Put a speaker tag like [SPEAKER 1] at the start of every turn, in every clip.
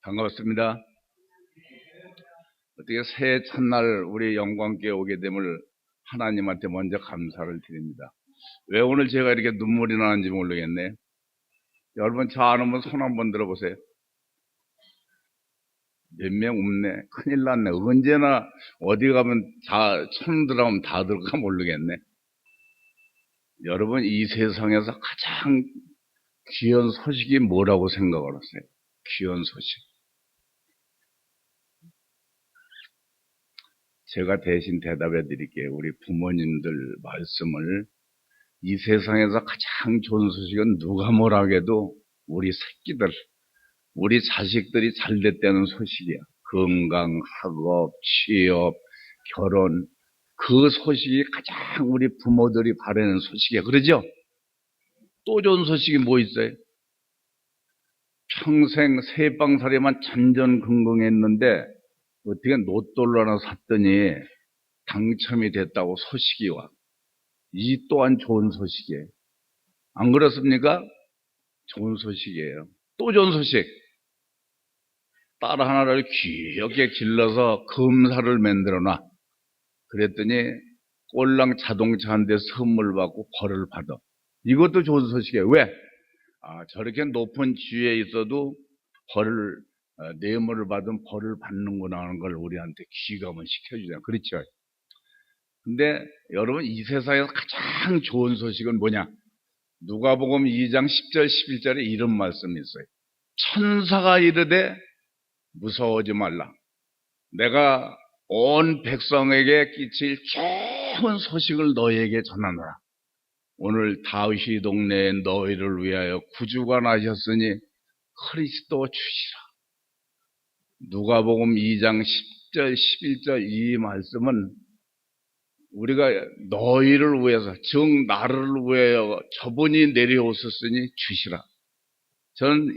[SPEAKER 1] 반갑습니다. 어떻게 새해 첫날 우리 영광교회 오게 됨을 하나님한테 먼저 감사를 드립니다. 왜 오늘 제가 이렇게 눈물이 나는지 모르겠네. 여러분 저 안 오면 손 한번 들어보세요. 몇 명 없네. 큰일 났네. 언제나 어디 가면 손 들어가면 다 들어가 모르겠네. 여러분 이 세상에서 가장 귀한 소식이 뭐라고 생각을 하세요? 귀한 소식. 제가 대신 대답해 드릴게요. 우리 부모님들 말씀을 이 세상에서 가장 좋은 소식은 누가 뭐라 해도 우리 새끼들, 우리 자식들이 잘 됐다는 소식이야. 건강, 학업, 취업, 결혼 그 소식이 가장 우리 부모들이 바라는 소식이야. 그러죠? 또 좋은 소식이 뭐 있어요? 평생 세방살이만 전전긍긍했는데 어떻게 로또를 하나 샀더니 당첨이 됐다고 소식이 와. 이 또한 좋은 소식이에요. 안 그렇습니까? 좋은 소식이에요. 또 좋은 소식. 딸 하나를 귀하게 길러서 검사를 만들어놔. 그랬더니 꼴랑 자동차 한 대 선물 받고 벌을 받아. 이것도 좋은 소식이에요. 왜? 저렇게 높은 지위에 있어도 뇌물을 받은 벌을 받는구나 하는 걸 우리한테 기감을 시켜주잖아요. 그렇죠? 근데 여러분 이 세상에서 가장 좋은 소식은 뭐냐? 누가복음 2장 10절 11절에 이런 말씀이 있어요. 천사가 이르되 무서워하지 말라. 내가 온 백성에게 끼칠 좋은 소식을 너희에게 전하노라. 오늘 다윗의 동네에 너희를 위하여 구주가 나셨으니 그리스도 주시라. 누가복음 2장 10절 11절 이 말씀은 우리가 너희를 위해서 즉 나를 위하여 저분이 내려오셨으니 주시라. 저는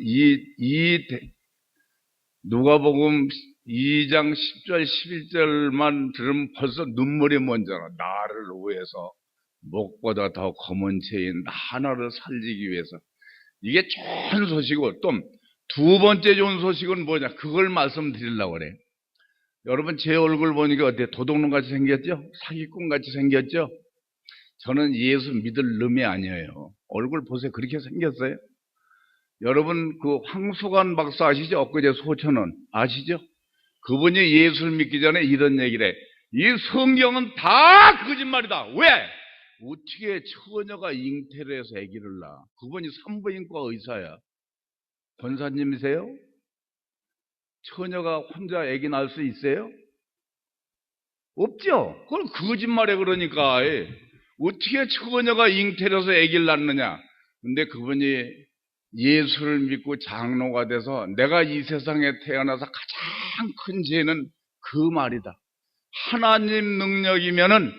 [SPEAKER 1] 누가복음 2장 10절 11절만 들으면 벌써 눈물이 먼저 나. 나를 위해서 목보다 더 검은 채인 나 하나를 살리기 위해서. 이게 좋은 소식이고 또 두 번째 좋은 소식은 뭐냐? 그걸 말씀드리려고 그래요. 여러분 제 얼굴 보니까 어때요? 도둑놈같이 생겼죠? 사기꾼같이 생겼죠? 저는 예수 믿을 놈이 아니에요. 얼굴 보세요. 그렇게 생겼어요. 여러분 그 황수관 박사 아시죠? 엊그제 소천원 아시죠? 그분이 예수를 믿기 전에 이런 얘기를 해. 이 성경은 다 거짓말이다. 왜? 어떻게 처녀가 잉태를 해서 아기를 낳아? 그분이 산부인과 의사야. 권사님이세요? 처녀가 혼자 아기 낳을 수 있어요? 없죠? 그건 거짓말에 그러니까. 어떻게 처녀가 잉태를 해서 아기를 낳느냐? 근데 그분이 예수를 믿고 장로가 돼서 내가 이 세상에 태어나서 가장 큰 죄는 그 말이다. 하나님 능력이면은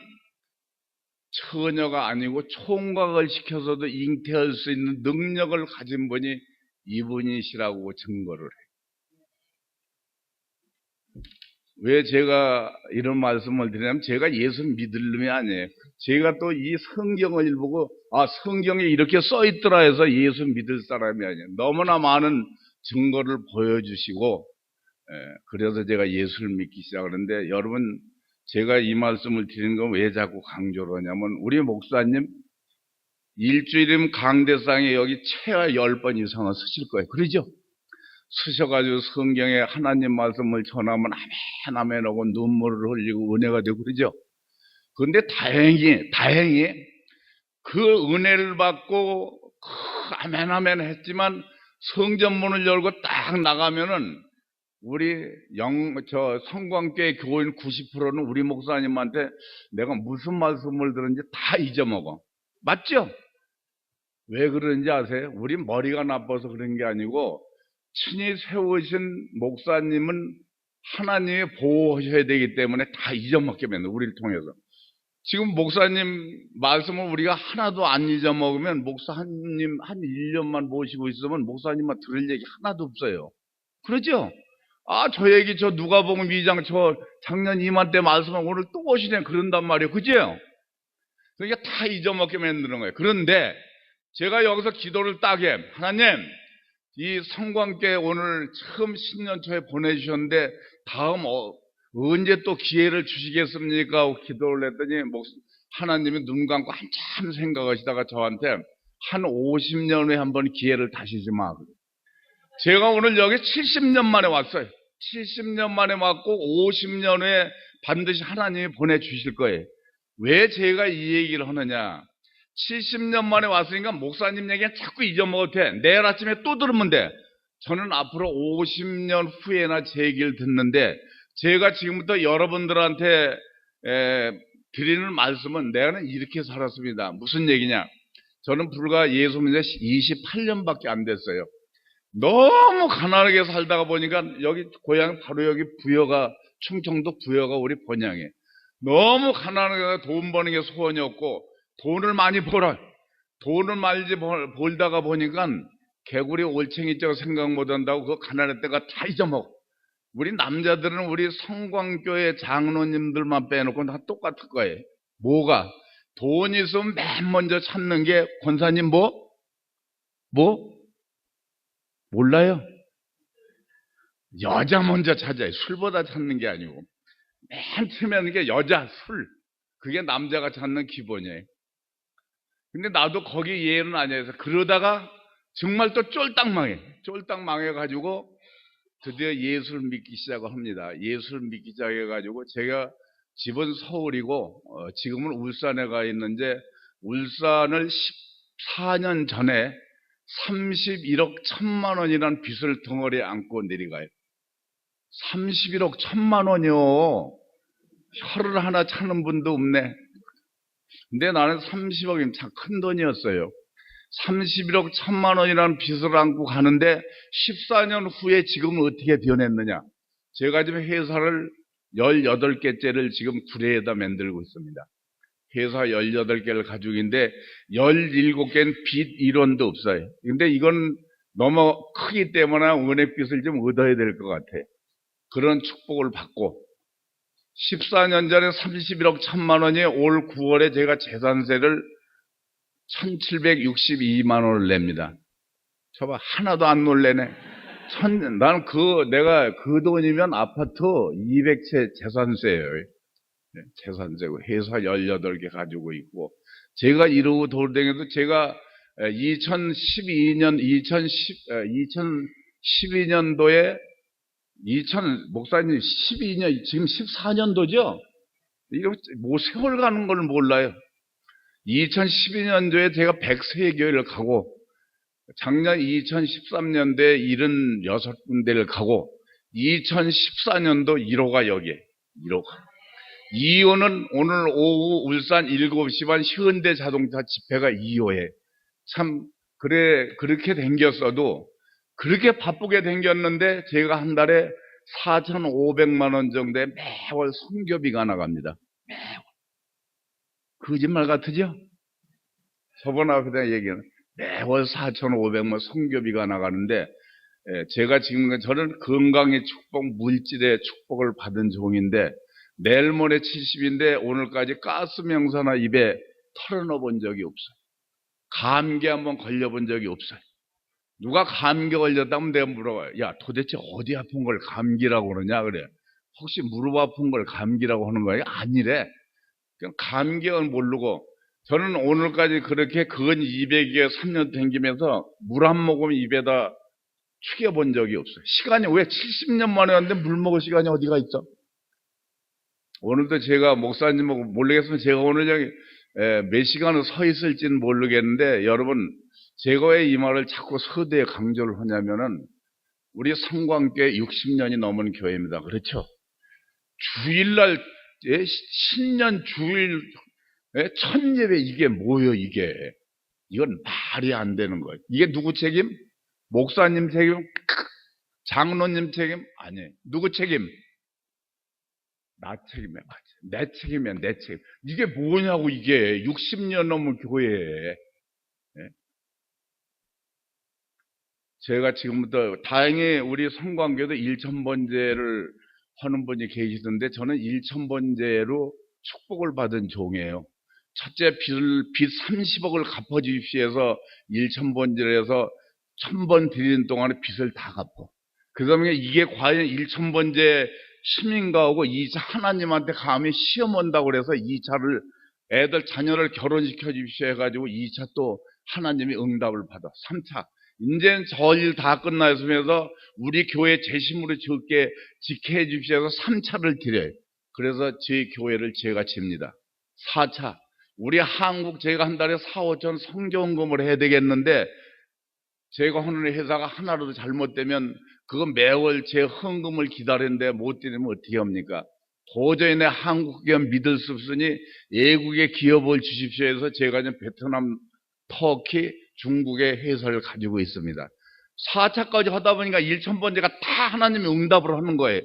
[SPEAKER 1] 처녀가 아니고 총각을 시켜서도 잉태할 수 있는 능력을 가진 분이 이분이시라고 증거를 해요. 왜 제가 이런 말씀을 드리냐면 제가 예수 믿을 놈이 아니에요. 제가 또 이 성경을 읽고 성경에 이렇게 써있더라 해서 예수 믿을 사람이 아니에요. 너무나 많은 증거를 보여주시고 그래서 제가 예수를 믿기 시작하는데 여러분 제가 이 말씀을 드리는 건 왜 자꾸 강조를 하냐면 우리 목사님 일주일이면 강대상에 여기 최하 10번 이상은 쓰실 거예요. 그러죠? 쓰셔가지고 성경에 하나님 말씀을 전하면 아멘 아멘 하고 눈물을 흘리고 은혜가 되고 그러죠. 그런데 다행히 그 은혜를 받고 아멘 아멘 했지만 성전문을 열고 딱 나가면은 우리 성광교회 교인 90%는 우리 목사님한테 내가 무슨 말씀을 들었는지 다 잊어먹어. 맞죠? 왜 그런지 아세요? 우리 머리가 나빠서 그런 게 아니고 친히 세우신 목사님은 하나님이 보호하셔야 되기 때문에 다 잊어먹게 만들어요. 우리를 통해서. 지금 목사님 말씀을 우리가 하나도 안 잊어먹으면 목사님 한 1년만 모시고 있으면 목사님만 들을 얘기 하나도 없어요. 그러죠? 저 얘기 저 누가복음 2장 저 작년 이맘때 말씀을 오늘 또 오시네 그런단 말이에요. 그죠? 그러니까 다 잊어먹게 만드는 거예요. 그런데 제가 여기서 기도를 딱 해. 하나님 이 성광교회 오늘 처음 신년초에 보내주셨는데 다음 언제 또 기회를 주시겠습니까? 하고 기도를 했더니 하나님이 눈 감고 한참 생각하시다가 저한테 한 50년 후에 한번 기회를 다시 주마. 제가 오늘 여기 70년 만에 왔어요. 70년 만에 왔고 50년 후에 반드시 하나님이 보내주실 거예요. 왜 제가 이 얘기를 하느냐? 70년 만에 왔으니까 목사님 얘기는 자꾸 잊어먹어도 돼. 내일 아침에 또 들으면 돼. 저는 앞으로 50년 후에나 제 얘기를 듣는데 제가 지금부터 여러분들한테 드리는 말씀은 내가 이렇게 살았습니다. 무슨 얘기냐? 저는 불과 예수 믿은 지 28년밖에 안 됐어요. 너무 가난하게 살다가 보니까 여기 고향 바로 여기 부여가 충청도 부여가 우리 본향에 너무 가난하게 돈 버는 게 소원이었고 돈을 많이 벌어 돈을 많이 벌다가 보니까 개구리 올챙이 쪽 생각 못한다고 그 가난할 때가 다 잊어먹어. 우리 남자들은 우리 성광교회 장로님들만 빼놓고 다 똑같을 거예요. 뭐가? 돈 있으면 맨 먼저 찾는 게 권사님 뭐? 몰라요? 여자 먼저 찾아요. 술보다 찾는 게 아니고 맨 처음에 게 여자, 술. 그게 남자가 찾는 기본이에요. 근데 나도 거기 예는 아니어서 그러다가 정말 또 쫄딱 망해가지고 드디어 예수를 믿기 시작을 합니다. 예수를 믿기 시작해가지고 제가 집은 서울이고 지금은 울산에 가 있는데 울산을 14년 전에 31억 1천만 원이라는 빚을 덩어리에 안고 내려가요. 31억 1천만 원이요. 혀를 하나 차는 분도 없네. 근데 나는 30억이면 참 큰 돈이었어요. 31억 1천만 원이라는 빚을 안고 가는데 14년 후에 지금은 어떻게 변했느냐. 제가 지금 회사를 18개째를 지금 구례에다 만들고 있습니다. 회사 18개를 가지고 있는데 17개는 빚 1원도 없어요. 근데 이건 너무 크기 때문에 은행빚을 좀 얻어야 될 것 같아요. 그런 축복을 받고 14년 전에 31억 1천만 원이 올 9월에 제가 재산세를 1762만 원을 냅니다. 저봐 하나도 안 놀래네. 나는 내가 그 돈이면 아파트 200채 재산세예요. 재산세고 회사 18개 가지고 있고 제가 이러고 돌아다녀도 제가 2012년도에 목사님 12년 지금 14년도죠? 이거 뭐 세월 가는 걸 몰라요. 2012년도에 제가 103교회를 가고 작년 2013년도에 76군데를 가고 2014년도 1호가 여기에 1호가 2호는 오늘 오후 울산 7시 반 현대자동차 집회가 2호에 참 그렇게 댕겼어도 그렇게 바쁘게 댕겼는데 제가 한 달에 4,500만 원 정도의 매월 선교비가 나갑니다. 매월. 거짓말 같으죠? 저번 앞에다 얘기는 매월 4,500만 선교비가 나가는데 제가 지금 저는 건강의 축복, 물질의 축복을 받은 종인데 내일 모레 70인데 오늘까지 가스 명사나 입에 털어넣어 본 적이 없어요. 감기 한번 걸려본 적이 없어요. 누가 감기 걸렸다면 내가 물어봐요. 야, 도대체 어디 아픈 걸 감기라고 그러냐? 그래. 혹시 무릎 아픈 걸 감기라고 하는 거야? 아니래. 그냥 감기는 모르고 저는 오늘까지 그렇게 근 200여 3년 댕기면서 물 한 모금 입에다 축여본 적이 없어요. 시간이 왜 70년 만에 왔는데 물 먹을 시간이 어디가 있어? 오늘도 제가 목사님하고 모르겠으면 제가 오늘 여기 몇 시간을 서 있을지는 모르겠는데 여러분 제가 왜 이 말을 자꾸 서두에 강조를 하냐면은 우리 성광교회 60년이 넘은 교회입니다. 그렇죠? 주일날 신년 주일 첫 예배 이게 뭐예요 이게? 이건 말이 안 되는 거예요. 이게 누구 책임? 목사님 책임? 장로님 책임? 아니에요. 누구 책임? 나 책임이야. 맞아. 내 책임이야. 내 책임. 이게 뭐냐고 이게 60년 넘은 교회에. 제가 지금부터 다행히 우리 성광교도 1,000번제를 하는 분이 계시던데 저는 1,000번제로 축복을 받은 종이에요. 첫째 빚 30억을 갚아주십시오 해서 1,000번제를 해서 1000번 드리는 동안에 빚을 다 갚고, 그 다음에 이게 과연 1000번째 시민가하고 2차 하나님한테 감히 시험 온다고 그래서 2차를 애들 자녀를 결혼시켜 주십시오 해가지고 2차 또 하나님이 응답을 받아. 3차 이제는 저 일 다 끝났으면서 우리 교회 재심으로 적게 지켜해 주십시오 해서 3차를 드려요. 그래서 저희 교회를 제가 집니다. 4차 우리 한국 제가 한 달에 4, 5천 성경금을 해야 되겠는데 제가 하는 회사가 하나라도 잘못되면 그거 매월 제 헌금을 기다리는데 못 드리면 어떻게 합니까? 도저히 내 한국 기업 믿을 수 없으니 외국의 기업을 주십시오 해서 제가 지금 베트남, 터키, 중국의 회사를 가지고 있습니다. 4차까지 하다 보니까 1000번째가 다 하나님이 응답을 하는 거예요.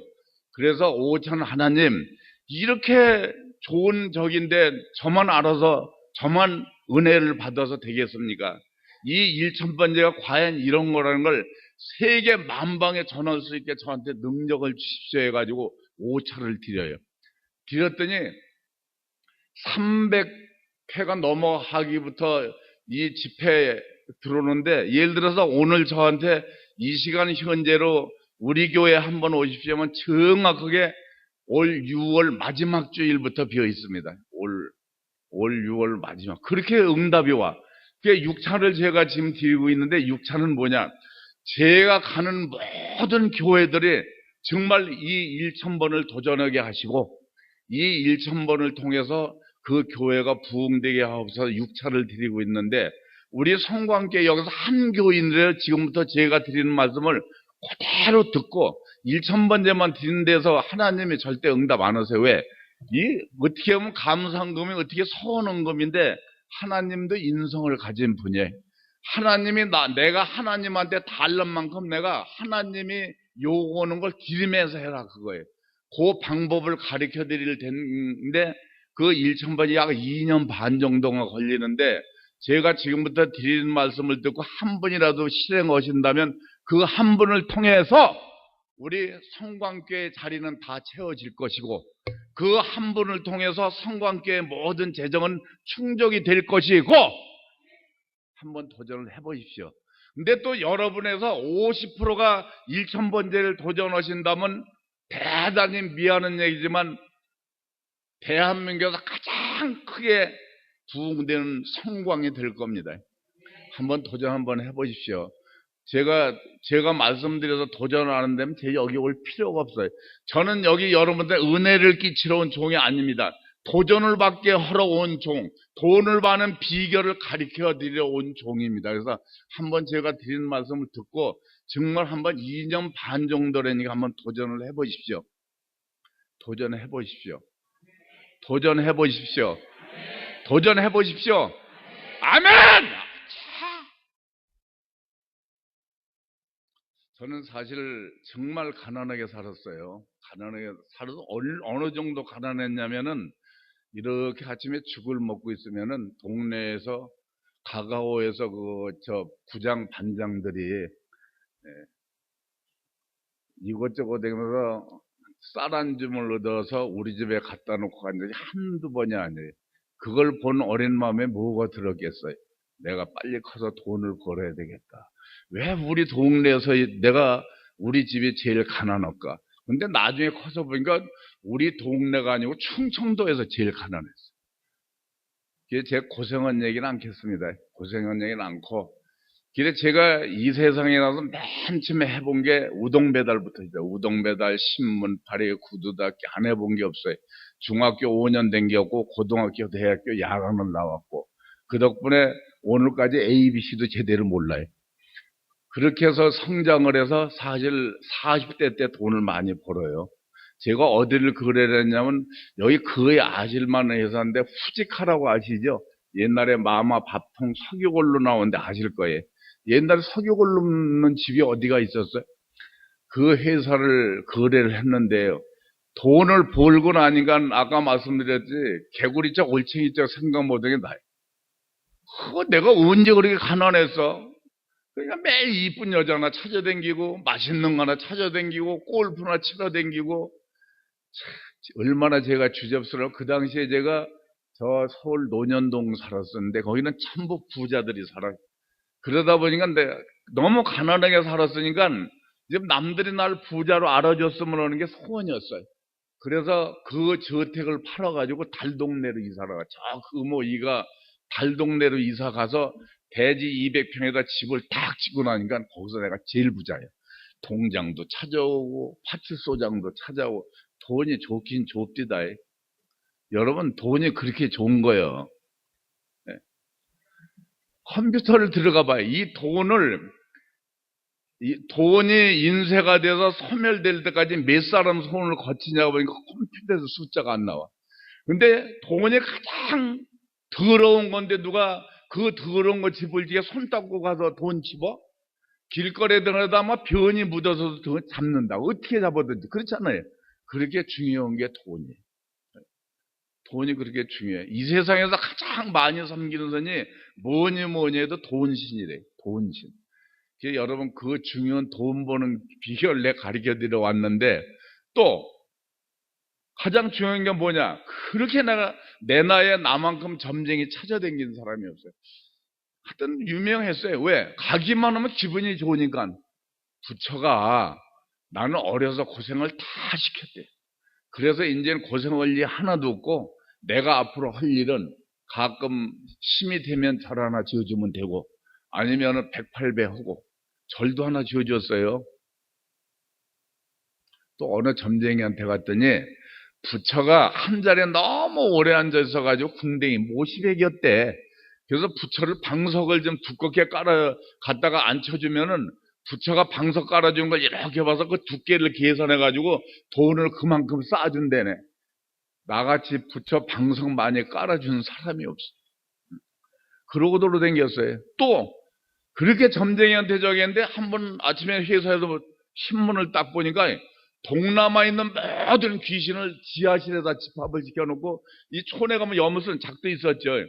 [SPEAKER 1] 그래서 5차는 하나님 이렇게 좋은 적인데 저만 알아서 저만 은혜를 받아서 되겠습니까? 이 1000번째가 과연 이런 거라는 걸 세계 만방에 전할 수 있게 저한테 능력을 주십시오 해가지고 5차를 드려요. 드렸더니 300회가 넘어가기부터 이 집회에 들어오는데, 예를 들어서 오늘 저한테 이 시간 현재로 우리 교회 한번 오십시오 하면 정확하게 올 6월 마지막 주일부터 비어 있습니다. 올 6월 마지막. 그렇게 응답이 와. 그게 6차를 제가 지금 드리고 있는데, 6차는 뭐냐? 제가 가는 모든 교회들이 정말 이 1000번을 도전하게 하시고, 이 1000번을 통해서 그 교회가 부흥되게 하옵소서 6차를 드리고 있는데, 우리 성광교회 여기서 한 교인들 지금부터 제가 드리는 말씀을 그대로 듣고 1000번째만 드리는 데서 하나님이 절대 응답 안 하세요. 왜? 이 어떻게 보면 감사헌금이 어떻게 서원헌금인데 하나님도 인성을 가진 분이에요. 하나님이 내가 하나님한테 달란 만큼 내가 하나님이 요구하는 걸 드리면서 해라 그거예요. 그 방법을 가르쳐 드릴 텐데 그 1000번이 약 2년 반 정도가 걸리는데, 제가 지금부터 드리는 말씀을 듣고 한 분이라도 실행하신다면 그 한 분을 통해서 우리 성광교회 자리는 다 채워질 것이고, 그 한 분을 통해서 성광교회 모든 재정은 충족이 될 것이고, 한번 도전을 해보십시오. 근데 또 여러분에서 50%가 1000번째를 도전하신다면 대단히 미안한 얘기지만 대한민국에서 가장 크게 부흥되는 성광이 될 겁니다. 한번 도전 한번 해보십시오. 제가 말씀드려서 도전하는 데면 제 여기 올 필요가 없어요. 저는 여기 여러분들 은혜를 끼치러 온 종이 아닙니다. 도전을 받게 하러 온 종, 돈을 받는 비결을 가르쳐 드리러 온 종입니다. 그래서 한번 제가 드리는 말씀을 듣고 정말 한번 2년 반 정도라니까 한번 도전을 해보십시오. 도전해 보십시오. 도전해 보십시오. 도전해 보십시오. 아멘! 저는 사실 정말 가난하게 살았어요. 가난하게 살아서 어느 정도 가난했냐면은 이렇게 아침에 죽을 먹고 있으면은 동네에서 가까워에서 부장 반장들이 이것저것 되면서 쌀 한 줌을 얻어서 우리 집에 갖다 놓고 간 적이 한두 번이 아니에요. 그걸 본 어린 마음에 뭐가 들었겠어요? 내가 빨리 커서 돈을 벌어야 되겠다. 왜 우리 동네에서 내가 우리 집이 제일 가난할까? 근데 나중에 커서 보니까 우리 동네가 아니고 충청도에서 제일 가난했어요. 그게 제 고생한 얘기는 않겠습니다. 고생한 얘기는 않고, 그래 제가 이 세상에 나서 맨 처음에 해본 게 우동 배달부터죠. 우동 배달, 신문, 파리, 구두닦이 안 해본 게 없어요. 중학교 5년 댕겼고 고등학교, 대학교 야간을 나왔고, 그 덕분에 오늘까지 ABC도 제대로 몰라요. 그렇게 해서 성장을 해서 사실 40대 때 돈을 많이 벌어요. 제가 어디를 거래를 했냐면 여기 거의 아실만한 회사인데 후지카라고 아시죠? 옛날에 마마 밥통 석유골로 나오는데 아실 거예요. 옛날에 석유골로 넣는 집이 어디가 있었어요? 그 회사를 거래를 했는데요. 돈을 벌고 나니까 아까 말씀드렸지 개구리짝 올챙이짝 생각 못하게 나요. 그거 내가 언제 그렇게 가난했어? 그러니까 매일 이쁜 여자 하나 찾아다니고 맛있는 거 하나 찾아다니고 골프나 치러 다니고, 얼마나 제가 주접스러워. 그 당시에 제가 저 서울 논현동 살았었는데 거기는 전부 부자들이 살아요. 그러다 보니까 너무 가난하게 살았으니까 지금 남들이 날 부자로 알아줬으면 하는 게 소원이었어요. 그래서 그 저택을 팔아가지고 달동네로 이사를 가. 저 금오이가 달동네로 이사 가서 대지 200평에다 집을 딱 짓고 나니까 거기서 내가 제일 부자예요. 동장도 찾아오고 파출소장도 찾아오고 돈이 좋긴 좋디다. 여러분 돈이 그렇게 좋은 거예요. 네. 컴퓨터를 들어가 봐요. 이 돈이 인쇄가 돼서 소멸될 때까지 몇 사람 손을 거치냐고 보니까 컴퓨터에서 숫자가 안 나와. 근데 돈이 가장 더러운 건데 누가 그 더러운 거 집을 지게 손 닦고 가서 돈 집어? 길거리에 들어가다 아마 변이 묻어서 잡는다. 어떻게 잡아든지. 그렇잖아요. 그렇게 중요한 게 돈이에요. 돈이 그렇게 중요해. 이 세상에서 가장 많이 섬기는 선이 뭐니 해도 돈신이래. 돈신. 여러분 그 중요한 돈 버는 비결 내 가르쳐 드려 왔는데 또 가장 중요한 게 뭐냐? 그렇게 내가 내 나이에 나만큼 점쟁이 찾아다니는 사람이 없어요. 하여튼 유명했어요. 왜? 가기만 하면 기분이 좋으니까. 부처가 나는 어려서 고생을 다 시켰대. 그래서 이제는 고생할 일 하나도 없고 내가 앞으로 할 일은 가끔 힘이 되면 절 하나 지어주면 되고 아니면 108배 하고 절도 하나 지어줬어요. 또 어느 점쟁이한테 갔더니 부처가 한 자리에 너무 오래 앉아 있어가지고 궁뎅이 모시백이었대. 그래서 부처를 방석을 좀 두껍게 갖다가 앉혀주면은 부처가 방석 깔아준 걸 이렇게 봐서 그 두께를 계산해가지고 돈을 그만큼 쌓아준대네. 나같이 부처 방석 많이 깔아준 사람이 없어. 그러고 돌아다녔어요. 또 그렇게 점쟁이한테 저기 했는데 한 번 아침에 회사에서 신문을 딱 보니까 동남아에 있는 모든 귀신을 지하실에다 집합을 시켜놓고 이 촌에 가면 여무슨 작도 있었죠.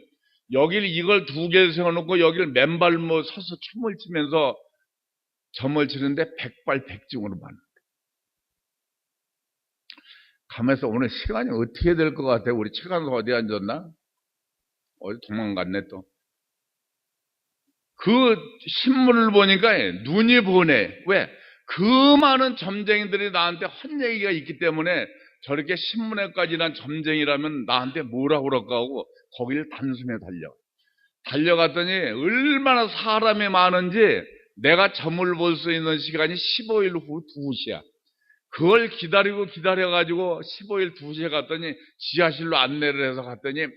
[SPEAKER 1] 여길 이걸 두 개 세워놓고 여기를 맨발 서서 춤을 추면서 점을 치는데 백발백중으로 봤는데 가면서 오늘 시간이 어떻게 될 것 같아? 우리 최간수 어디 앉았나? 어디 도망갔네 또. 그 신문을 보니까 눈이 보네. 왜? 그 많은 점쟁이들이 나한테 한 얘기가 있기 때문에 저렇게 신문에까지 난 점쟁이라면 나한테 뭐라고 그럴까 하고 거기를 단숨에 달려갔더니 얼마나 사람이 많은지 내가 점을 볼 수 있는 시간이 15일 후 2시야. 그걸 기다려가지고 15일 2시에 갔더니 지하실로 안내를 해서 갔더니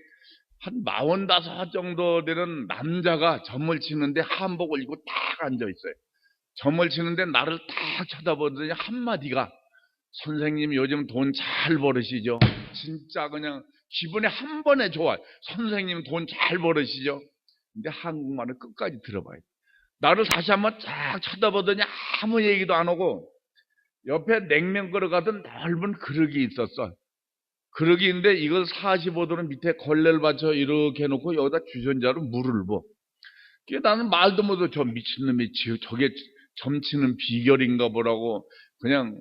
[SPEAKER 1] 한 45 정도 되는 남자가 점을 치는데 한복을 입고 딱 앉아있어요. 점을 치는데 나를 딱 쳐다보더니 한마디가 선생님 요즘 돈 잘 벌으시죠? 진짜 그냥 기분이 한 번에 좋아요. 선생님 돈 잘 벌으시죠? 근데 한국말을 끝까지 들어봐요. 나를 다시 한번 쫙 쳐다보더니 아무 얘기도 안 하고 옆에 냉면 끓여 가던 넓은 그릇이 있었어. 그러기인데 이걸 45도는 밑에 걸레를 받쳐 이렇게 해놓고 여기다 주전자로 물을 부어. 나는 말도 못해. 저 미친놈이 저게 점치는 비결인가 보라고 그냥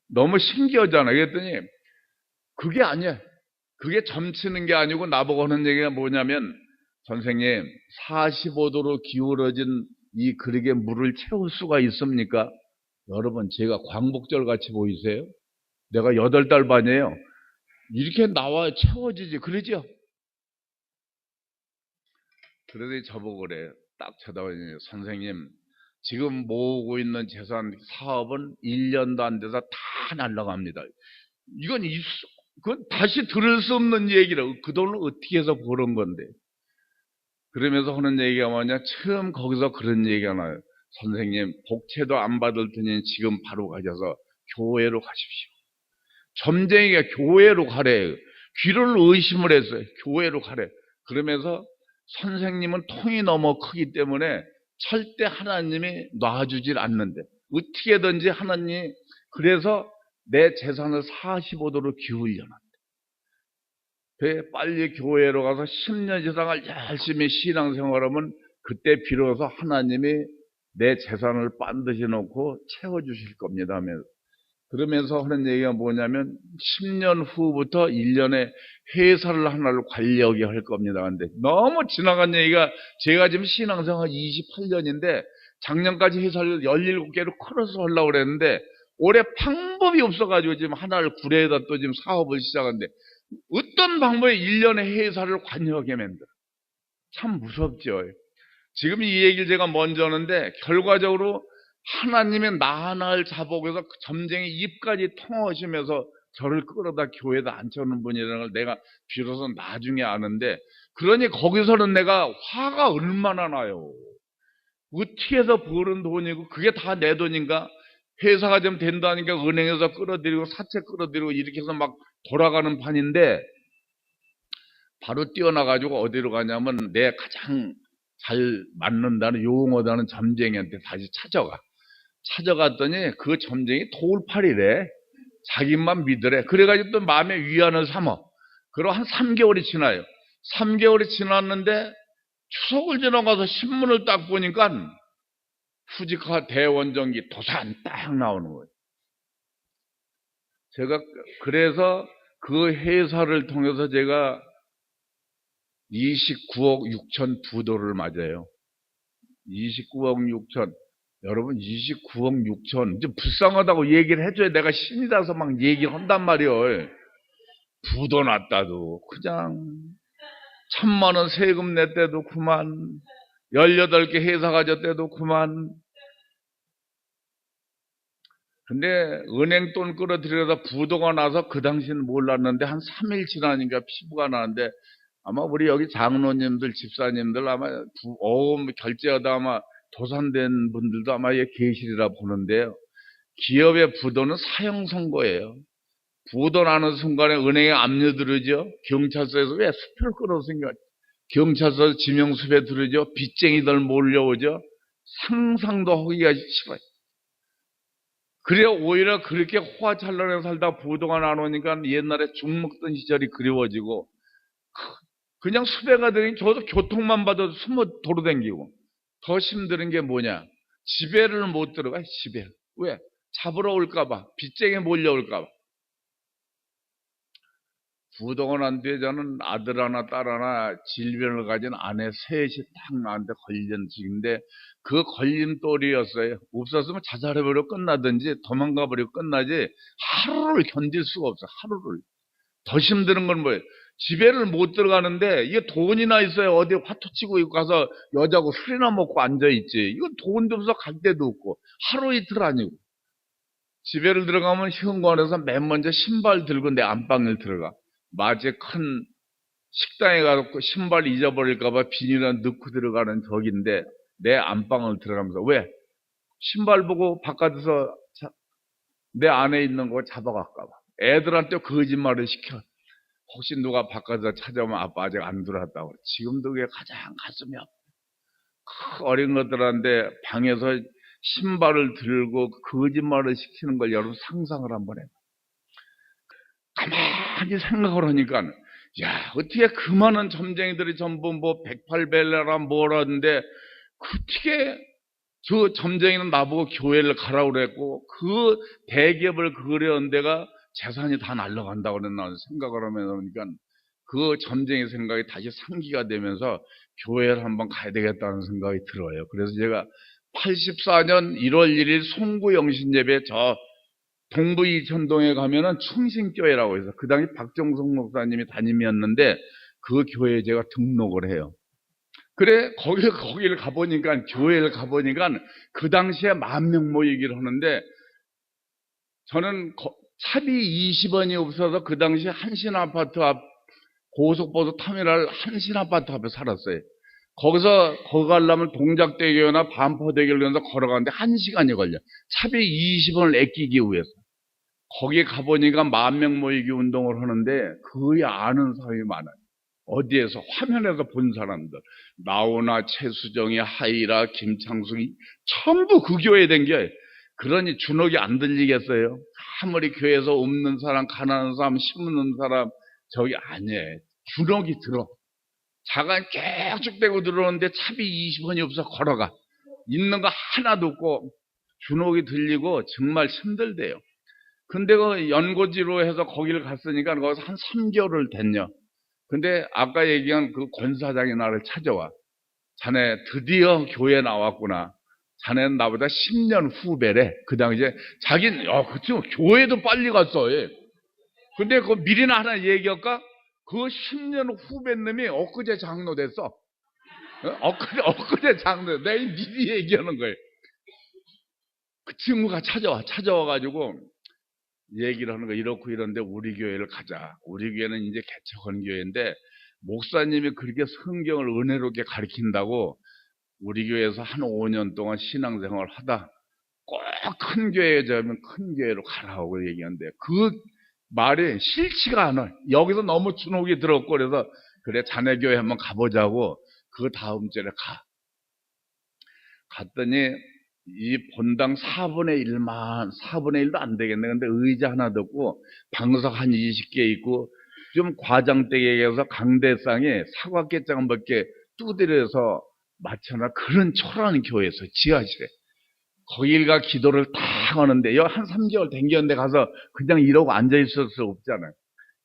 [SPEAKER 1] 너무 신기하잖아. 그랬더니 그게 아니야. 그게 점치는 게 아니고 나보고 하는 얘기가 뭐냐면 선생님 45도로 기울어진 이 그릇에 물을 채울 수가 있습니까? 여러분 제가 광복절 같이 보이세요? 내가 8달 반이에요. 이렇게 나와 채워지지 그러죠? 그러더니 저보고 그래요. 딱 쳐다보니 선생님 지금 모으고 있는 재산 사업은 1년도 안 돼서 다 날라갑니다. 그건 다시 들을 수 없는 얘기라고. 그 돈을 어떻게 해서 버는 건데. 그러면서 하는 얘기가 뭐냐. 처음 거기서 그런 얘기가 나요. 선생님 복채도 안 받을 테니 지금 바로 가셔서 교회로 가십시오. 점쟁이가 교회로 가래. 귀를 의심을 했어요. 교회로 가래. 그러면서 선생님은 통이 너무 크기 때문에 절대 하나님이 놔주질 않는데 어떻게든지 하나님이 그래서 내 재산을 45도로 기울여놨대. 빨리 교회로 가서 10년 이상을 열심히 신앙생활하면 그때 비로소 하나님이 내 재산을 반드시 놓고 채워주실 겁니다 하면서 그러면서 하는 얘기가 뭐냐면 10년 후부터 1년에 회사를 하나를 관리하게 할 겁니다. 근데 너무 지나간 얘기가 제가 지금 신앙생활 28년인데 작년까지 회사를 17개로 클어서 하려고 그랬는데 올해 방법이 없어가지고 지금 하나를 구례에다 또 지금 사업을 시작하는데 어떤 방법에 1년에 회사를 관여하게 만들어. 참 무섭죠. 지금 이 얘기를 제가 먼저 하는데 결과적으로 하나님의 나 하나를 잡아오셔서 그 점쟁이 입까지 통하시면서 저를 끌어다 교회에다 앉혀놓은 분이라는 걸 내가 비로소 나중에 아는데, 그러니 거기서는 내가 화가 얼마나 나요. 어떻게 해서 버는 돈이고 그게 다 내 돈인가? 회사가 좀 된다니까 은행에서 끌어들이고 사채 끌어들이고 이렇게 해서 막 돌아가는 판인데, 바로 뛰어나가지고 어디로 가냐면 내 가장 잘 맞는다는 용어다는 점쟁이한테 다시 찾아갔더니 그 점쟁이 돌팔이래. 자기만 믿으래. 그래가지고 또 마음에 위안을 삼어. 그리고 한 3개월이 지나요. 3개월이 지났는데 추석을 지나가서 신문을 딱 보니까 후지카 대원전기 도산 딱 나오는 거예요. 제가 그래서 그 회사를 통해서 제가 29억 6천 부도를 맞아요. 29억 6천. 여러분 29억 6천. 이제 불쌍하다고 얘기를 해줘야 내가 신이라서 막 얘기를 한단 말이에요. 부도 났다도 그냥 1,000만 원 세금 냈대도 그만, 18개 회사 가졌대도 그만. 근데 은행 돈 끌어들여서 부도가 나서 그 당시는 몰랐는데 한 3일 지나니까 피부가 나는데, 아마 우리 여기 장로님들, 집사님들 아마 결제하다 아마 도산된 분들도 아마 계시리라 보는데요. 기업의 부도는 사형 선고예요. 부도 나는 순간에 은행에 압류 들으죠. 경찰서에서 왜 수표를 끌어서 생겨. 경찰서 지명수배 들으죠. 빚쟁이들 몰려오죠. 상상도 하기가 싫어요. 그래 오히려 그렇게 호화찬란하게 살다 부도가 나오니까 옛날에 죽 먹던 시절이 그리워지고, 그냥 수배가 되니 저도 교통만 봐도 숨어 도로댕기고. 더 힘든 게 뭐냐? 집에를 못 들어가. 집에. 왜? 잡으러 올까봐. 빚쟁이 몰려올까봐. 부도가 난 뒤에 저는 아들 하나 딸 하나 질병을 가진 아내 셋이 딱 나한테 걸린 지인데, 그 걸림돌이었어요. 없었으면 자살해버려 끝나든지 도망가버려 끝나지 하루를 견딜 수가 없어. 하루를. 더 힘든 건 뭐예요? 집에를 못 들어가는데 이게 돈이나 있어야 어디 화투 치고 있고 가서 여자하고 술이나 먹고 앉아있지. 이건 돈도 없어 갈 데도 없고 하루 이틀 아니고. 집에를 들어가면 현관에서 맨 먼저 신발 들고 내 안방을 들어가. 마치 큰 식당에 가서 신발 잊어버릴까봐 비닐에 넣고 들어가는 적인데 내 안방을 들어가면서, 왜? 신발 보고 바깥에서 내 안에 있는 거 잡아갈까봐. 애들한테 거짓말을 시켜. 혹시 누가 바깥에서 찾아오면 아빠 아직 안 들어왔다고. 지금도 그게 가장 가슴이 아파. 그 어린 것들한테 방에서 신발을 들고 거짓말을 시키는 걸 여러분 상상을 한번 해봐. 가만히 생각을 하니까, 야, 어떻게 그 많은 점쟁이들이 전부 뭐 108벨라라 뭐라는데 어떻게 저 점쟁이는 나보고 교회를 가라고 그랬고 그 대기업을 그려온 데가 재산이 다 날라간다고 그랬나 생각을 하니까, 그 점쟁이 생각이 다시 상기가 되면서 교회를 한번 가야 되겠다는 생각이 들어요. 그래서 제가 84년 1월 1일 송구 영신예배 저 동부 이천동에 가면은 충신교회라고 해서 그 당시 박정성 목사님이 담임이었는데 그 교회에 제가 등록을 해요. 그래 거기를 가보니까, 교회를 가보니까 그 당시에 10,000명 모이기를 하는데, 저는 차비 20원이 없어서 그 당시 한신아파트 앞 고속버스 터미널 한신아파트 앞에 살았어요. 거기 가려면 동작대교나 반포대교를 건너서 걸어가는데 1시간이 걸려. 차비 20원을 아끼기 위해서. 거기 가보니까 10,000명 모이기 운동을 하는데 거의 아는 사람이 많아요. 어디에서? 화면에서 본 사람들. 나오나 최수정이, 하이라, 김창숙이 전부 그 교회에 댕겨요. 그러니 주눅이 안 들리겠어요? 아무리 교회에서 없는 사람, 가난한 사람, 힘없는 사람 저기 아니에요. 주눅이 들어. 자가 쭉쭉대고 들어오는데 차비 20원이 없어 걸어가. 있는 거 하나도 없고 주눅이 들리고 정말 힘들대요. 근데 그 연고지로 해서 거기를 갔으니까 거기서 한 3개월을 됐냐. 근데 아까 얘기한 그 권사장이 나를 찾아와. 자네 드디어 교회 나왔구나. 자네는 나보다 10년 후배래. 그 당시에 자기는 그쵸, 교회도 빨리 갔어. 예. 근데 그 미리나 하나 얘기할까? 그 10년 후배 놈이 엊그제 장로 됐어. 엊그제 장로. 내가 미리 얘기하는 거예요. 그 친구가 찾아와가지고 얘기를 하는 거, 이렇고 이런데 우리 교회를 가자. 우리 교회는 이제 개척한 교회인데 목사님이 그렇게 성경을 은혜롭게 가르친다고 우리 교회에서 한 5년 동안 신앙생활을 하다 꼭 큰 교회에 자면 큰 교회로 가라고 얘기하는데 그 말이 싫지가 않아. 여기서 너무 주눅이 들었고 그래서 그래 자네 교회 한번 가보자고 그 다음 주에 갔더니 이 본당 4분의 1도 안 되겠네. 근데 의자 하나 듣고 방석 한 20개 있고 좀 과장되게 얘기해서 강대상에 사과깨장 몇 개 두드려서 맞춰놔. 그런 초라한 교회에서 지하실에. 거기가 기도를 딱 하는데 여기 한 3개월 댕겼는데 가서 그냥 이러고 앉아있을 수 없잖아요.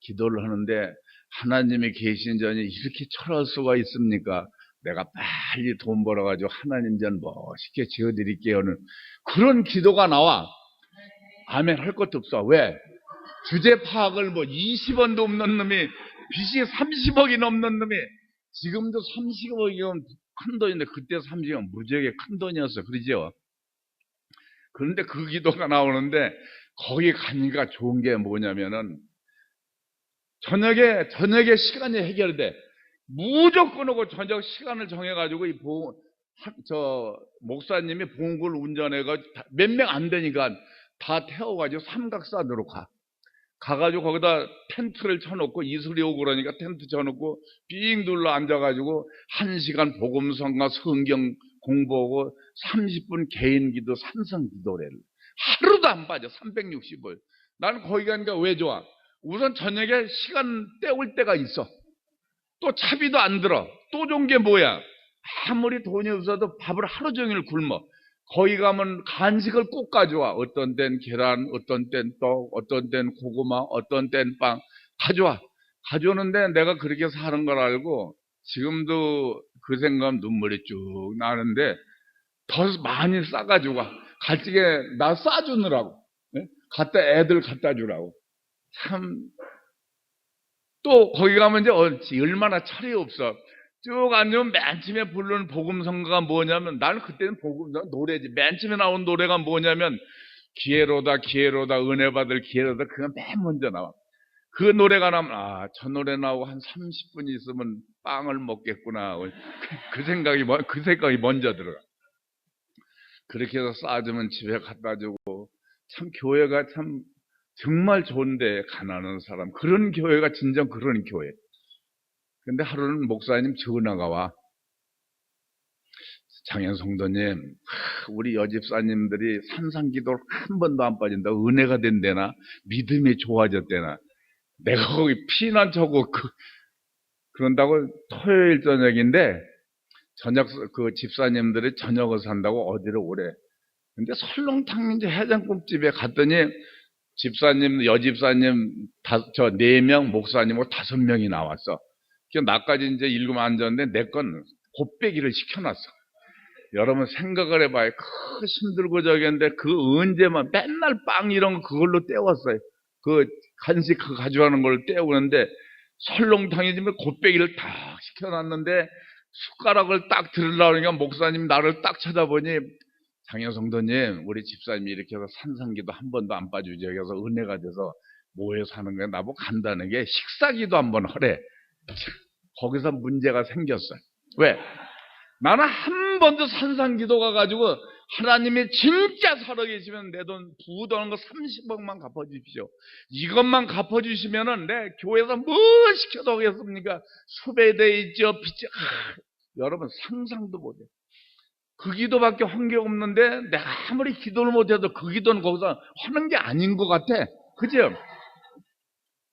[SPEAKER 1] 기도를 하는데 하나님이 계신 전이 이렇게 초라할 수가 있습니까? 내가 빨리 돈 벌어가지고 하나님 전 멋있게 지어드릴게요는 그런 기도가 나와. 아멘 할 것도 없어. 왜? 주제 파악을 20원도 없는 놈이 빚이 30억이 넘는 놈이 지금도 30억이면 큰 돈인데 그때 30억 무지하게 큰 돈이었어. 그러죠? 그런데 그 기도가 나오는데 거기 가니까 좋은 게 뭐냐면은 저녁에 시간이 해결돼. 무조건 오고 저녁 시간을 정해가지고 목사님이 봉구를 운전해가지고 몇 명 안 되니까 다 태워가지고 삼각산으로 가가지고 거기다 텐트를 쳐놓고 이슬이 오고 그러니까 텐트 쳐놓고 삥 둘러 앉아가지고 1시간 복음성과 성경 공부하고 30분 개인 기도 산성 기도를 하루도 안 빠져. 360을. 나는 거기 가니까 왜 좋아? 우선 저녁에 시간 때울 때가 있어. 또 차비도 안 들어. 또 좋은 게 뭐야? 아무리 돈이 없어도 밥을 하루 종일 굶어. 거기 가면 간식을 꼭 가져와. 어떤 땐 계란, 어떤 땐 떡, 어떤 땐 고구마, 어떤 땐 빵 가져와. 가져오는데 내가 그렇게 사는 걸 알고 지금도 그 생각하면 눈물이 쭉 나는데 더 많이 싸가지고 와. 갈찌게 나 싸주느라고. 네? 애들 갖다 주라고. 참. 또 거기 가면 이제 얼마나 철이 없어. 쭉 앉으면 맨 처음에 부르는 복음성가가 뭐냐면 나는 그때는 노래지. 맨 처음에 나온 노래가 뭐냐면 기회로다 은혜 받을 기회로다. 그건 맨 먼저 나와. 그 노래가 나면 저 노래 나오고 한 30분 있으면 빵을 먹겠구나. 그 생각이 먼저 들어가. 그렇게 해서 싸주면 집에 갖다 주고 참 교회가 참 정말 좋은데 가난한 사람 그런 교회가 진정 그런 교회. 근데 하루는 목사님 전화가 와. 장현 성도님, 우리 여집사님들이 산상기도를 한 번도 안 빠진다. 은혜가 된대나 믿음이 좋아졌대나. 내가 거기 피난 쳐고 그런다고 토요일 저녁인데 저녁 그 집사님들이 저녁을 산다고 어디로 오래. 근데 설렁탕 이제 해장국집에 갔더니 집사님, 여집사님 4명, 목사님하고 5명이 나왔어. 그래서 나까지 이제 읽으면 앉았는데 내 건 곱빼기를 시켜놨어. 여러분 생각을 해봐요. 힘들고 저기인데 그 언제만 맨날 빵 이런 거 그걸로 때웠어요. 그 간식 가져가는 걸 때우는데 설렁탕이 지금 곱빼기를 딱 시켜놨는데 숟가락을 딱 들으려니까 목사님 나를 딱 쳐다보니 장현 성도님, 우리 집사님이 이렇게 해서 산상기도 한 번도 안 빠지죠. 여기서 은혜가 돼서 뭐해서 하는 거야? 나보고 간다는 게 식사기도 한번 하래. 거기서 문제가 생겼어요. 왜? 나는 한 번도 산상기도 가가지고 하나님이 진짜 살아계시면 내 돈 부도는 거 30억만 갚아주십시오. 이것만 갚아주시면은 내 교회에서 뭘 시켜도 하겠습니까? 수배돼 있죠. 빚이 여러분 상상도 못해. 그 기도밖에 한 게 없는데 내가 아무리 기도를 못해도 그 기도는 거기서 하는 게 아닌 것 같아. 그죠?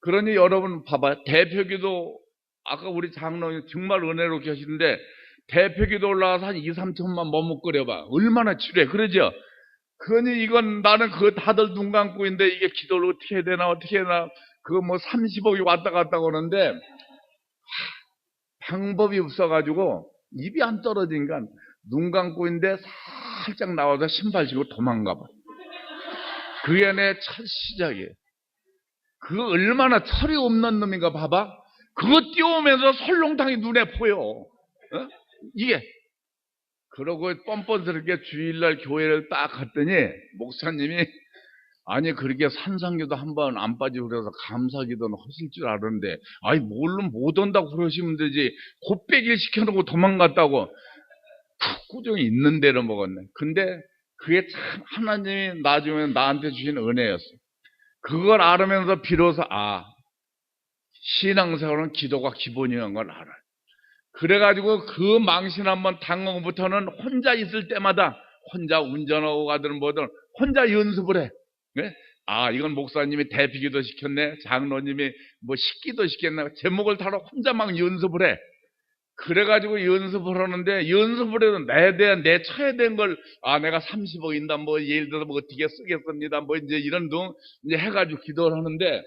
[SPEAKER 1] 그러니 여러분 봐봐요. 대표기도 아까 우리 장로님 정말 은혜롭게 하시는데 대표기도 올라가서 한 2, 3천만 머뭇거려봐. 얼마나 치료해. 그러죠? 그러니 이건 나는 다들 눈 감고 있는데 이게 기도를 어떻게 해야 되나 그거 30억이 왔다 갔다 그러는데 방법이 없어가지고 입이 안 떨어지니까 눈 감고 있는데 살짝 나와서 신발 신고 도망가 봐. 그게 내 첫 시작이에요. 그거 얼마나 철이 없는 놈인가 봐봐. 그거 띄우면서 설렁탕이 눈에 보여. 이게. 그러고 뻔뻔스럽게 주일날 교회를 딱 갔더니 목사님이 아니 그렇게 산상기도 한번 안 빠지고 그래서 감사기도는 하실 줄 알았는데 아니 뭘로 못 온다고 그러시면 되지 곱빼기를 시켜놓고 도망갔다고. 꾸준히 있는 대로 먹었네. 근데 그게 참 하나님이 나중에 나한테 주신 은혜였어. 그걸 알으면서 비로소 신앙생활은 기도가 기본이라는 걸 알아요. 그래가지고 그 망신 한번 당한 것부터는 혼자 있을 때마다 혼자 운전하고 가든 뭐든 혼자 연습을 해. 네? 이건 목사님이 대피기도 시켰네. 장로님이 뭐 식기도 시켰네. 제목을 따라 혼자 막 연습을 해. 그래가지고 연습을 하는데 연습을 해도 나에 대한 내 처에 대한 걸 내가 30억인다 뭐 예를 들어서 뭐 어떻게 쓰겠습니다 뭐 이제 이런 둥 이제 해가지고 기도를 하는데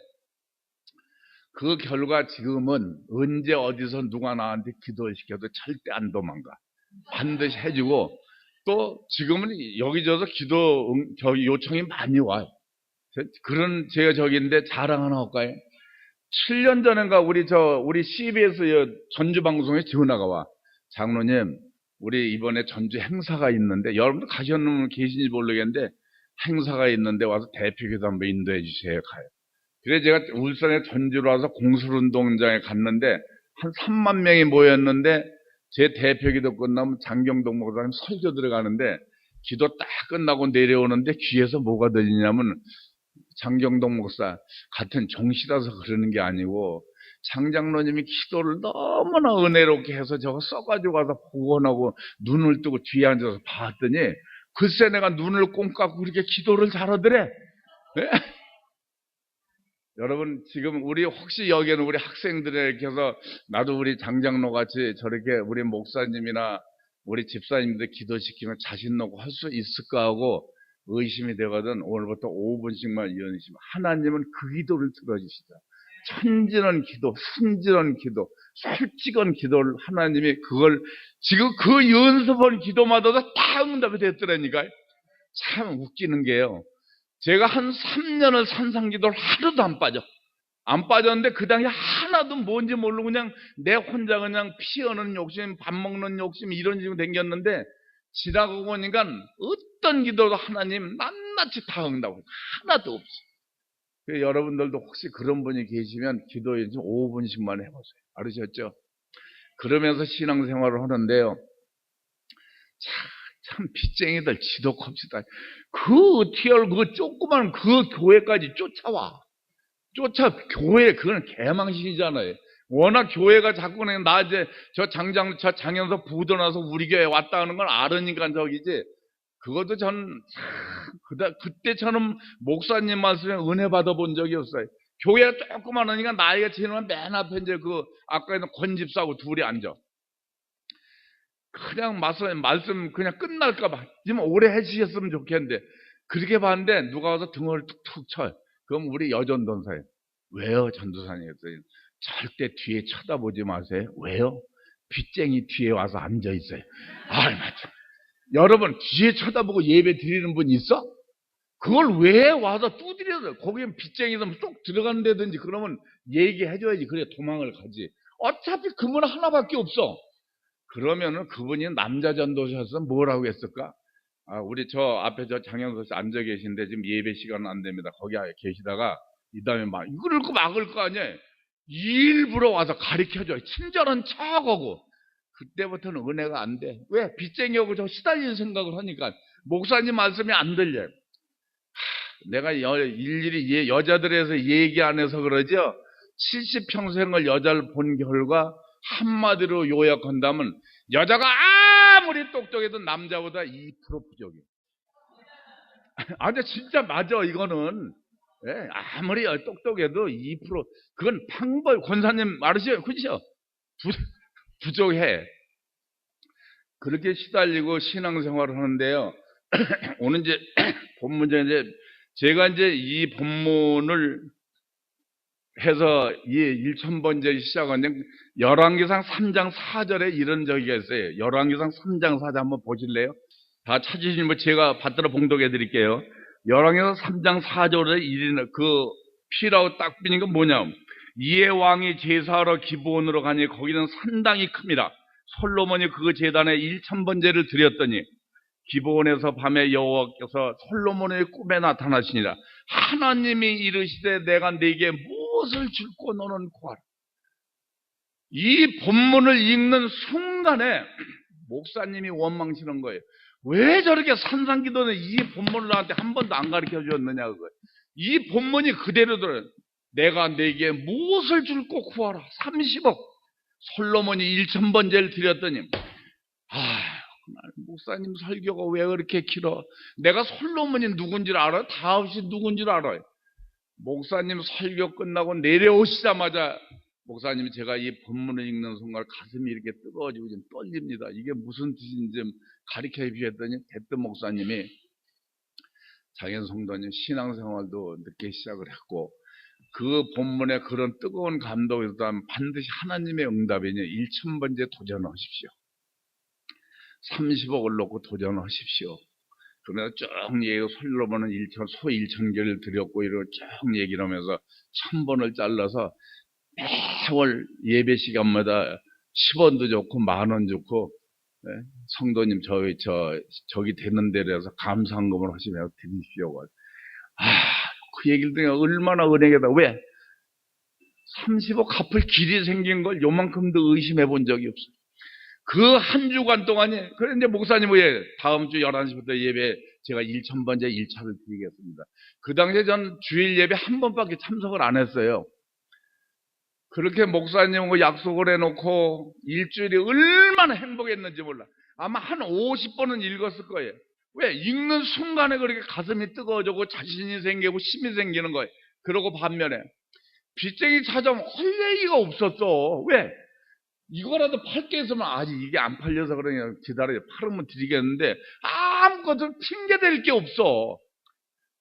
[SPEAKER 1] 그 결과 지금은 언제 어디서 누가 나한테 기도를 시켜도 절대 안 도망가. 반드시 해주고 또 지금은 여기저기서 기도 요청이 많이 와요. 그런 제가 저기인데 자랑 하나 할까요? 7년 전인가 우리 CBS 전주 방송에 전화가 와. 장로님, 우리 이번에 전주 행사가 있는데 여러분들 가셨는 분 계신지 모르겠는데 행사가 있는데 와서 대표기도 한번 인도해 주세요. 가요. 그래 제가 울산에 전주로 와서 공설운동장에 갔는데 한 3만 명이 모였는데 제 대표기도 끝나면 장경동 목사님 설교 들어가는데 기도 딱 끝나고 내려오는데 귀에서 뭐가 들리냐면 장경동 목사 같은 종씨라서 그러는 게 아니고 장장로님이 기도를 너무나 은혜롭게 해서 저거 써가지고 가서 복원하고 눈을 뜨고 뒤에 앉아서 봤더니 글쎄 내가 눈을 꼭 감고 그렇게 기도를 잘하더래. 네? 여러분 지금 우리 혹시 여기에는 우리 학생들에게 해서 나도 우리 장장로 같이 저렇게 우리 목사님이나 우리 집사님들 기도시키면 자신 놓고 할 수 있을까 하고 의심이 되거든. 오늘부터 5분씩만 연심. 하나님은 그 기도를 들어주시다. 천진한 기도, 순진한 기도, 솔직한 기도를 하나님이 그걸 지금 그 연습한 기도마다도 다 응답이 됐더라니까요. 참 웃기는 게요. 제가 한 3년을 산상기도를 하루도 안 빠져. 안 빠졌는데 그 당시에 하나도 뭔지 모르고 그냥 내 혼자 그냥 피하는 욕심, 밥 먹는 욕심 이런 식으로 댕겼는데 지나고 보니까 어떤 기도도 하나님 낱낱이 다 응답을 하나도 없어. 여러분들도 혹시 그런 분이 계시면 기도에 좀 5분씩만 해보세요. 알으셨죠? 그러면서 신앙생활을 하는데요. 참 빚쟁이들 지독합시다. 그 어떻게 그 조그만 그 교회까지 쫓아와. 교회 그건 개망신이잖아요. 워낙 교회가 자꾸 그냥 나 이제 저 장현석 부도 나서 우리 교회 왔다 하는 걸 알으니까 저기지. 그것도 그때 저는 목사님 말씀에 은혜 받아본 적이 없어요. 교회가 조그만 하니까 나이가 지나면 맨 앞에 이제 아까 있는 권집사하고 둘이 앉아. 그냥 말씀 그냥 끝날까봐 좀 오래 해주셨으면 좋겠는데 그렇게 봤는데 누가 와서 등을 툭툭 쳐요. 그럼 우리 여전도사예요. 왜요? 전도사님 했어요. 절대 뒤에 쳐다보지 마세요. 왜요? 빚쟁이 뒤에 와서 앉아있어요. 맞죠. 여러분 뒤에 쳐다보고 예배 드리는 분 있어? 그걸 왜 와서 두드려서 거기에 빚쟁이들 쏙 들어간다든지 그러면 얘기해줘야지. 그래 도망을 가지. 어차피 그 문 하나밖에 없어. 그러면은 그분이 남자 전도사였으면 뭐라고 했을까? 우리 저 앞에 저 장현석 씨 앉아 계신데 지금 예배 시간은 안 됩니다. 거기 계시다가 이 다음에 막 이걸 그 막을 거 아니에요. 일부러 와서 가르쳐줘요. 친절한 척하고. 그때부터는 은혜가 안 돼. 왜? 빚쟁이하고 저 시달리는 생각을 하니까 목사님 말씀이 안 들려요. 내가 일일이 여자들에서 얘기 안 해서 그러죠. 70평생을 여자를 본 결과 한마디로 요약한다면 여자가 아무리 똑똑해도 남자보다 2% 부족이에요. 근데 진짜 맞아 이거는. 예, 아무리 똑똑해도 2% 그건 권사님 말하시죠. 그죠? 부족해. 그렇게 시달리고 신앙생활을 하는데요. 오늘 이제 본문에 제가 이제 이 본문을 해서 이 1000번째 시작은 열왕기상 3장 4절에 이런 저기가 있어요. 열왕기상 3장 4절 한번 보실래요? 다 찾으시면 제가 받들어 봉독해 드릴게요. 열왕기서 3장 4절에 이르는 그 피라고 딱 비는 건 뭐냐? 이에 왕이 제사하러 기브온으로 가니 거기는 산당이 큽니다. 솔로몬이 그 제단에 1000번제를 드렸더니 기브온에서 밤에 여호와께서 솔로몬의 꿈에 나타나시니라. 하나님이 이르시되 내가 네게 무엇을 줄고 너는 구하라. 이 본문을 읽는 순간에 목사님이 원망치는 거예요. 왜 저렇게 산상기도는 이 본문을 나한테 한 번도 안 가르쳐 주었느냐 그거예요. 이 본문이 그대로 들어요. 내가 네게 무엇을 줄고 구하라. 30억. 솔로몬이 1000번제를 드렸더니 목사님 설교가 왜 그렇게 길어? 내가 솔로몬이 누군지를 알아요? 다윗이 누군지를 알아요? 목사님 설교 끝나고 내려오시자마자 목사님이 제가 이 본문을 읽는 순간 가슴이 이렇게 뜨거워지고 좀 떨립니다. 이게 무슨 뜻인지 좀 가르쳐 주셨더니 대뜸 목사님이 장현 성도님 신앙생활도 늦게 시작을 했고 그 본문에 그런 뜨거운 감동이 있다면 반드시 하나님의 응답이니 1000번째 도전하십시오. 30억을 놓고 도전하십시오. 그러면서 쭉 얘기하고 솔로몬은 소 1000개를 드렸고 이러고 쭉 얘기를 하면서 1000번을 잘라서 매월 예배 시간마다 10원도 좋고 10,000원 좋고 성도님 저기 되는 데라서 감사한금을 하시면 드리십시오. 그 얘기를 들으면 얼마나 은혜겠다. 왜? 30억 갚을 길이 생긴 걸 요만큼도 의심해 본 적이 없어요. 그 한 주간 동안에 그런데 목사님 왜 다음 주 11시부터 예배 제가 1000번째 1차를 드리겠습니다. 그 당시에 전 주일 예배 한 번밖에 참석을 안 했어요. 그렇게 목사님하고 약속을 해놓고 일주일이 얼마나 행복했는지 몰라. 아마 한 50번은 읽었을 거예요. 왜? 읽는 순간에 그렇게 가슴이 뜨거워지고 자신이 생기고 힘이 생기는 거예요. 그러고 반면에 빚쟁이 찾아오면 할 얘기가 없었어. 왜? 이거라도 팔 게 있으면 아직 이게 안 팔려서 그러냐 기다려 팔으면 드리겠는데 아무것도 핑계댈 게 없어.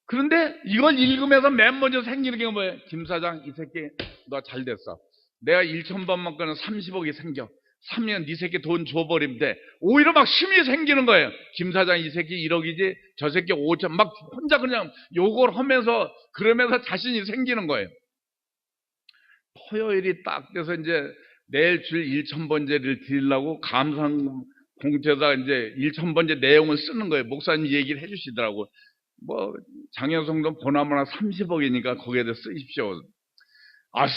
[SPEAKER 1] 그런데 이걸 읽으면서 맨 먼저 생기는 게 뭐예요? 김 사장 이 새끼 너 잘 됐어. 내가 1000번만 끄는 30억이 생겨. 3년 네 새끼 돈 줘버리면 돼. 오히려 막 힘이 생기는 거예요. 김 사장 이 새끼 1억이지 저 새끼 5천 막 혼자 그냥 욕을 하면서 그러면서 자신이 생기는 거예요. 토요일이 딱 돼서 이제 내일 줄 1000번제를 드리려고 감사한 공투에다 이제 1000번제 내용을 쓰는 거예요. 목사님 얘기를 해주시더라고. 뭐 장현성도 보나마나 30억이니까 거기에 대해 쓰십시오.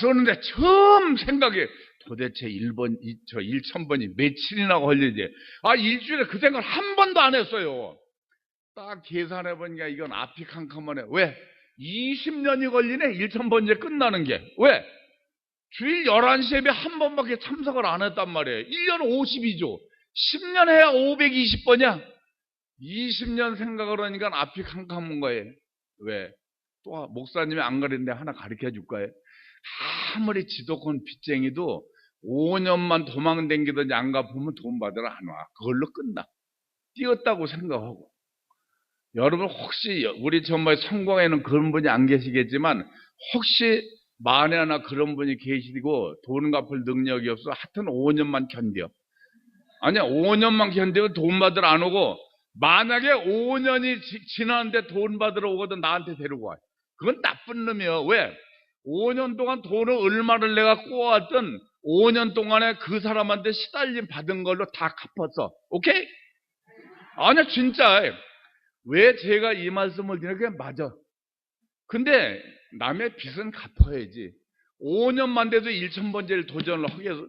[SPEAKER 1] 썼는데 처음 생각해 도대체 1000번이 며칠이나 걸리지. 일주일에 그 생각을 한 번도 안 했어요. 딱 계산해 보니까 이건 앞이 캄캄하네. 왜? 20년이 걸리네 1000번째 끝나는 게. 왜? 주일 11시 예배 한 번밖에 참석을 안 했단 말이에요. 1년 52조. 10년 해야 520번이야. 20년 생각을 하니까 앞이 캄캄한 거예요. 왜? 또 목사님이 안 가르치는데 하나 가르쳐 줄까요? 아무리 지독한 빚쟁이도 5년만 도망다니든지 안 가보면 돈 받으러 안 와. 그걸로 끝나. 뛰었다고 생각하고. 여러분 혹시 우리 정말 성공에는 그런 분이 안 계시겠지만 혹시 만에 하나 그런 분이 계시고 돈 갚을 능력이 없어 하여튼 5년만 견뎌. 아니야 5년만 견디면 돈 받으러 안 오고 만약에 5년이 지났는데 돈 받으러 오거든 나한테 데리고 와. 그건 나쁜 놈이야. 왜? 5년 동안 돈을 얼마를 내가 꼬았든 5년 동안에 그 사람한테 시달림 받은 걸로 다 갚았어. 오케이? 아니야 진짜. 왜 제가 이 말씀을 드리는 게 맞아. 근데 남의 빚은 갚아야지. 5년만 돼도 1000번째를 도전을 하게 해서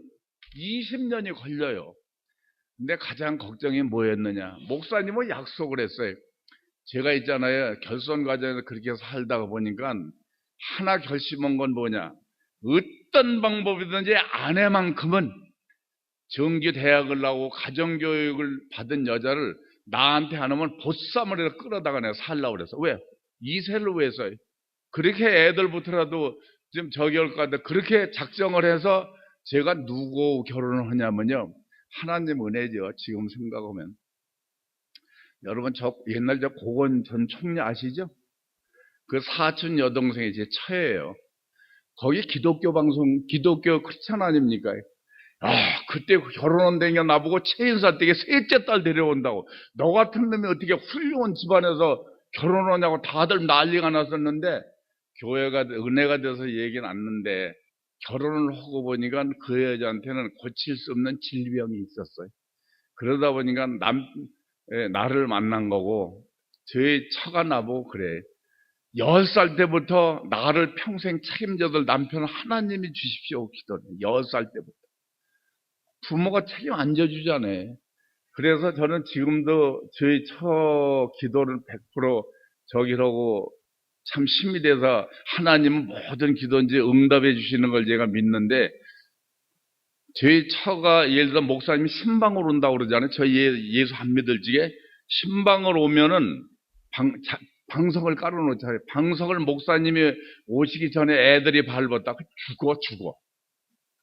[SPEAKER 1] 20년이 걸려요. 근데 가장 걱정이 뭐였느냐. 목사님은 약속을 했어요. 제가 있잖아요. 결선 과정에서 그렇게 살다가 보니까 하나 결심한 건 뭐냐. 어떤 방법이든지 아내만큼은 정규 대학을 나오고 가정교육을 받은 여자를 나한테 안 오면 보쌈을 끌어다가 내가 살라고 그랬어. 왜? 2세를 위해서. 그렇게 애들부터라도 지금 저기 올 것 같은데 그렇게 작정을 해서 제가 누구 결혼을 하냐면요. 하나님 은혜죠. 지금 생각하면. 여러분 옛날 고건 전 총리 아시죠? 그 사촌 여동생이 제 처예요. 거기 기독교 방송, 기독교 크리스찬 아닙니까? 그때 결혼한 댕겨 나보고 체인사 댁에 셋째 딸 데려온다고. 너 같은 놈이 어떻게 훌륭한 집안에서 결혼하냐고 다들 난리가 났었는데, 교회가 은혜가 돼서 얘기는 않는데, 결혼을 하고 보니까 그 여자한테는 고칠 수 없는 질병이 있었어요. 그러다 보니까 나를 만난 거고, 저희 처가 나보고 그래. 10살 때부터 나를 평생 책임져줄 남편을 하나님이 주십시오 기도를. 10살 때부터. 부모가 책임 안 져주잖아요. 그래서 저는 지금도 저희 처 기도를 100% 저기라고 참 힘이 돼서 하나님은 모든 기도인지 응답해 주시는 걸 제가 믿는데, 저희 처가 예를 들어 목사님이 신방을 온다고 그러잖아요. 저희 예수 안 믿을 적에 신방을 오면은 방석을 깔아놓잖아요. 방석을 목사님이 오시기 전에 애들이 밟았다가 죽어.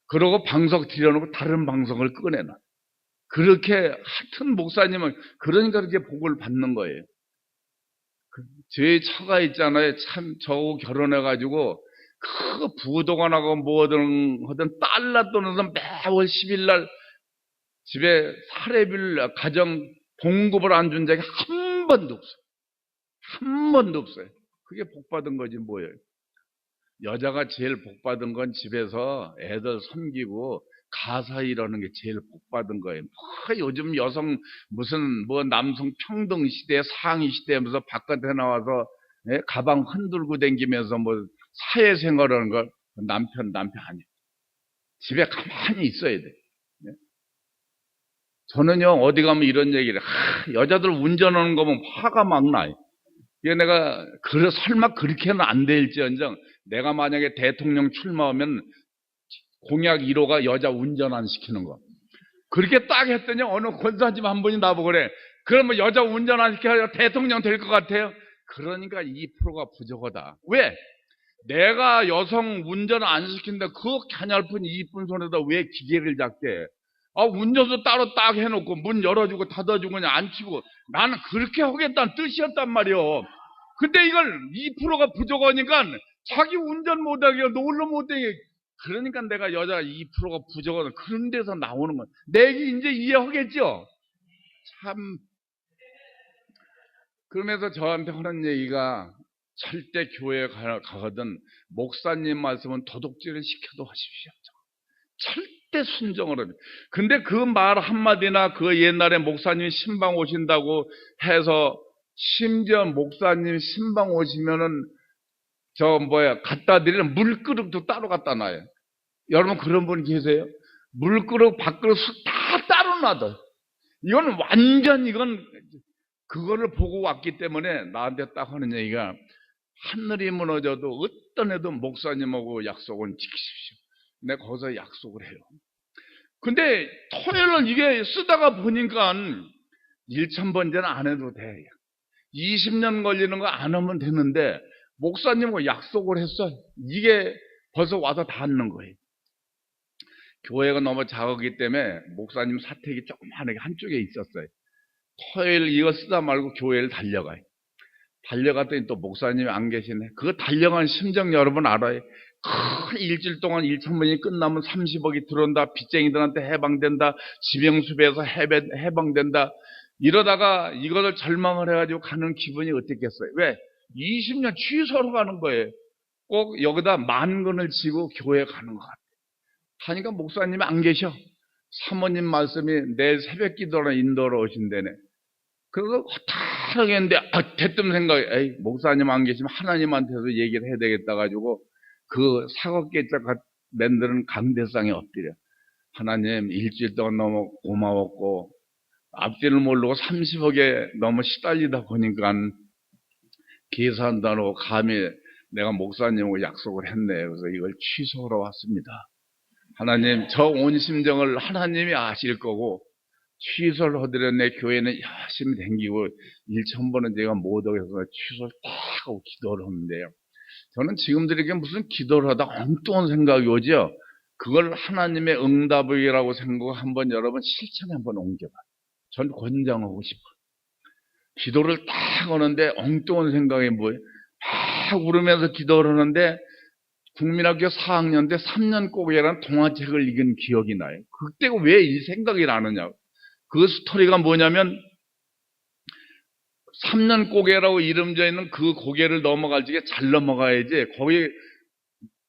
[SPEAKER 1] 그러고 방석 들여놓고 다른 방석을 꺼내놔. 그렇게 하여튼 목사님은 그러니까 그렇게 복을 받는 거예요. 제 처가 있잖아요. 참 저하고 결혼해가지고 그 부도관하고 뭐든 하든 달러 돈에서 매월 10일 날 집에 사례비를 가정 봉급을 안 준 적이 한 번도 없어요. 한 번도 없어요. 그게 복 받은 거지 뭐예요. 여자가 제일 복 받은 건 집에서 애들 섬기고 가사 일하는 게 제일 복 받은 거예요. 뭐 요즘 여성 무슨 뭐 남성 평등 시대 상위 시대 하면서 바깥에 나와서 가방 흔들고 다니면서 뭐 사회생활하는 걸 남편 아니에요. 집에 가만히 있어야 돼. 저는요 어디 가면 이런 얘기를 여자들 운전하는 거 보면 화가 막 나요. 이게 내가 설마 그렇게는 안 될지언정 내가 만약에 대통령 출마하면 공약 1호가 여자 운전 안 시키는 거. 그렇게 딱 했더니 어느 권사님 한 분이 나보고 그래. 그러면 여자 운전 안 시켜야 대통령 될 것 같아요. 그러니까 2%가 부족하다. 왜? 내가 여성 운전 안 시킨다. 그 가냘픈 이쁜 손에다 왜 기계를 잡게? 운전수 따로 딱 해놓고 문 열어주고 닫아주고 그냥 안 치고 나는 그렇게 하겠다는 뜻이었단 말이요. 근데 이걸 2%가 부족하니까 자기 운전 못하게 놀러 못하게 그러니까 내가 여자가 2%가 부족하다 그런 데서 나오는 거야. 내게 이제 이해하겠죠? 참 그러면서 저한테 하는 얘기가 절대 교회에 가거든 목사님 말씀은 도둑질을 시켜도 하십시오. 절대 순종을 합니다. 근데 그 말 한마디나 그 옛날에 목사님 신방 오신다고 해서 심지어 목사님 신방 오시면은 갖다 드리는 물그릇도 따로 갖다 놔요. 여러분 그런 분 계세요? 물그릇, 밥그릇 다 따로 놔둬. 이건 그거를 보고 왔기 때문에 나한테 딱 하는 얘기가 하늘이 무너져도 어떤 애도 목사님하고 약속은 지키십시오. 내가 거기서 약속을 해요. 근데 토요일은 이게 쓰다가 보니까 1,000번째는 안 해도 돼. 20년 걸리는 거 안 하면 되는데 목사님하고 약속을 했어. 이게 벌써 와서 닿는 거예요. 교회가 너무 작았기 때문에 목사님 사택이 조그마하게 한쪽에 있었어요. 토요일 이거 쓰다 말고 교회를 달려가요. 달려갔더니 또 목사님이 안 계시네. 그거 달려간 심정 여러분 알아요? 큰 일주일 동안 1,000번이 끝나면 30억이 들어온다. 빚쟁이들한테 해방된다. 지명수배에서 해방된다. 이러다가 이거를 절망을 해가지고 가는 기분이 어땠겠어요? 왜? 20년 취소로 가는 거예요. 꼭 여기다 만근을 지고 교회 가는 것 같아요. 하니까 목사님이 안 계셔. 사모님 말씀이 내일 새벽 기도로 인도로 오신다네. 그래서 허탈하게 했는데 대뜸 생각에 에이 목사님 안 계시면 하나님한테도 얘기를 해야 되겠다 가지고 그 사각개짝 만드는 강대상에 엎드려. 하나님 일주일 동안 너무 고마웠고 앞뒤를 모르고 30억에 너무 시달리다 보니까 계산도 안 하고 감히 내가 목사님하고 약속을 했네. 그래서 이걸 취소하러 왔습니다. 하나님 저 온 심정을 하나님이 아실 거고 취소를 하더라도 내 교회는 열심히 댕기고 1,000번은 제가 못하게 해서 취소를 딱 하고 기도를 하는데요. 저는 지금도 이렇게 무슨 기도를 하다 엉뚱한 생각이 오죠. 그걸 하나님의 응답이라고 생각하고 한번 여러분 실천에 한번 옮겨봐. 전 권장하고 싶어. 기도를 딱 하는데 엉뚱한 생각이 뭐예요? 막 울으면서 기도를 하는데 국민학교 4학년 때 3년 꼬개라는 동화책을 읽은 기억이 나요. 그때가 왜 이 생각이 나느냐. 그 스토리가 뭐냐면 3년 고개라고 이름져 있는 그 고개를 넘어갈 적에 잘 넘어가야지 거기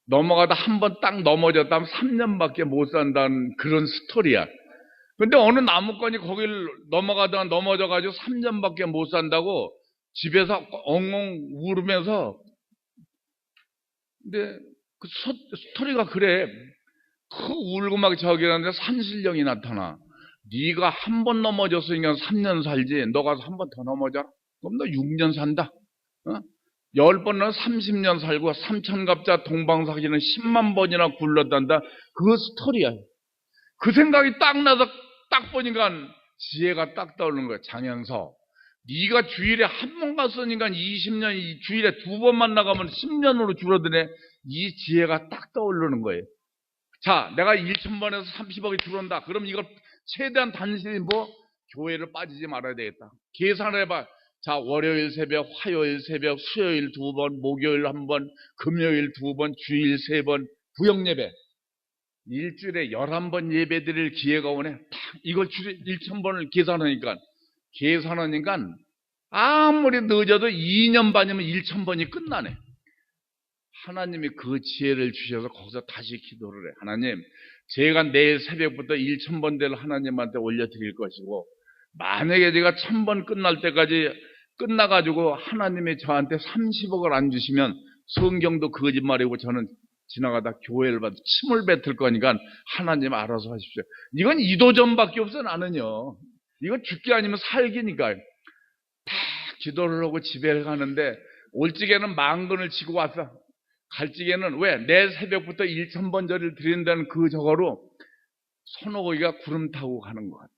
[SPEAKER 1] 넘어가다 한 번 딱 넘어졌다면 3년밖에 못 산다는 그런 스토리야. 근데 어느 나무꾼이 거기를 넘어가다가 넘어져가지고 3년밖에 못 산다고 집에서 엉엉 울으면서 근데 그 스토리가 그래. 그 울고 막 저기라는데 산신령이 나타나. 네가 한 번 넘어졌으니까 3년 살지. 너가 한 번 더 넘어져. 그럼 너 6년 산다. 10번은 30년 살고 삼천갑자 동방사기는 10만 번이나 굴렀단다. 그 스토리야. 그 생각이 딱 나서 딱 보니까 지혜가 딱 떠오르는 거야. 장현서. 네가 주일에 한 번 갔으니까 20년, 주일에 2번만 나가면 10년으로 줄어드네. 이 지혜가 딱 떠오르는 거예요. 자, 내가 1,000번에서 30억이 들어온다. 그럼 이걸 최대한 단순히 교회를 빠지지 말아야 되겠다. 계산을 해봐. 자, 월요일 새벽, 화요일 새벽, 수요일 2번, 목요일 1번, 금요일 2번, 주일 3번, 구역예배. 일주일에 11번 예배 드릴 기회가 오네. 딱 이걸 1,000번을 계산하니까 아무리 늦어도 2년 반이면 1,000번이 끝나네. 하나님이 그 지혜를 주셔서 거기서 다시 기도를 해. 하나님, 제가 내일 새벽부터 1,000번대를 하나님한테 올려드릴 것이고 만약에 제가 1,000번 끝날 때까지 끝나가지고 하나님이 저한테 30억을 안 주시면 성경도 거짓말이고 저는 지나가다 교회를 봐도 침을 뱉을 거니까 하나님 알아서 하십시오. 이건 이도전밖에 없어 나는요. 이건 죽기 아니면 살기니까. 다 기도를 하고 집에 가는데 올직에는 만근을 치고 왔어. 갈직에는 왜? 내 새벽부터 1,000번 절을 드린다는 그 저거로 손오공이가 구름 타고 가는 것 같아.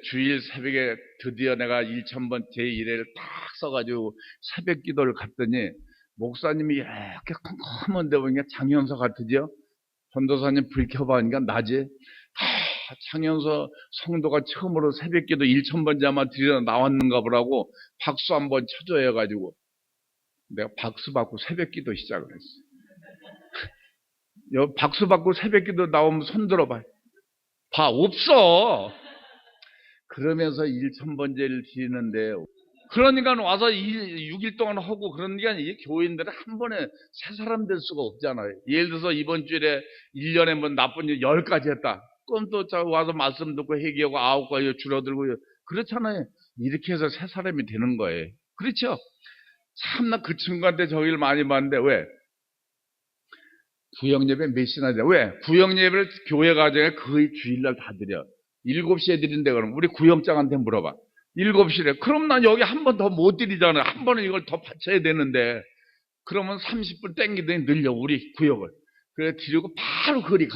[SPEAKER 1] 주일 새벽에 드디어 내가 1,000번 제1회를 딱 써가지고 새벽 기도를 갔더니 목사님이 이렇게 컴컴한데 보니까 장현서 같으죠? 전도사님 불 켜봐니까 낮에 장현서 성도가 처음으로 새벽 기도 1,000번째 아마 드리러 나왔는가 보라고 박수 한번 쳐줘야 해가지고 내가 박수 받고 새벽 기도 시작을 했어. 박수 받고 새벽 기도 나오면 손 들어봐. 없어. 그러면서 1,000번째를 드리는데 그러니까 와서 6일 동안 하고 그러니까 이 교인들은 한 번에 새 사람 될 수가 없잖아요. 예를 들어서 이번 주일에 1년에 나쁜 일 10가지 했다. 그럼 또 와서 말씀 듣고 회개하고 9가지 줄어들고 그렇잖아요. 이렇게 해서 새 사람이 되는 거예요. 그렇죠? 참나 그 친구한테 저기를 많이 봤는데 왜? 구역예배 몇 시나 돼? 왜? 구역예배를 교회 가정에 거의 주일날 다 드려. 7시에 드린대 그러면 우리 구역장한테 물어봐. 7시래. 그럼 난 여기 한 번 더 못 드리잖아요. 한 번은 이걸 더 바쳐야 되는데 그러면 30분 땡기더니 늘려 우리 구역을. 그래 드리고 바로 거리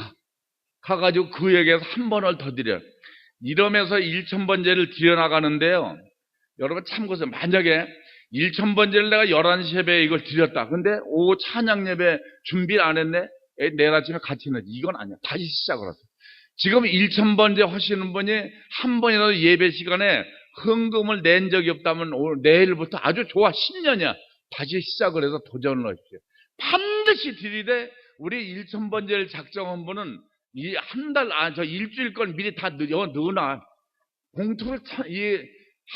[SPEAKER 1] 가가지고 구역에서 한 번을 더 드려. 이러면서 1,000번째를 드려나가는데요. 여러분 참고서 만약에 1,000번째를 내가 11시 예배에 이걸 드렸다. 근데 오후 찬양 예배 준비를 안 했네? 내일 아침에 같이 했는데 이건 아니야. 다시 시작을 하세요. 지금 1,000번째 하시는 분이 한 번이라도 예배 시간에 헌금을 낸 적이 없다면 오늘 내일부터 아주 좋아. 10년이야. 다시 시작을 해서 도전을 하십시오. 반드시 드리되 우리 1,000번째를 작정한 분은 이 한 달, 일주일 건 미리 다 넣어놔. 봉투를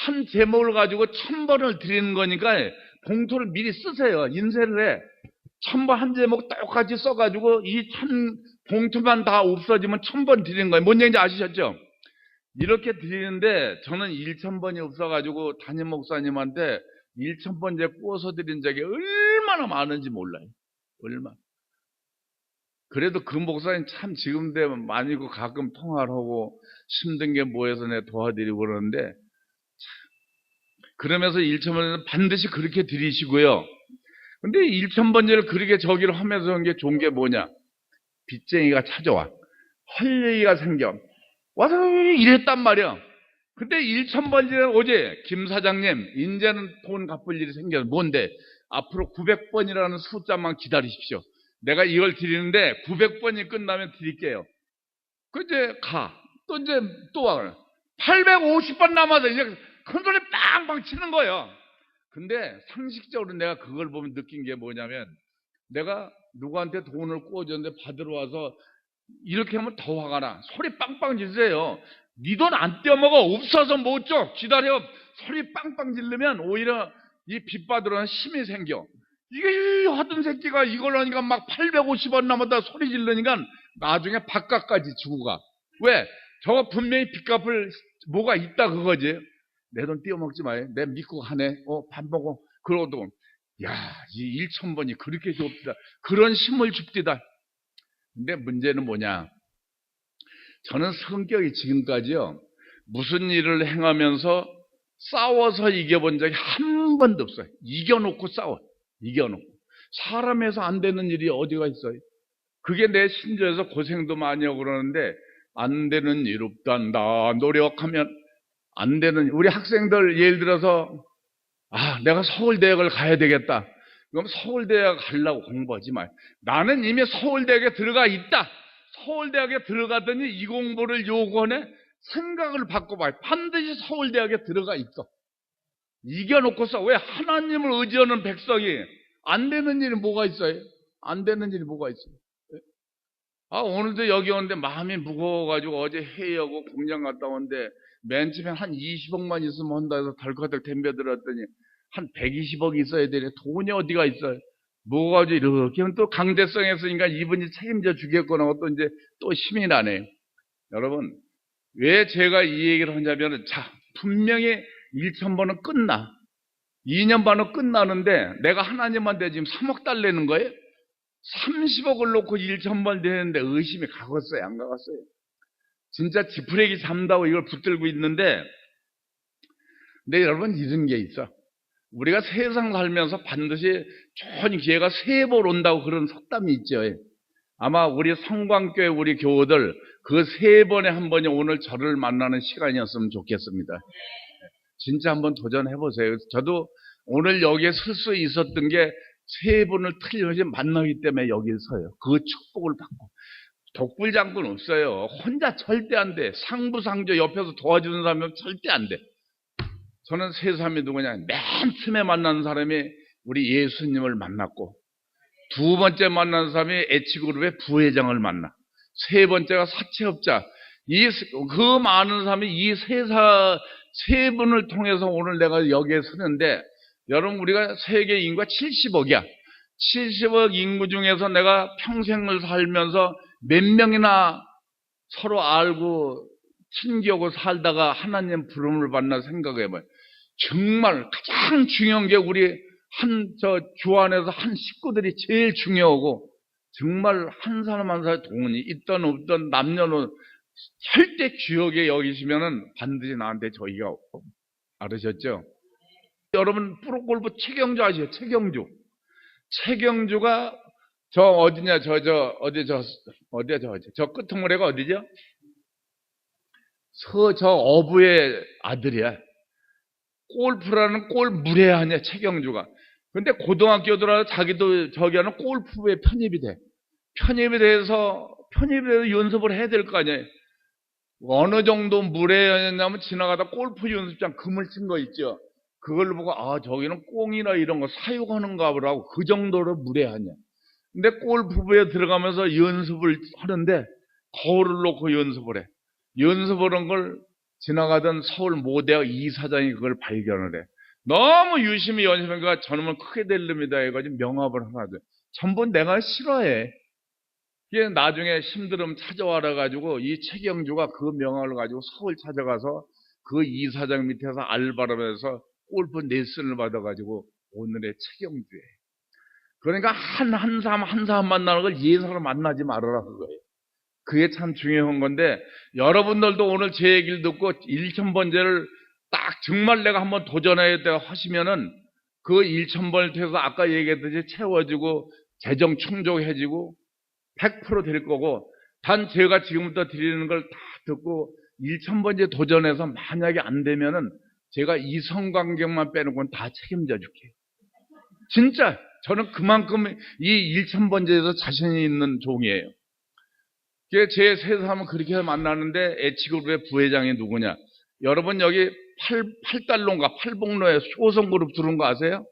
[SPEAKER 1] 한 제목을 가지고 1,000번을 드리는 거니까 봉투를 미리 쓰세요. 인쇄를 해. 1,000번 한 제목 똑같이 써가지고 이 봉투만 다 없어지면 1,000번 드리는 거예요. 뭔 얘기인지 아시셨죠? 이렇게 드리는데 저는 1,000번이 없어가지고 담임 목사님한테 1,000번째 구워서 드린 적이 얼마나 많은지 몰라요. 얼마나. 그래도 그 목사님 참 지금 되면 많이 고 가끔 통화를 하고 힘든 게 뭐해서 내가 도와드리고 그러는데 그러면서 1,000번째는 반드시 그렇게 드리시고요. 근데 1,000번째를 그렇게 저기를 하면서 한 게 좋은 게 뭐냐? 빚쟁이가 찾아와. 할 얘기가 생겨. 와서 이랬단 말이야. 근데 1,000번째는 어제 김 사장님 이제는 돈 갚을 일이 생겨서 뭔데? 앞으로 900번이라는 숫자만 기다리십시오. 내가 이걸 드리는데 900번이 끝나면 드릴게요. 그 이제 또 이제 또 와. 850번 남아서 이제 큰 소리 빵빵 치는 거예요. 근데 상식적으로 내가 그걸 보면 느낀 게 뭐냐면 내가 누구한테 돈을 꿔줬는데 받으러 와서 이렇게 하면 더 화가 나. 소리 빵빵 지르세요. 네 돈 안 떼어먹어. 없어서 못 줘. 기다려. 소리 빵빵 지르면 오히려 이 빚 받으러 힘이 생겨. 이게 하던 새끼가 이걸 하니까 막 850원 남았다 소리 지르니까 나중에 밥값까지 주고 가. 왜? 저거 분명히 빚 갚을 뭐가 있다 그거지. 내 돈 떼어먹지 마. 내 믿고 하네. 밥 먹어. 그러고도 야, 이 1,000번이 그렇게 좁다. 그런 힘을 줍디다. 근데 문제는 뭐냐? 저는 성격이 지금까지요, 무슨 일을 행하면서 싸워서 이겨본 적이 한 번도 없어요. 이겨놓고 싸워. 이겨놓고. 사람에서 안 되는 일이 어디가 있어요? 그게 내 신조에서 고생도 많이 하고 그러는데, 안 되는 일 없단다. 노력하면 안 되는, 우리 학생들 예를 들어서, 내가 서울대학을 가야 되겠다. 그럼 서울대학 가려고 공부하지 마. 나는 이미 서울대학에 들어가 있다. 서울대학에 들어가더니 이 공부를 요구하네. 생각을 바꿔봐요. 반드시 서울대학에 들어가 있어. 이겨놓고서 왜 하나님을 의지하는 백성이 안 되는 일이 뭐가 있어요? 안 되는 일이 뭐가 있어요? 오늘도 여기 오는데 마음이 무거워가지고 어제 회의하고 공장 갔다 오는데 맨 처음에 한 20억만 있으면 한다 해서 덜커덕 덤벼들었더니 한 120억이 있어야 되네. 돈이 어디가 있어요? 뭐가 이렇게 하면 또 강제성에 있으니까 이분이 책임져 주겠거나 또 이제 또 힘이 나네요. 여러분, 왜 제가 이 얘기를 하냐면, 분명히 1,000번은 끝나. 2년 반은 끝나는데 내가 하나님한테 지금 3억 달래는 거예요? 30억을 놓고 1,000번 되는데 의심이 가겠어요? 안 가겠어요? 진짜 지푸레기 잡는다고 이걸 붙들고 있는데, 근데 여러분 이런 게 있어. 우리가 세상 살면서 반드시 좋은 기회가 3번 온다고 그런 속담이 있죠. 아마 우리 성광교회 우리 교우들 그 3번에 한 번이 오늘 저를 만나는 시간이었으면 좋겠습니다. 진짜 한번 도전해보세요. 저도 오늘 여기에 설 수 있었던 게 3번을 틀림없이 만나기 때문에 여기 서요. 그 축복을 받고. 독불장군 없어요. 혼자 절대 안 돼. 상부상조 옆에서 도와주는 사람은 절대 안 돼. 저는 세 사람이 누구냐? 맨 처음에 만난 사람이 우리 예수님을 만났고, 두 번째 만난 사람이 H그룹의 부회장을 만나, 세 번째가 사채업자. 그 많은 사람이 이 세 분을 통해서 오늘 내가 여기에 서는데, 여러분 우리가 세계 인구가 70억이야. 70억 인구 중에서 내가 평생을 살면서 몇 명이나 서로 알고 친교하고 살다가 하나님 부름을 받나 생각해봐요. 정말 가장 중요한 게 우리 주 안에서 한 식구들이 제일 중요하고, 정말 한 사람 한 사람 돈이 있든 없든 남녀는 절대 귀하게 여기시면은 반드시 나한테 저희가 알으셨죠? 여러분 프로골프 최경주 아시죠? 최경주가 저 어디냐 저 끄트모레가 어디죠? 저 어부의 아들이야. 골프라는 골 무례하냐 최경주가. 근데 고등학교 들어서 자기도 저기 하는 골프부에 편입이 돼. 편입이 돼서 연습을 해야 될 거 아니에요. 어느 정도 무례하냐면 지나가다 골프 연습장 그물 친 거 있죠. 그걸 보고 저기는 꽁이나 이런 거 사육하는가 보라고, 그 정도로 무례하냐. 근데 골프부에 들어가면서 연습을 하는데 거울을 놓고 연습을 해. 연습하는 걸 지나가던 서울 모대학 이사장이 그걸 발견을 해. 너무 유심히 연습하니까 저놈은 크게 될 놈이다 해가지고 명함을 하나 줘. 전부 내가 싫어해. 이게 나중에 힘들음 찾아와라 가지고 이 최경주가 그 명함을 가지고 서울 찾아가서 그 이사장 밑에서 알바를 해서 골프 레슨을 받아가지고 오늘의 최경주에. 그러니까 한 사람 만나는 걸 예사로 만나지 말아라 그거예요. 그게 참 중요한 건데, 여러분들도 오늘 제 얘기를 듣고 1,000번째를 딱 정말 내가 한번 도전해야 돼 하시면은 그 1,000번을 통해서 아까 얘기했듯이 채워지고 재정 충족해지고 100%될 거고, 단 제가 지금부터 드리는 걸 다 듣고 1,000번째 도전해서 만약에 안 되면은 제가 이 성관경만 빼놓고는 다 책임져 줄게요. 진짜 저는 그만큼 이 1,000번째에서 자신이 있는 종이에요. 제 세 사람은 그렇게 만나는데 H그룹의 부회장이 누구냐? 여러분 여기 8달로인가 8복로에 효성그룹 들은 거 아세요?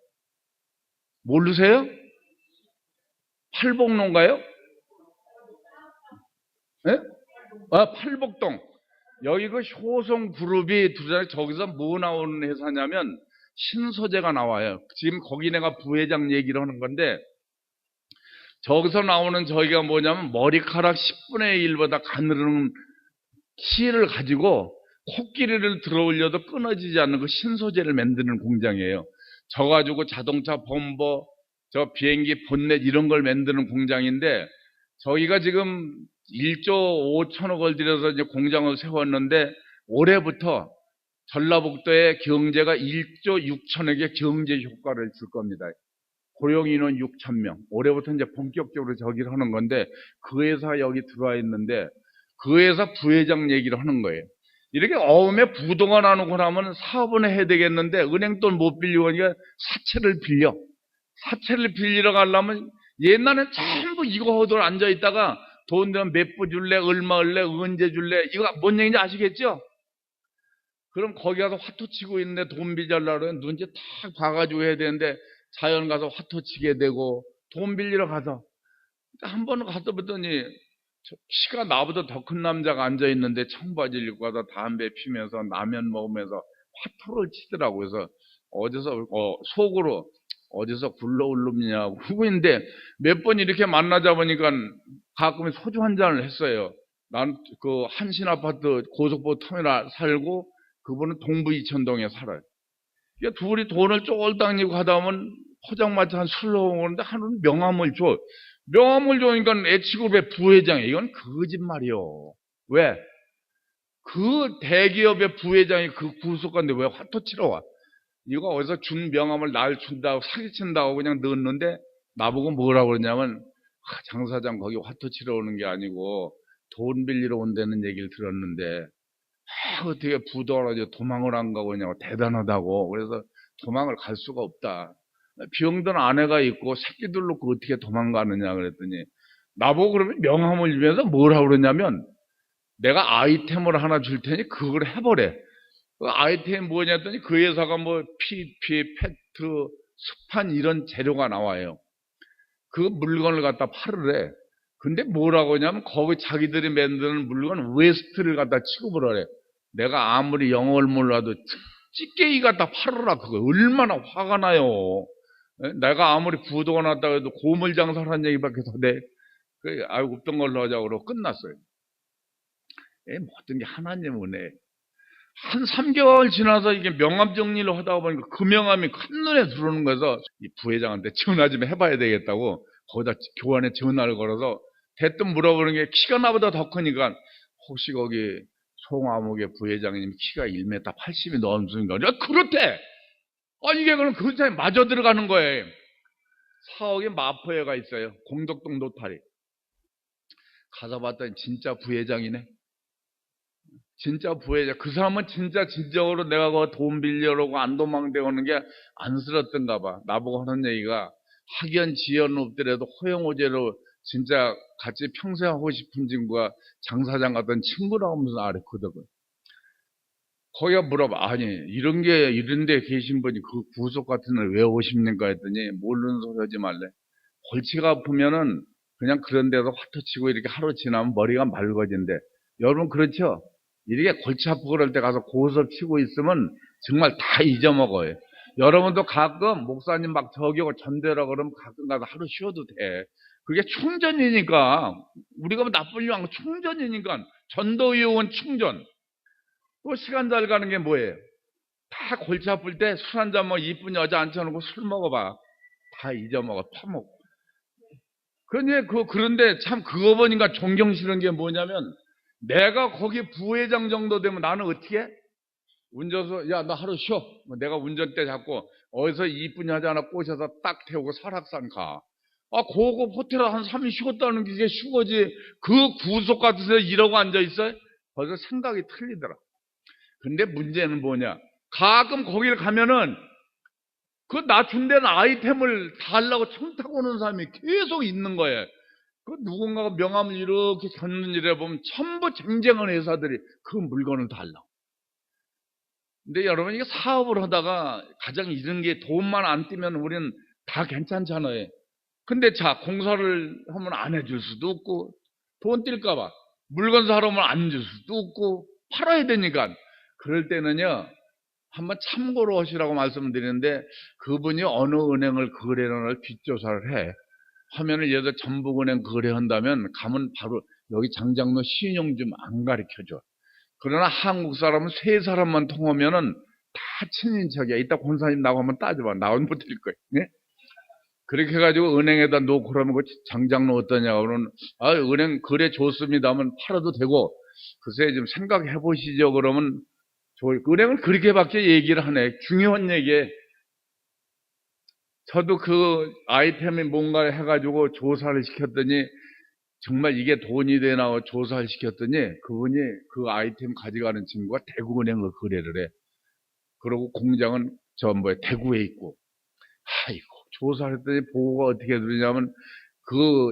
[SPEAKER 1] 모르세요? 팔복농가요? 예? 아, 팔복동. 여기 그 효성그룹이 두잖아요. 저기서 뭐 나오는 회사냐면 신소재가 나와요. 지금 거기 내가 부회장 얘기를 하는 건데 저기서 나오는 저희가 뭐냐면 머리카락 10분의 1보다 가늘은 실을 가지고 코끼리를 들어 올려도 끊어지지 않는 그 신소재를 만드는 공장이에요. 저 가지고 자동차 범버, 저 비행기 본넷 이런 걸 만드는 공장인데 저희가 지금 1조 5천억을 들여서 이제 공장을 세웠는데 올해부터 전라북도의 경제가 1조 6천억의 경제 효과를 줄 겁니다. 고용인원 6천 명. 올해부터 이제 본격적으로 저기를 하는 건데 그 회사 여기 들어와 있는데 그 회사 부회장 얘기를 하는 거예요. 이렇게 어음에 부도가 나놓고 나면 사업은 해야 되겠는데 은행 돈 못 빌리고 하니까 사채를 빌려. 사채를 빌리러 가려면 옛날엔 전부 이거 하도록 앉아 있다가 돈 되면 몇 부 줄래, 얼마 줄래, 언제 줄래, 이거 뭔 얘기인지 아시겠죠? 그럼 거기 가서 화투 치고 있는데 돈 빌려려고 눈치 탁 봐가지고 해야 되는데 자연 가서 화투 치게 되고 돈 빌리러 가서 한 번은 갔다 봤더니 키가 나보다 더 큰 남자가 앉아 있는데 청바지를 입고 가서 담배 피면서 라면 먹으면서 화투를 치더라고. 그래서 어디서 속으로 어디서 굴러올 놈이냐고 그러고 있는데 몇 번 이렇게 만나자 보니까 가끔 소주 한 잔을 했어요. 난 그 한신 아파트 고속버스 터미널 살고 그분은 동부 이천동에 살아요. 그러니까 둘이 돈을 쫄딱 내고 가다 보면 포장마차 한 술 먹는데 하루는 명함을 줘. 명함을 주니까 H그룹의 부회장이 이건 거짓말이요. 왜? 그 대기업의 부회장이 그 구속관데 왜 화투 치러 와? 이거 어디서 준 명함을 날 준다고 사기친다고 그냥 넣었는데 나보고 뭐라고 그러냐면 장 사장 거기 화투 치러 오는 게 아니고 돈 빌리러 온다는 얘기를 들었는데 어떻게 부도가 도망을 안 가고 그냥 대단하다고. 그래서 도망을 갈 수가 없다. 병든 아내가 있고 새끼들 놓고 어떻게 도망가느냐 그랬더니 나보고 그러면 명함을 주면서 뭐라고 그러냐면 내가 아이템을 하나 줄 테니 그걸 해보래. 그 아이템이 뭐냐 했더니 그 회사가 뭐 PP, 페트, 스판 이런 재료가 나와요. 그 물건을 갖다 팔으래. 근데 뭐라고 하냐면 거기 자기들이 만드는 물건 웨스트를 갖다 취급을 하래. 내가 아무리 영어를 몰라도 찌개기 갖다 팔으라 그거 얼마나 화가 나요. 내가 아무리 부도가 났다고 해도 고물 장사를 한 얘기밖에 더 돼. 아이고 없던 걸로 하자고 그러고 끝났어요. 모든 게 하나님 은혜. 한 3개월 지나서 이게 명함 정리를 하다 보니까 그 명함이 한눈에 들어오는 거여서 이 부회장한테 전화 좀 해봐야 되겠다고 거기다 교환에 전화를 걸어서 대뜸 물어보는 게 키가 나보다 더 크니까 혹시 거기 송화목의 부회장님 키가 1m 80이 넘습니까? 그렇대! 아니 이게 그럼 그 사람이 마저 들어가는 거예요. 사옥에 마포에가 있어요. 공덕동 노타리. 가서 봤더니 진짜 부회장이네. 진짜 부회장. 그 사람은 진짜 진정으로 내가 돈 빌려오고 안 도망대오는 게 안쓰럽던가 봐. 나보고 하는 얘기가 학연 지연 없더라도 허용호재로 진짜 같이 평생 하고 싶은 친구가 장사장 같은 친구라고 하면서 알았거든. 거기가 물어봐. 아니 이런 데 계신 분이 그 구속 같은 걸 왜 오십니까 했더니 모르는 소리 하지 말래. 골치가 아프면은 그냥 그런 데서 화투 치고 이렇게 하루 지나면 머리가 맑아진대. 여러분 그렇죠? 이렇게 골치 아프고 그럴 때 가서 고스톱 치고 있으면 정말 다 잊어먹어요. 여러분도 가끔 목사님 막 저기 전도라 그러면 가끔 가서 하루 쉬어도 돼. 그게 충전이니까 우리가 뭐 나쁜 일 않고 충전이니까 전도위원 충전. 또 시간 잘 가는 게 뭐예요? 다 골치 아플 때 술 한잔 뭐 이쁜 여자 앉혀놓고 술 먹어봐. 다 잊어먹어. 파먹어. 그런데 참 그거 보니까 존경스러운 게 뭐냐면 내가 거기 부회장 정도 되면 나는 어떻게 해? 운전서 야 나 하루 쉬어. 내가 운전대 잡고 어디서 이쁜 여자 하나 꼬셔서 딱 태우고 설악산 가. 아 고급 호텔에 한 3일 쉬었다는 게 이게 쉬워지. 그 구속 같은 데서 이러고 앉아있어요? 벌써 생각이 틀리더라. 근데 문제는 뭐냐? 가끔 거기를 가면은 그 낮춘 데는 아이템을 달라고 청탁 오는 사람이 계속 있는 거예요. 그 누군가가 명함을 이렇게 갖는 일에 보면 전부 쟁쟁한 회사들이 그 물건을 달라고. 근데 여러분 이게 사업을 하다가 가장 이런 게 돈만 안 뛰면 우리는 다 괜찮잖아요. 근데 자, 공사를 하면 안 해줄 수도 없고, 돈 뛸까봐. 물건 사러 오면 안 줄 수도 없고, 팔아야 되니까. 그럴 때는요, 한번 참고로 하시라고 말씀드리는데, 그분이 어느 은행을 거래를 뒷조사를 해. 화면을 예를 들어 전북은행 거래한다면, 가면 바로 여기 장장로 신용 좀 안 가르쳐줘. 그러나 한국 사람은 세 사람만 통하면은 다 친인척이야. 이따 권사님 나하고 한번 따져봐. 나오면 못 드릴 거예요. 네? 그렇게 해가지고 은행에다 놓고 그러면 그 장장로 어떠냐고 그러면 아 은행 거래 좋습니다 하면 팔아도 되고 글쎄 좀 생각해 보시죠 그러면 은행은 그렇게밖에 얘기를 하네. 중요한 얘기에 저도 그 아이템이 뭔가 해가지고 조사를 시켰더니 정말 이게 돈이 되나 하고 조사를 시켰더니 그분이 그 아이템 가져가는 친구가 대구은행을 거래를 해. 그리고 공장은 대구에 있고 아이고 조사를 했더니 보고가 어떻게 들으냐면 그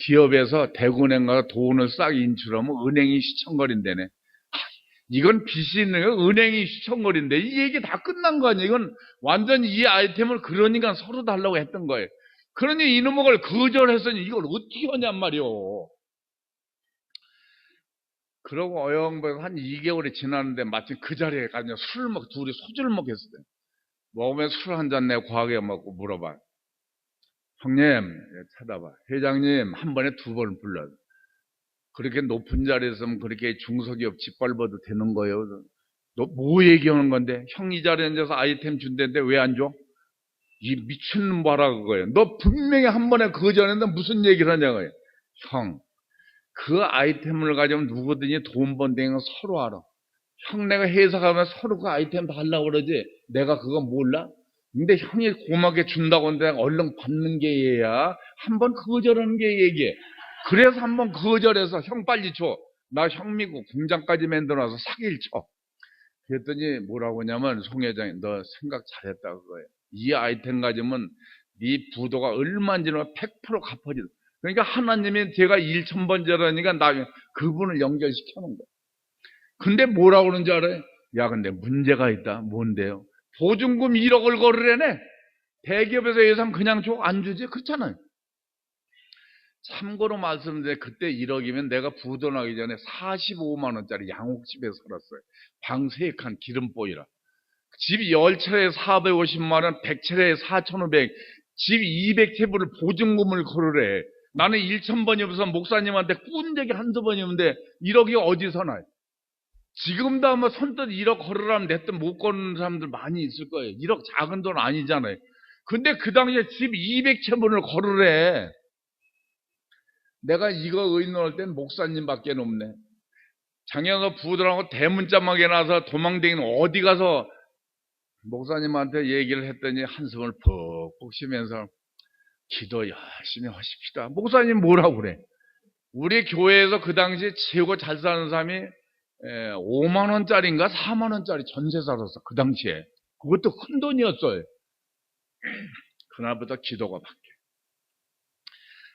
[SPEAKER 1] 기업에서 대구은행 가서 돈을 싹 인출하면 은행이 시청거린다네. 이건 빚이 있는 거 은행이 시청거린데 이 얘기 다 끝난 거 아니에요. 이건 완전히 이 아이템을 그러니까 서로 달라고 했던 거예요. 그러니 이놈의 걸 거절했으니 이걸 어떻게 하냔 말이오. 그러고 어영부에서 한 2개월이 지났는데 마침 그 자리에 가서 둘이 소주를 먹겠어요. 먹으면 술 한 잔 내고 과하게 먹고 물어봐. 형님, 찾아봐. 회장님, 한 번에 두 번 불러. 그렇게 높은 자리에서 그렇게 중소기업 짓밟아도 되는 거예요. 너 뭐 얘기하는 건데? 형 이 자리에 앉아서 아이템 준다는데 왜 안 줘? 이 미친놈 봐라 그거예요. 너 분명히 한 번에 거절했는데 무슨 얘기를 하냐고요. 형, 그 아이템을 가지면 누구든지 돈 번다는 건 서로 알아. 형 내가 회사 가면 서로 그 아이템 달라고 그러지. 내가 그거 몰라? 근데 형이 고맙게 준다고 하는데 얼른 받는 게 얘야. 한번 거절하는 게 얘기해. 그래서 한번 거절해서 형 빨리 줘. 나 형 믿고 공장까지 만들어놔서 사기를 쳐. 그랬더니 뭐라고 하냐면 송 회장이 너 생각 잘했다 그거예요. 이 아이템 가지면 네 부도가 얼마인지는 100% 갚아지다. 그러니까 하나님이 제가 1000번째라니까 나 그분을 연결시켜 놓은 거예요. 근데 뭐라고 그러는지 알아요? 야 근데 문제가 있다. 뭔데요? 보증금 1억을 걸으래네. 대기업에서 예산 그냥 줘? 안 주지? 그렇잖아요. 참고로 말씀드려 그때 1억이면 내가 부도 나기 전에 45만 원짜리 양옥집에 살았어요. 방 3칸 기름보이라. 집 10채에 450만 원, 100채에 4,500, 집 200채부를 보증금을 걸으래. 나는 1,000번이면서 목사님한테 꾼 적이 한두 번이었는데 1억이 어디서 나요? 지금도 아마 선뜻 1억 걸으라면 냈던 못 거는 사람들 많이 있을 거예요. 1억 작은 돈 아니잖아요. 근데 그 당시에 집 200채분을 걸으래. 내가 이거 의논할 땐 목사님밖에 없네. 작년에 부들하고 대문짝하게 나서 도망다니는 어디 가서 목사님한테 얘기를 했더니 한숨을 푹푹 쉬면서 기도 열심히 하십시다. 목사님 뭐라고 그래? 우리 교회에서 그 당시에 최고 잘 사는 사람이 5만 원짜리인가 4만 원짜리 전세 살았어. 그 당시에. 그것도 큰 돈이었어요. 그날부터 기도가 바뀌어요.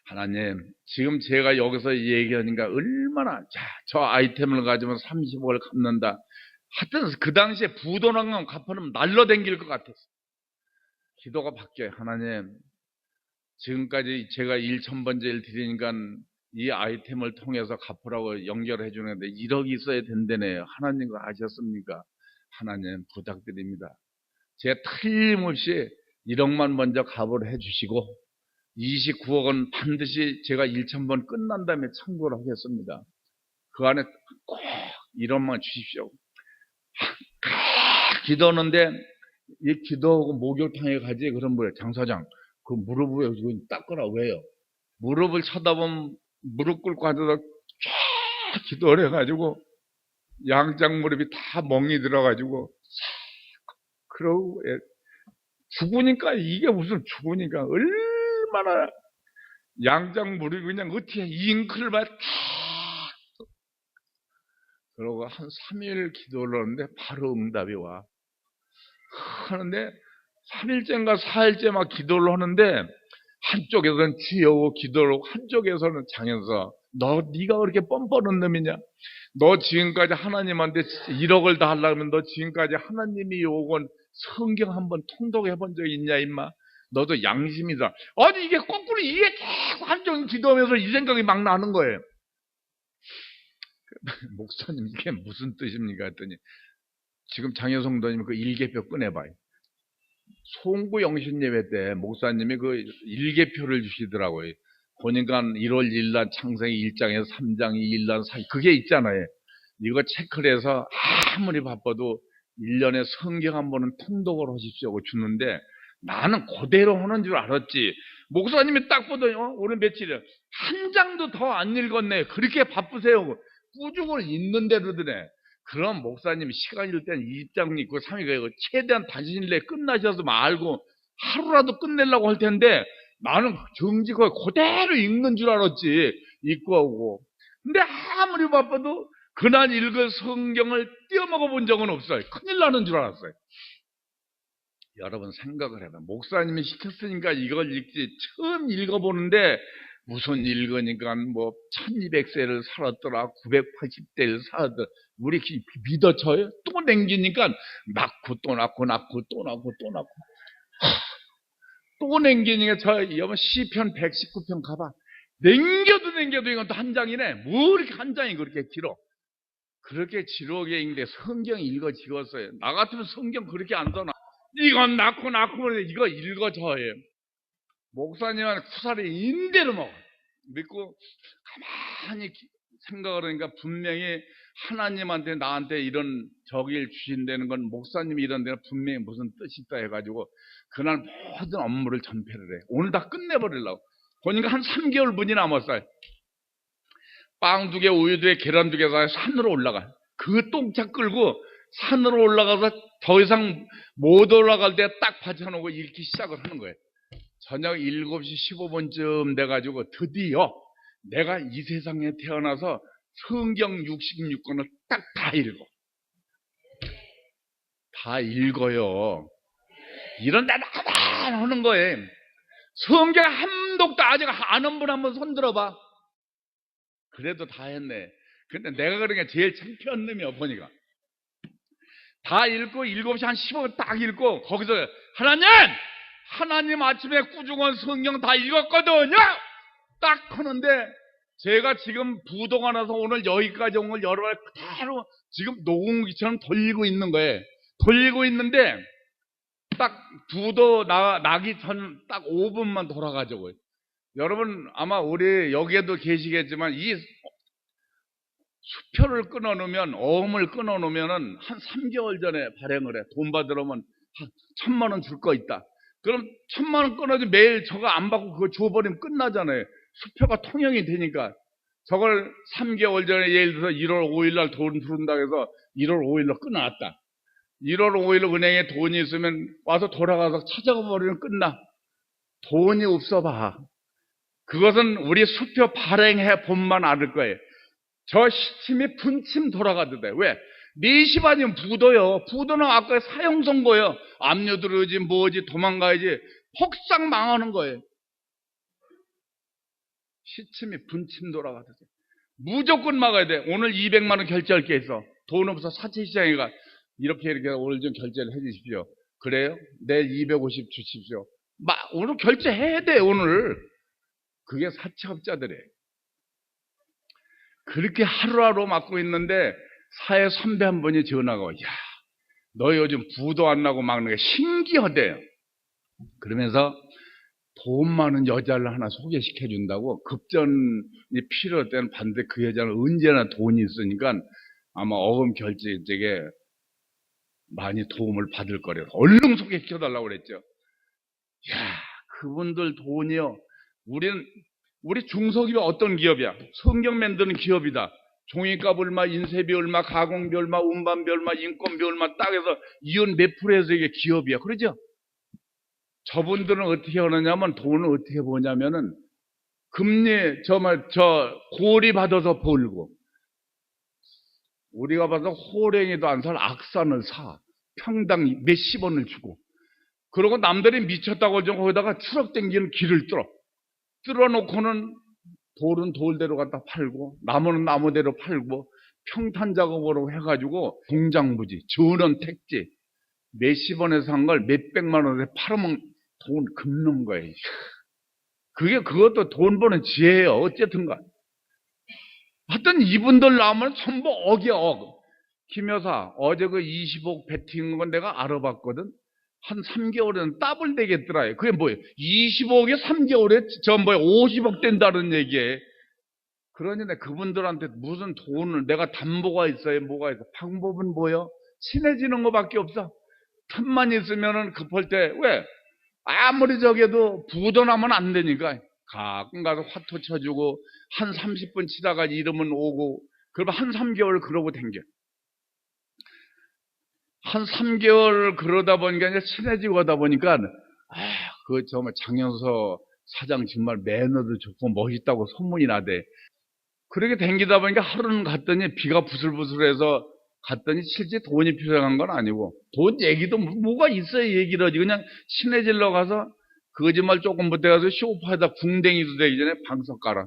[SPEAKER 1] 하나님, 지금 제가 여기서 얘기하니까 얼마나, 저 아이템을 가지면 30억을 갚는다. 하여튼 그 당시에 부도난 갚으면 날라댕길 것 같았어. 기도가 바뀌어요. 하나님, 지금까지 제가 1000번째를 드리니까 이 아이템을 통해서 갚으라고 연결해 주는데 1억이 있어야 된다네요. 하나님 그거 아셨습니까? 하나님 부탁드립니다. 제가 틀림없이 1억만 먼저 값을 해주시고 29억은 반드시 제가 1000번 끝난 다음에 청구를 하겠습니다. 그 안에 꼭 1억만 주십시오. 기도하는데 이 기도하고 목욕탕에 가지 그럼 뭐야 장사장 그 무릎을 닦으라 왜요? 무릎을 쳐다보면 무릎 꿇고 앉아서 쫙 기도를 해가지고 양쪽 무릎이 다 멍이 들어가지고 그러고 죽으니까 이게 무슨 죽으니까 얼마나 양쪽 무릎이 그냥 어떻게 잉크를 막 그러고 한 3일 기도를 하는데 바로 응답이 와. 하는데 3일째인가 4일째 막 기도를 하는데 한쪽에서는 주여고 기도를 하고 한쪽에서는 장현서 네가 그렇게 뻔뻔한 놈이냐? 너 지금까지 하나님한테 1억을 다 하려면 너 지금까지 하나님이 요건 성경 한번 통독해 본 적 있냐 임마? 너도 양심이다. 아니 이게 거꾸로 이게 계속 한정 기도하면서 이 생각이 막 나는 거예요. 목사님 이게 무슨 뜻입니까 했더니 지금 장효성도님 그 일개표 꺼내봐요. 송구 영신예배 때 목사님이 그 일개표를 주시더라고요. 보니까 1월 1일 날 창세기 1장에서 3장 2일 날 사이 그게 있잖아요. 이거 체크를 해서 아무리 바빠도 1년에 성경 한 번은 통독을 하십시오 하고 주는데 나는 그대로 하는 줄 알았지. 목사님이 딱 보더니 오늘 며칠이야. 한 장도 더 안 읽었네. 그렇게 바쁘세요. 꾸준히 읽는 대로 드네. 그럼 목사님 시간 잃을 때는 2장 읽고 3일 읽고 최대한 단신일내 끝나셔서 말고 하루라도 끝내려고 할 텐데 나는 정직하게 그대로 읽는 줄 알았지. 읽고 하고. 근데 아무리 바빠도 그날 읽은 성경을 떼어먹어 본 적은 없어요. 큰일 나는 줄 알았어요. 여러분 생각을 해봐. 목사님이 시켰으니까 이걸 읽지. 처음 읽어보는데 무슨 읽으니까 뭐 1200세를 살았더라 980대를 살았더라 우리 믿어져요? 또 냉기니까 낳고 또 낳고 낳고 또 낳고 또 낳고 또 냉기니까 저 여보 시편 119편 가봐. 냉겨도 이건 또 한 장이네. 뭐 이렇게 한 장이 그렇게 길어. 그렇게 지루하게 읽는데 성경 읽어지었어요. 나 같으면 성경 그렇게 안 써놔. 이건 낳고 이거 읽어져요. 목사님은 쿠사리 인대로 먹어. 믿고 가만히 생각을 하니까 분명히 하나님한테 나한테 이런 저기를 주신다는 건 목사님이 이런 데는 분명히 무슨 뜻이 있다 해가지고 그날 모든 업무를 전폐를 해. 오늘 다 끝내버리려고. 보니까 한 3개월 분이 남았어요. 빵 2개, 우유 2개, 계란 2개 사서 산으로 올라가. 그 똥차 끌고 산으로 올라가서 더 이상 못 올라갈 때 딱 받쳐놓고 읽기 시작을 하는 거예요. 저녁 7시 15분쯤 돼가지고 드디어 내가 이 세상에 태어나서 성경 66권을 딱 다 읽어. 다 읽어요. 이런 데 나만 하는 거예요. 성경 한 독도 아직 안 한 분 한번 손 들어봐. 그래도 다 했네. 근데 내가 그러니까 제일 창피한 놈이야 보니까. 다 읽고 7시 한 15분 딱 읽고 거기서 하나님 아침에 꾸중한 성경 다 읽었거든요. 딱 하는데 제가 지금 부도가 나서 오늘 여기까지 온 걸 여러 번 그대로 지금 녹음기처럼 돌리고 있는 거예요. 돌리고 있는데 딱 부도 나기 전 딱 5분만 돌아가지고 여러분 아마 우리 여기에도 계시겠지만 이 수표를 끊어놓으면 어음을 끊어놓으면은 한 3개월 전에 발행을 해. 돈 받으러 오면 한 1000만 원 줄 거 있다. 그럼 1000만 원 끊어지 매일 저거 안 받고 그거 줘버리면 끝나잖아요. 수표가 통용이 되니까 저걸 3개월 전에 예를 들어서 1월 5일 날 돈 들어온다고 해서 1월 5일 날 끊어놨다. 1월 5일 은행에 돈이 있으면 와서 돌아가서 찾아가 버리면 끝나. 돈이 없어 봐. 그것은 우리 수표 발행해 본만 알을 거예요. 저 시침이 분침 돌아가도 돼. 왜? 4시 반이면 부도요. 부도는 아까 사형 선고예요. 압류 들어오지 뭐지 도망가야지. 폭삭 망하는 거예요. 시침이 분침 돌아가도 돼. 무조건 막아야 돼. 오늘 200만 원 결제할 게 있어. 돈 없어 사채시장에 가. 이렇게 오늘 좀 결제를 해 주십시오. 그래요? 내일 250 주십시오. 오늘 결제해야 돼 오늘. 그게 사채업자들이에요. 그렇게 하루하루 맞고 있는데 사회 선배 한 분이 전화가 와. 야, 너 요즘 부도 안 나고 막는 게 신기하대요. 그러면서 돈 많은 여자를 하나 소개시켜 준다고 급전이 필요할 때는 반드시 그 여자는 언제나 돈이 있으니까 아마 어금 결제에 많이 도움을 받을 거래요. 얼른 소개시켜 달라고 그랬죠. 야, 그분들 돈이요. 우리 중소기업 어떤 기업이야? 성경 만드는 기업이다. 종이값 얼마, 인쇄비 얼마, 가공비 얼마, 운반비 얼마, 인건비 얼마 딱 해서 이윤 몇 프로에서 이게 기업이야. 그러죠? 저분들은 어떻게 하느냐면 돈을 어떻게 버냐면은 금리 고리 받아서 벌고 우리가 봐서 호랭이도 안 살 악산을 사. 평당 몇십 원을 주고 그러고 남들이 미쳤다고 좀 거기다가 추럭 땡기는 길을 뚫어놓고는 돌은 돌대로 갖다 팔고 나무는 나무대로 팔고 평탄 작업으로 해가지고 공장부지, 전원 택지 몇십 원에서 한 걸 몇백만 원에 팔아먹는 돈 긁는 거예요. 그것도 돈 버는 지혜예요. 어쨌든가. 하여튼 이분들 나오면 전부 억이야, 억. 김 여사, 어제 그 20억 베팅한 건 내가 알아봤거든? 한 3개월에는 더블 되겠더라. 그게 뭐예요? 20억에 3개월에 50억 된다는 얘기예요. 그러니 내가 그분들한테 무슨 돈을, 내가 담보가 있어요? 뭐가 있어? 방법은 뭐예요? 친해지는 것밖에 없어. 틈만 있으면은 급할 때, 왜? 아무리 저게도 부도나면 안 되니까 가끔 가서 화투 쳐주고 한 30분 치다가 이름은 오고 그러면 한 3개월 그러고 댕겨. 한 3개월 그러다 보니까 이제 친해지고 하다 보니까 그 정말 장현서 사장 정말 매너도 좋고 멋있다고 소문이 나대. 그렇게 댕기다 보니까 하루는 갔더니 비가 부슬부슬해서 갔더니 실제 돈이 필요한 건 아니고 돈 얘기도 뭐가 있어야 얘기를 하지. 그냥 친해지러 가서 거짓말 조금 못해가지고 쇼파에다 궁뎅이도 되기 전에 방석 깔아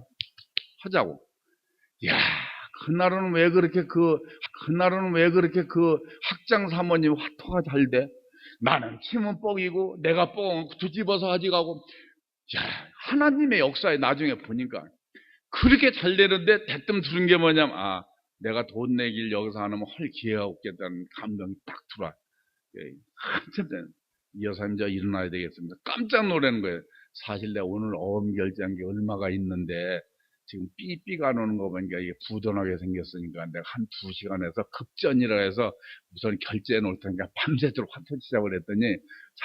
[SPEAKER 1] 하자고. 야, 그날은 왜 그렇게 그 학장 사모님 화토가 잘 돼? 나는 침은 뻑이고 내가 뻥 뒤집어서 하지 가고. 야, 하나님의 역사에 나중에 보니까 그렇게 잘 되는데 대뜸 들은 게 뭐냐면 내가 돈 내길 여기서 안 하면 할 기회가 없겠다는 감정이 딱 들어와. 한참 이 여사님 저 일어나야 되겠습니다. 깜짝 놀라는 거예요. 사실 내가 오늘 어음 결제한 게 얼마가 있는데 지금 삐삐가 안 오는 거 보니까 이게 부도나게 생겼으니까 내가 한 2시간에서 급전이라 해서 우선 결제해 놓을 테니까 밤새도록 화토 치자고 했더니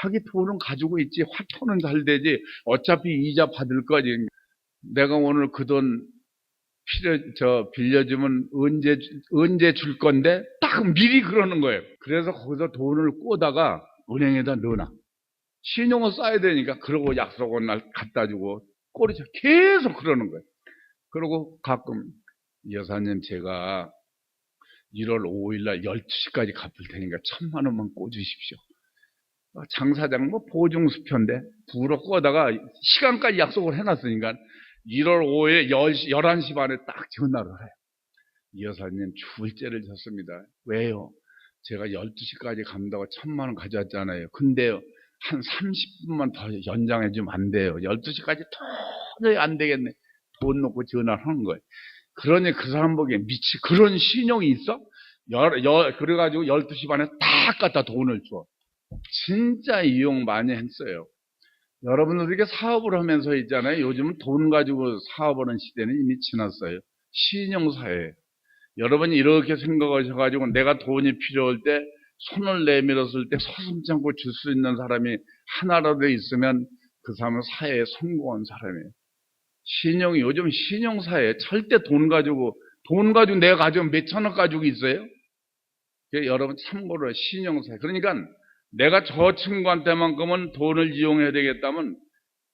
[SPEAKER 1] 자기 돈은 가지고 있지 화토는 잘 되지 어차피 이자 받을 거지. 내가 오늘 그 돈 빌려주면 언제 줄 건데 딱 미리 그러는 거예요. 그래서 거기서 돈을 꼬다가 은행에다 넣어놔. 신용을 쌓아야 되니까 그러고 약속은 날 갖다 주고 꼬리쳐 계속 그러는 거예요. 그리고 가끔 여사님 제가 1월 5일 날 12시까지 갚을 테니까 1,000만 원만 꿔주십시오. 장 사장 뭐 보증수표인데 부러 꼬다가 시간까지 약속을 해놨으니까 1월 5일 11시 반에 딱 전화를 해요. 이 여사님 출제를 졌습니다. 왜요? 제가 12시까지 간다고 1,000만 원 가져왔잖아요. 근데요, 한 30분만 더 연장해 주면 안 돼요. 12시까지 도저히 안 되겠네. 돈 놓고 전화를 하는 거예요. 그러니 그 사람 보기에 미치, 그런 신용이 있어? 그래가지고 12시 반에 딱 갖다 돈을 줘. 진짜 이용 많이 했어요. 여러분들 이렇게 사업을 하면서 있잖아요. 요즘은 돈 가지고 사업을 하는 시대는 이미 지났어요. 신용사회. 여러분이 이렇게 생각하셔가지고 내가 돈이 필요할 때 손을 내밀었을 때 서슴지 않고 줄 수 있는 사람이 하나라도 있으면 그 사람은 사회에 성공한 사람이에요. 요즘 신용사회 절대 돈 가지고 내가 가지고 몇천억 가지고 있어요? 여러분 참고로 신용사회. 그러니까 내가 저 친구한테만큼은 돈을 이용해야 되겠다면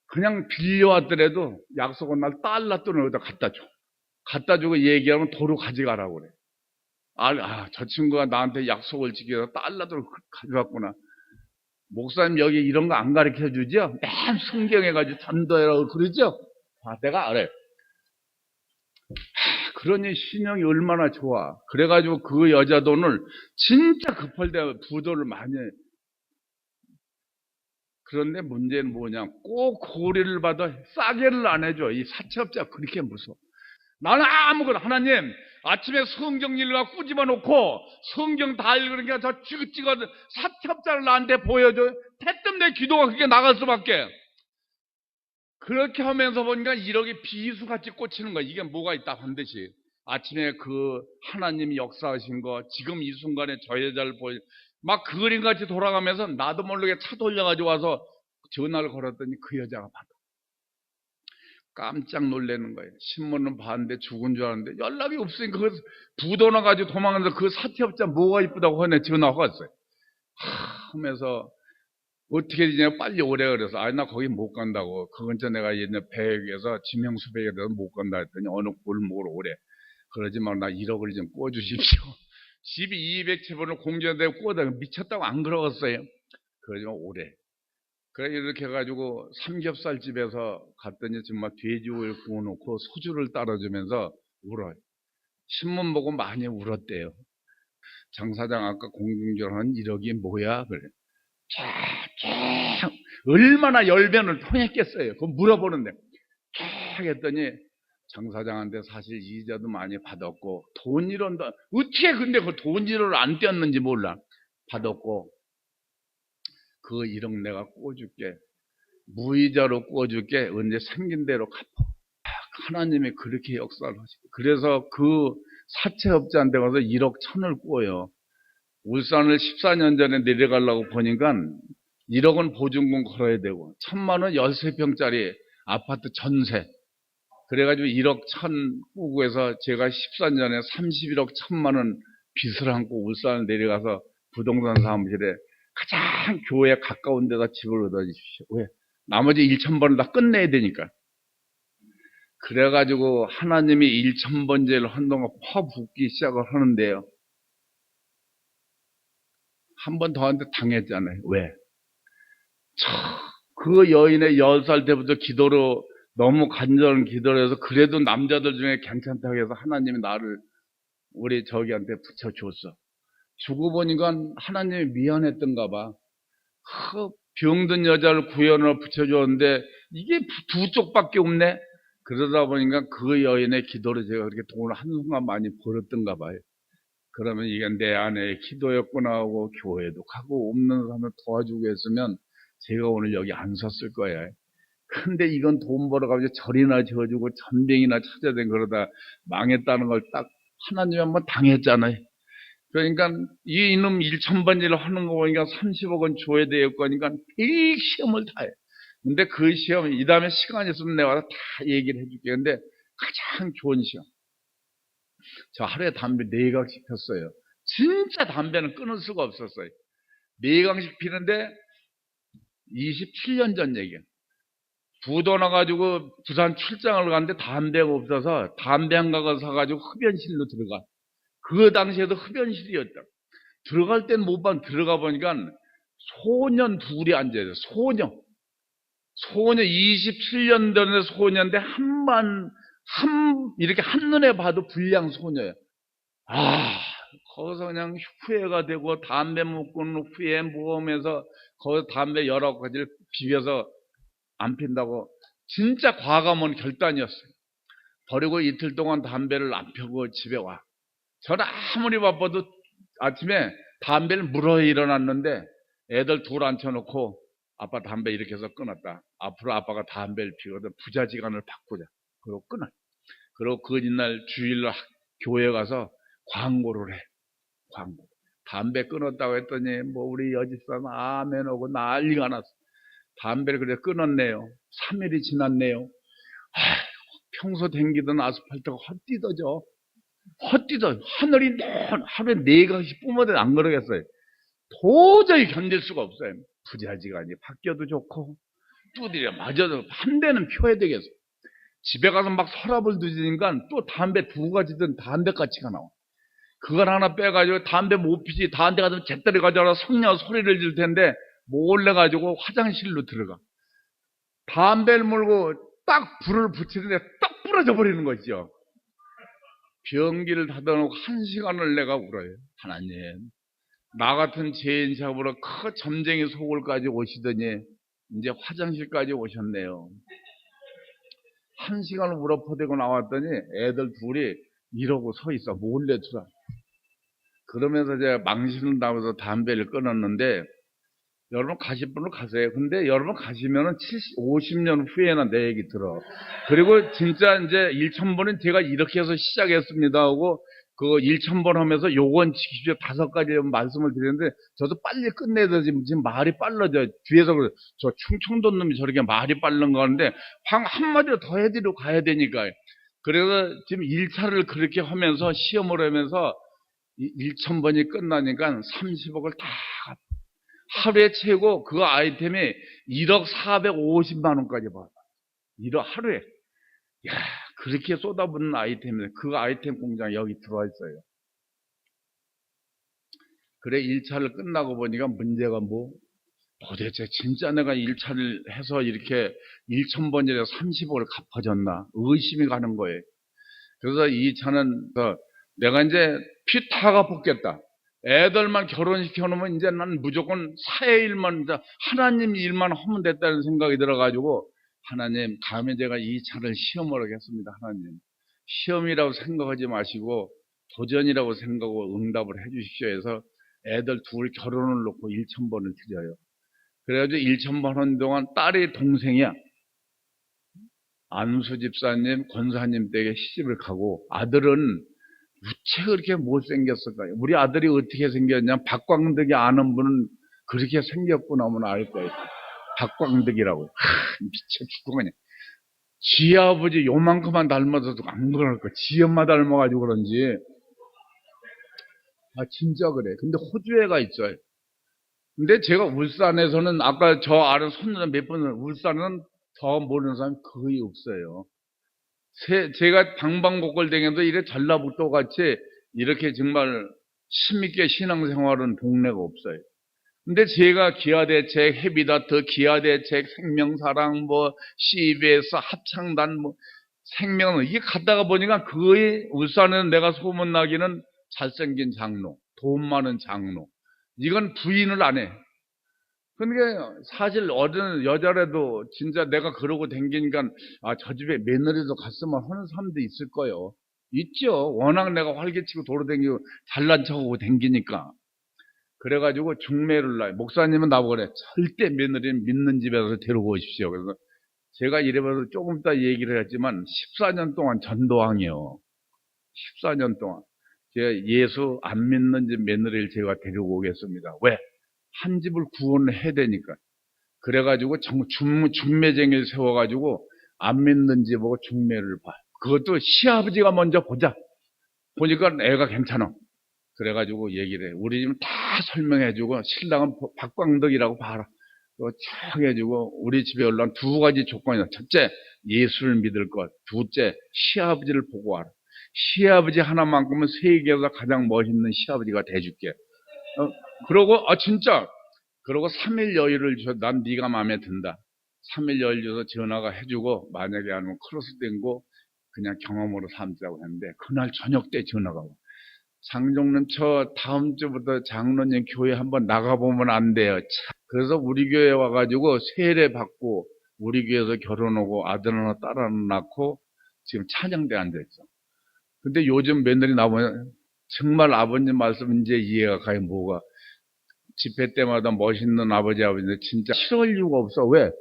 [SPEAKER 1] 그냥 빌려왔더라도 약속은 날 달러 돈을 어디다 갖다 줘. 갖다 주고 얘기하면 도로 가져가라고 그래. 저 친구가 나한테 약속을 지켜서 달러도 가져갔구나. 목사님 여기 이런 거 안 가르쳐 주죠? 맨 성경해가지고 전도해라고 그러죠? 내가 알아요. 그러니 신용이 얼마나 좋아. 그래가지고 그 여자 돈을 진짜 급할 때 부도를 많이 해. 그런데 문제는 뭐냐. 꼭 고리를 받아 싸게를 안 해줘. 이 사채업자가 그렇게 무서워. 나는 아무거나 하나님 아침에 성경 읽으라 꾸집어 놓고 성경 다 읽으니까 저 찍어 사첩자를 나한테 보여줘. 대뜸 내 기도가 그게 나갈 수밖에. 그렇게 하면서 보니까 1억이 비수같이 꽂히는 거야. 이게 뭐가 있다 반드시. 아침에 그 하나님이 역사하신 거 지금 이 순간에 저 여자를 막 그림같이 돌아가면서 나도 모르게 차 돌려가지고 와서 전화를 걸었더니 그 여자가 받아. 깜짝 놀라는 거예요. 신문은 봤는데 죽은 줄 알았는데 연락이 없으니까 그 부도 나가지고 도망가면서 그 사채업자 뭐가 이쁘다고 하네 전화가 왔어요. 하면서 어떻게 되냐 빨리 오래 그래서 나 거기 못 간다고. 그 근처 내가 옛날 배역에서 지명수배에 대해서 못 간다 했더니 어느 골목으로 오래. 그러지 말고 나 1억을 좀 꿔주십시오. 집이 200채번을 공제되고 꿔다 미쳤다고 안 그러겠어요. 그러지 말고 오래. 그래 이렇게 해가지고 삼겹살집에서 갔더니 정말 돼지고기를 구워놓고 소주를 따라주면서 울어요. 신문 보고 많이 울었대요. 장 사장 아까 공중전화는 1억이 뭐야? 그래. 쫙 얼마나 열변을 통했겠어요. 그거 물어보는데 쫙 했더니 장사장한테 사실 이자도 많이 받았고 돈 1원도 어떻게 근데 그 돈 1원을 안 떼었는지 몰라. 받았고 그 1억 내가 꿔줄게. 무이자로 꿔줄게. 언제 생긴 대로 갚아. 하나님이 그렇게 역사를 하시고 그래서 그 사채업자한테 가서 1억 1천을 꿔요. 울산을 14년 전에 내려가려고 보니까 1억은 보증금 걸어야 되고 1,000만 원 13평짜리 아파트 전세 그래가지고 1억 1천 꾸고 해서 제가 14년 전에 31억 1천만 원 빚을 안고 울산을 내려가서 부동산 사무실에 가장 교회에 가까운 데다 집을 얻어주십시오. 왜? 나머지 1,000번을 다 끝내야 되니까. 그래가지고 하나님이 1,000번째를 한동안 퍼붓기 시작을 하는데요. 한 번 더한테 당했잖아요. 왜? 그 여인의 10살 때부터 기도로 너무 간절한 기도를 해서 그래도 남자들 중에 괜찮다고 해서 하나님이 나를 우리 저기한테 붙여줬어. 주고 보니까 하나님이 미안했던가 봐. 병든 여자를 구현을 붙여줬는데 이게 두 쪽밖에 없네. 그러다 보니까 그 여인의 기도로 제가 그렇게 돈을 한순간 많이 벌었던가 봐요. 그러면 이게 내 안에 기도였구나 하고 교회도 가고 없는 사람을 도와주고 했으면 제가 오늘 여기 안 섰을 거예요. 근데 이건 돈 벌어가지고 절이나 지어주고 전병이나 찾아야 된 그러다 망했다는 걸 딱 하나님이 한번 당했잖아요. 그러니까 이놈 1,000번 일을 하는 거 보니까 30억은 줘야 될 거니까 이 시험을 다 해. 근데 그 시험, 이 다음에 시간 있으면 내가 다 얘기를 해줄게. 근데 가장 좋은 시험. 저 하루에 담배 4강씩 폈어요. 진짜 담배는 끊을 수가 없었어요. 4강씩 피는데 27년 전 얘기야. 부도 나가지고 부산 출장을 갔는데 담배가 없어서 담배 한 가가 사가지고 흡연실로 들어가. 그 당시에도 흡연실이었다. 들어갈 땐 못 봐. 들어가 보니까 소년 둘이 앉아있어요. 소년 27년 전에 소년인데 이렇게 한눈에 봐도 불량 소녀예요. 거기서 그냥 후회가 되고 담배 먹고는 후회 모험해서 거기서 담배 여러 가지를 비벼서 안 핀다고 진짜 과감한 결단이었어요. 버리고 이틀 동안 담배를 안 펴고 집에 와. 저는 아무리 바빠도 아침에 담배를 물어 일어났는데 애들 둘 앉혀놓고 아빠 담배 이렇게 해서 끊었다. 앞으로 아빠가 담배를 피우거든 부자지간을 바꾸자. 그러고 끊어. 그리고 그 이날 주일날 교회 가서 광고를 해. 광고. 담배 끊었다고 했더니 뭐 우리 여집사는 아멘 하고 난리가 났어. 담배를 그래 끊었네요. 3일이 지났네요. 평소 댕기던 아스팔트가 헛디뎌. 하늘이 하루에 4강씩 뿜어도 안 그러겠어요. 도저히 견딜 수가 없어요. 부자지간이 바뀌어도 좋고 두드려 맞아도 한 대는 펴야 되겠어. 집에 가서 막 서랍을 뒤지니까 또 담배 2가지든 담배가치가 나와. 그걸 하나 빼가지고 담배 못 피지. 다른 데 가서 잿더리 가져와서 성녀 소리를 질 텐데 몰래 가지고 화장실로 들어가. 담배를 물고 딱 불을 붙이는데 딱 부러져 버리는 거죠. 변기를 닫아놓고 1시간을 내가 울어요. 하나님, 나 같은 죄인 잡으러 그 점쟁이 속을까지 오시더니 이제 화장실까지 오셨네요. 1시간을 울어퍼대고 나왔더니 애들 둘이 이러고 서 있어. 몰래 들어. 그러면서 제가 망신을 나면서 담배를 끊었는데 여러분 가실 분은 가세요. 근데 여러분 가시면은 50년 후에나 내 얘기 들어. 그리고 진짜 이제 1,000번은 제가 이렇게 해서 시작했습니다 하고 그 1,000번 하면서 요건 지키십시오 5가지 말씀을 드리는데 저도 빨리 끝내야 돼. 지금 말이 빨라져. 뒤에서 저 충청도 놈이 저렇게 말이 빠른 거 하는데 한마디로 더 해드리고 가야 되니까. 그래서 지금 1차를 그렇게 하면서 시험을 하면서 1,000번이 끝나니까 30억을 다 하루에 최고 그 아이템이 1억 450만 원까지 받아. 1억 하루에. 야, 그렇게 쏟아붓는 아이템인데 그 아이템 공장 여기 들어와 있어요. 그래 1차를 끝나고 보니까 문제가 도대체 진짜 내가 1차를 해서 이렇게 1,000번이라 30억을 갚아줬나 의심이 가는 거예요. 그래서 2차는 내가 이제 피 다 갚았겠다. 애들만 결혼시켜 놓으면 이제 난 무조건 사회 일만, 하나님 일만 하면 됐다는 생각이 들어가지고, 하나님, 다음에 제가 이 차를 시험으로 하겠습니다. 하나님. 시험이라고 생각하지 마시고, 도전이라고 생각하고 응답을 해 주십시오 해서 애들 둘 결혼을 놓고 1,000번을 드려요. 그래가지고 1,000번 하는 동안 딸이 동생이야. 안수 집사님, 권사님 댁에 시집을 가고, 아들은 무채 그렇게 못생겼을까요? 우리 아들이 어떻게 생겼냐? 박광덕이 아는 분은 그렇게 생겼구나 하면 알 거예요. 박광덕이라고. 미쳐 죽겠네. 지 아버지 요만큼만 닮아서도 안 그럴 거야. 지 엄마 닮아가지고 그런지. 아, 진짜 그래. 근데 호주에가 있어요. 근데 제가 울산에서는 아까 저 아는 손녀 몇 분은 울산은 더 모르는 사람이 거의 없어요. 제가 방방곡곡다녀도 이래 전라북도 같이 이렇게 정말 힘있게 신앙생활은 동네가 없어요. 근데 제가 기아대책, 해비다트, 기아대책, 생명사랑, CBS, 합창단, 생명, 이게 갔다가 보니까 거의 울산에는 내가 소문나기는 잘생긴 장로, 돈 많은 장로. 이건 부인을 안 해. 그러니까 사실 어른 여자라도 진짜 내가 그러고 댕기니까 아, 저 집에 며느리도 갔으면 하는 사람도 있을 거예요. 있죠. 워낙 내가 활개치고 돌아다니고 잘난 척하고 댕기니까. 그래가지고 중매를 놔요. 목사님은 나보고 그래. 절대 며느리는 믿는 집에서 데리고 오십시오. 그래서 제가 이래봐서 조금 이따 얘기를 했지만 14년 동안 전도왕이요. 14년 동안. 제가 예수 안 믿는 집 며느리를 제가 데리고 오겠습니다. 왜? 한 집을 구원해야 되니까. 그래가지고 중매쟁이를 세워가지고 안 믿는 집하고 중매를 봐. 그것도 시아버지가 먼저 보자. 보니까 애가 괜찮아. 그래가지고 얘기를 해. 우리 집은 다 설명해주고 신랑은 박광덕이라고 봐라. 쫙 해주고 우리 집에 올라온 두 가지 조건이다. 첫째, 예수를 믿을 것. 둘째, 시아버지를 보고 와라. 시아버지 하나만큼은 세계에서 가장 멋있는 시아버지가 돼줄게. 그러고 진짜 그러고 3일 여유를 줘. 난 네가 마음에 든다. 3일 여유 줘서 전화가 해주고 만약에 아니면 크로스 된거 그냥 경험으로 삼자고 했는데 그날 저녁 때 전화가 와. 장종님 저 다음 주부터 장로님 교회 한번 나가보면 안 돼요. 그래서 우리 교회 와가지고 세례 받고 우리 교회에서 결혼하고 아들 하나 딸 하나 낳고 지금 찬양대 앉아있어. 근데 요즘 며느리 나오면 정말 아버님 말씀 이제 이해가 가요. 뭐가 집회 때마다 멋있는 아버지인데 진짜 싫어할 이유가 없어. 왜?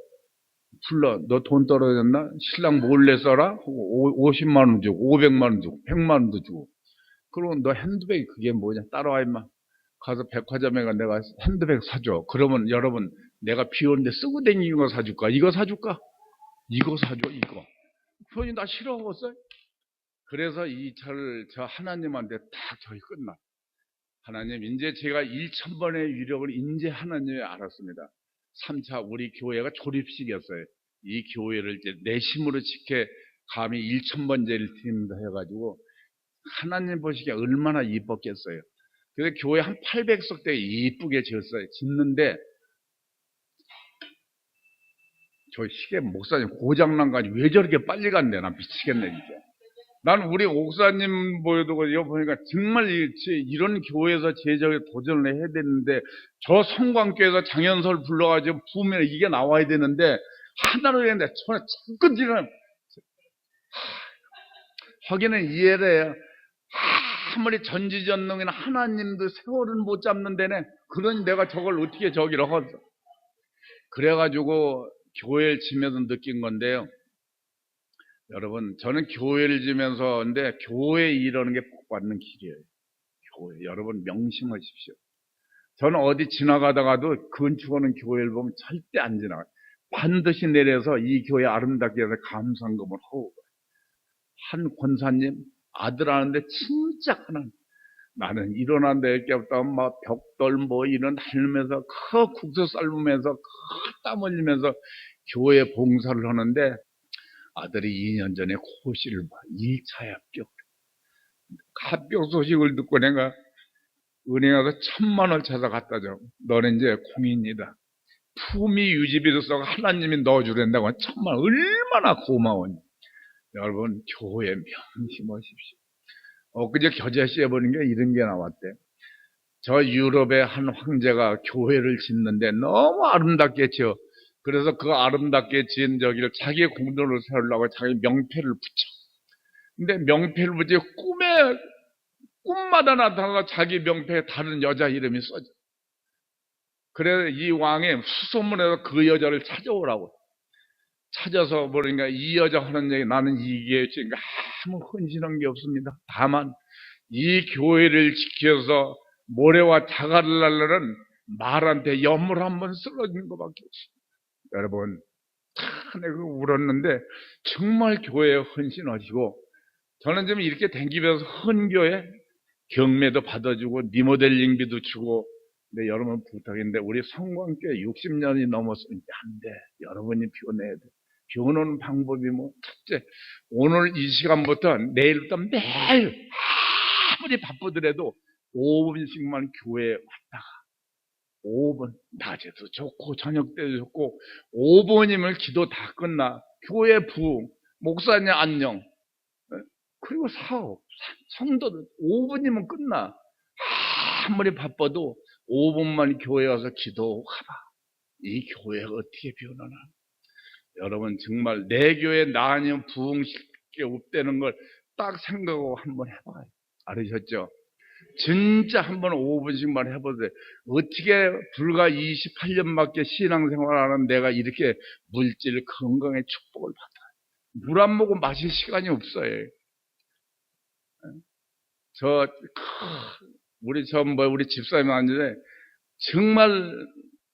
[SPEAKER 1] 불러. 너 돈 떨어졌나? 신랑 몰래 써라? 50만 원 주고 500만 원 주고 100만 원도 주고. 그러면 너 핸드백이 그게 뭐냐? 따라와 임마. 가서 백화점에 가 내가 핸드백 사줘. 그러면 여러분 내가 비 오는데 쓰고 다니는 거 사줄까? 이거 사줄까? 이거 사줘 이거. 그러니 나 싫어하겠어요? 그래서 이 차를 저 하나님한테 딱 저희 끝나. 하나님 이제 제가 1,000번의 위력을 이제 하나님이 알았습니다. 3차 우리 교회가 조립식이었어요. 이 교회를 이제 내심으로 지켜 감히 1,000번째를 드립니다 해가지고 하나님 보시기에 얼마나 이뻤겠어요. 그래서 교회 한 800석대 이쁘게 지었어요. 짓는데 저 시계 목사님 고장난가지고 왜 저렇게 빨리 갔네. 나 미치겠네 진짜. 난 우리 옥사님 보여도 여기 보니까 정말 이런 교회에서 제자에 도전을 해야 되는데 저 성광교에서 장현설 불러가지고 부으면 이게 나와야 되는데 하나로 했는데 저는 자꾸 지금 하기는 이해를 해요. 아무리 전지전능이나 하나님도 세월은 못 잡는 데네. 그러니 내가 저걸 어떻게 저기를 하겠어. 그래가지고 교회를 지면서 느낀 건데요. 여러분 저는 교회를 지면서 근데 교회 이러는 게 복 받는 길이에요. 교회 여러분 명심하십시오. 저는 어디 지나가다가도 건축하는 교회를 보면 절대 안 지나가요. 반드시 내려서 이 교회 아름답게 해서 감상금을 하고 한 권사님 아들 하는데 진짜 하나 나는 일어난 데부터 막 벽돌 이런 달면서 국수 삶으면서 땀 흘리면서 교회 봉사를 하는데 아들이 2년 전에 고시를 2차 합격 소식을 듣고 내가 은행에 가서 1,000만 원 찾아 갖다 줘. 너는 이제 공인이다. 품위 유지비로서 하나님이 넣어주란다고 1,000만 원. 얼마나 고마워요. 여러분 교회 명심하십시오. 엊그제 겨자씨에 보는 게 이런 게 나왔대. 저 유럽의 한 황제가 교회를 짓는데 너무 아름답게 지어. 그래서 그 아름답게 지은 저기를 자기 공돈으로 세우려고 자기 명패를 붙여. 근데 명패를 붙여 꿈마다 나타나서 자기 명패에 다른 여자 이름이 써져. 그래서 이 왕이 수소문해서 그 여자를 찾아오라고. 찾아서 그러니까 이 여자 하는 얘기, 나는 이게 지금 아무 헌신한 게 없습니다. 다만 이 교회를 지켜서 모래와 자갈을 날르는 말한테 염을 한번 쓰러진 것밖에 없습니다. 여러분, 참 내가 울었는데 정말 교회에 헌신하시고, 저는 지금 이렇게 댕기면서 헌교에 경매도 받아주고 리모델링비도 주고. 근데 여러분 부탁인데 우리 성광교회 60년이 넘었으면 안 돼. 여러분이 비워내야 돼. 비워놓는 방법이 뭐, 첫째, 오늘 이 시간부터 내일부터 매일 아무리 바쁘더라도 5분씩만 교회에 왔다가 5분, 낮에도 좋고 저녁 때도 좋고 5분이면 기도 다 끝나. 교회 부흥, 목사님 안녕, 그리고 사업, 성도들 5분이면 끝나. 아무리 바빠도 5분만 교회 와서 기도하라. 이 교회가 어떻게 변하나. 여러분 정말 내 교회 나 아니면 부흥시킬 게 없다는 걸 딱 생각하고 한번 해봐요. 알으셨죠? 진짜 한번 5분씩만 해보세요. 어떻게 불과 28년밖에 신앙생활 안 하는 내가 이렇게 물질 건강의 축복을 받아요. 물 안 먹고 마실 시간이 없어요. 우리 집사님 앉는데 정말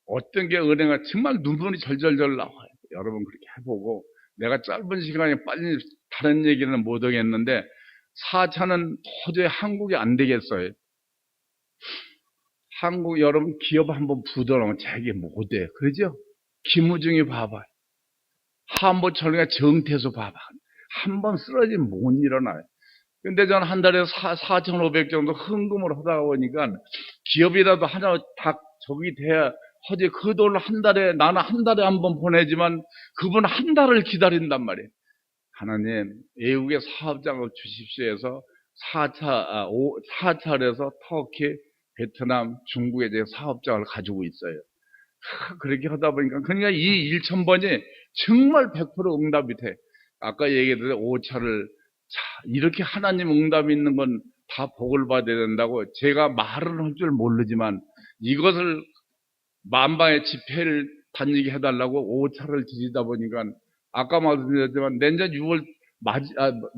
[SPEAKER 1] 어떤 게 은혜가 정말 눈물이 절절절 나와요. 여러분 그렇게 해보고. 내가 짧은 시간에 빨리 다른 얘기는 못 하겠는데 4차는 도저히 한국이 안 되겠어요. 한국 여러분 기업 한번 부도나면 자기 못해. 그러죠? 김우중이 봐봐요. 한보철이가 정태수 봐봐. 한번 쓰러지면 못 일어나요. 근데 저는 한 달에 4,500 정도 헌금을 하다 보니까 기업이라도 하나 다 저기 돼야 하지. 그 돈을 한 달에, 나는 한 달에 한 번 보내지만 그분 한 달을 기다린단 말이에요. 하나님, 외국에 사업장을 주십시오 해서 4차에서 터키, 베트남, 중국에 대해 사업장을 가지고 있어요. 그렇게 하다 보니까, 그러니까 이 1,000번이 정말 100% 응답이 돼. 아까 얘기했듯이 5차를, 이렇게 하나님 응답이 있는 건 다 복을 받아야 된다고. 제가 말은 할 줄 모르지만 이것을 만방의 집회를 다니게 해달라고 5차를 드리다 보니까, 아까 말씀드렸지만 내년 6월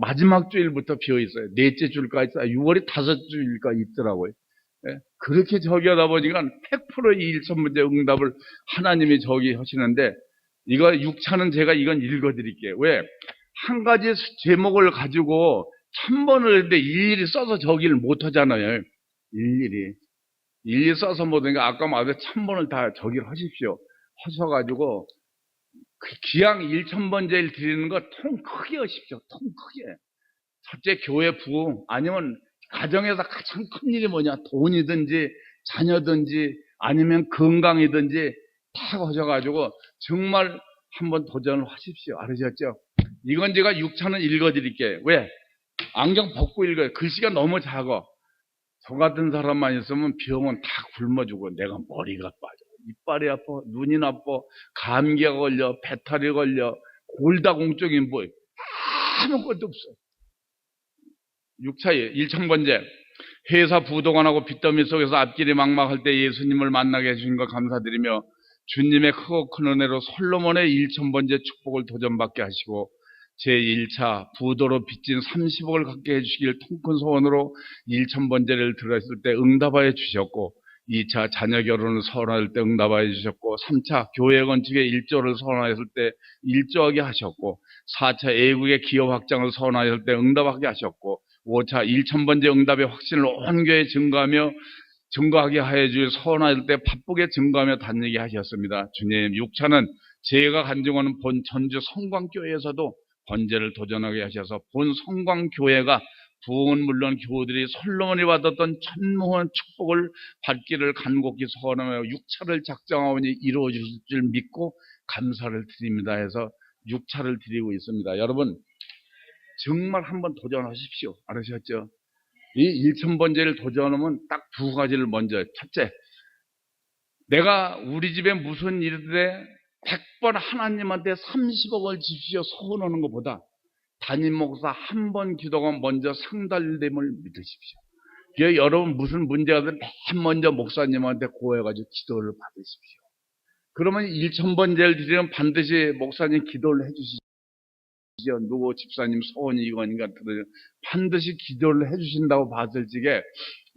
[SPEAKER 1] 마지막 주일부터 비어있어요. 넷째 주일까지, 6월이 5주일까지 있더라고요. 예? 그렇게 저기 하다 보니까 100% 이 1,000문제 응답을 하나님이 저기 하시는데, 이거 6차는 제가 이건 읽어드릴게요. 왜? 한 가지 제목을 가지고 1,000번을 했는데 일일이 써서 저기를 못 하잖아요. 일일이 써서 못하니까 아까 말한 1,000번을 다 저기를 하십시오. 하셔가지고 그 기왕 1,000번제를 드리는 거 통 크게 하십시오. 통 크게. 첫째 교회 부흥, 아니면 가정에서 가장 큰 일이 뭐냐, 돈이든지 자녀든지 아니면 건강이든지 다 하셔가지고 정말 한번 도전을 하십시오. 알으셨죠? 이건 제가 6차는 읽어드릴게요. 왜? 안경 벗고 읽어요. 글씨가 너무 작아. 저 같은 사람만 있으면 병원 다 굶어주고 내가 머리가 빠져, 이빨이 아파, 눈이 나빠, 감기가 걸려, 배탈이 걸려, 골다공증이 뭐 아무것도 없어. 6차에 1,000번째, 회사 부도가 빚더미 속에서 앞길이 막막할 때 예수님을 만나게 해주신 것 감사드리며 주님의 크고 큰 은혜로 솔로몬의 1,000번째 축복을 도전받게 하시고 제1차 부도로 빚진 30억을 갖게 해주시길 통큰 소원으로 1,000번째를 들었을 때 응답하여 주셨고, 2차 자녀 결혼을 소원할 때 응답하여 주셨고, 3차 교회 건축에 1조를 소원하였을 때 일조하게 하셨고, 4차 애국의 기업 확장을 소원하였을 때 응답하게 하셨고, 5차 1,000번째 응답의 확신을 온 교회에 증거하게 하여 주실 소원하였을 때 바쁘게 증거하며 다니게 하셨습니다. 주님, 6차는 제가 간증하는 본 전주 성광교회에서도 번제를 도전하게 하셔서 본 성광교회가 부흥은 물론 교우들이 솔로몬이 받았던 천무한 축복을 받기를 간곡히 소원하며 6차를 작정하오니 이루어 주실 줄 믿고 감사를 드립니다 해서 6차를 드리고 있습니다. 여러분 정말 한번 도전하십시오. 알으셨죠? 이 1000번제를 도전하면 딱 두 가지를 먼저. 첫째, 내가 우리 집에 무슨 일인데 100번 하나님한테 30억을 주십시오 소원하는 것보다 담임 목사 한 번 기도가 먼저 상달됨을 믿으십시오. 여러분 무슨 문제가 되면 맨 먼저 목사님한테 고해가지고 기도를 받으십시오. 그러면 1000번제를 드리면 반드시 목사님 기도를 해주시죠. 누구 집사님 소원이 이거니까 반드시 기도를 해주신다고 봤을 적에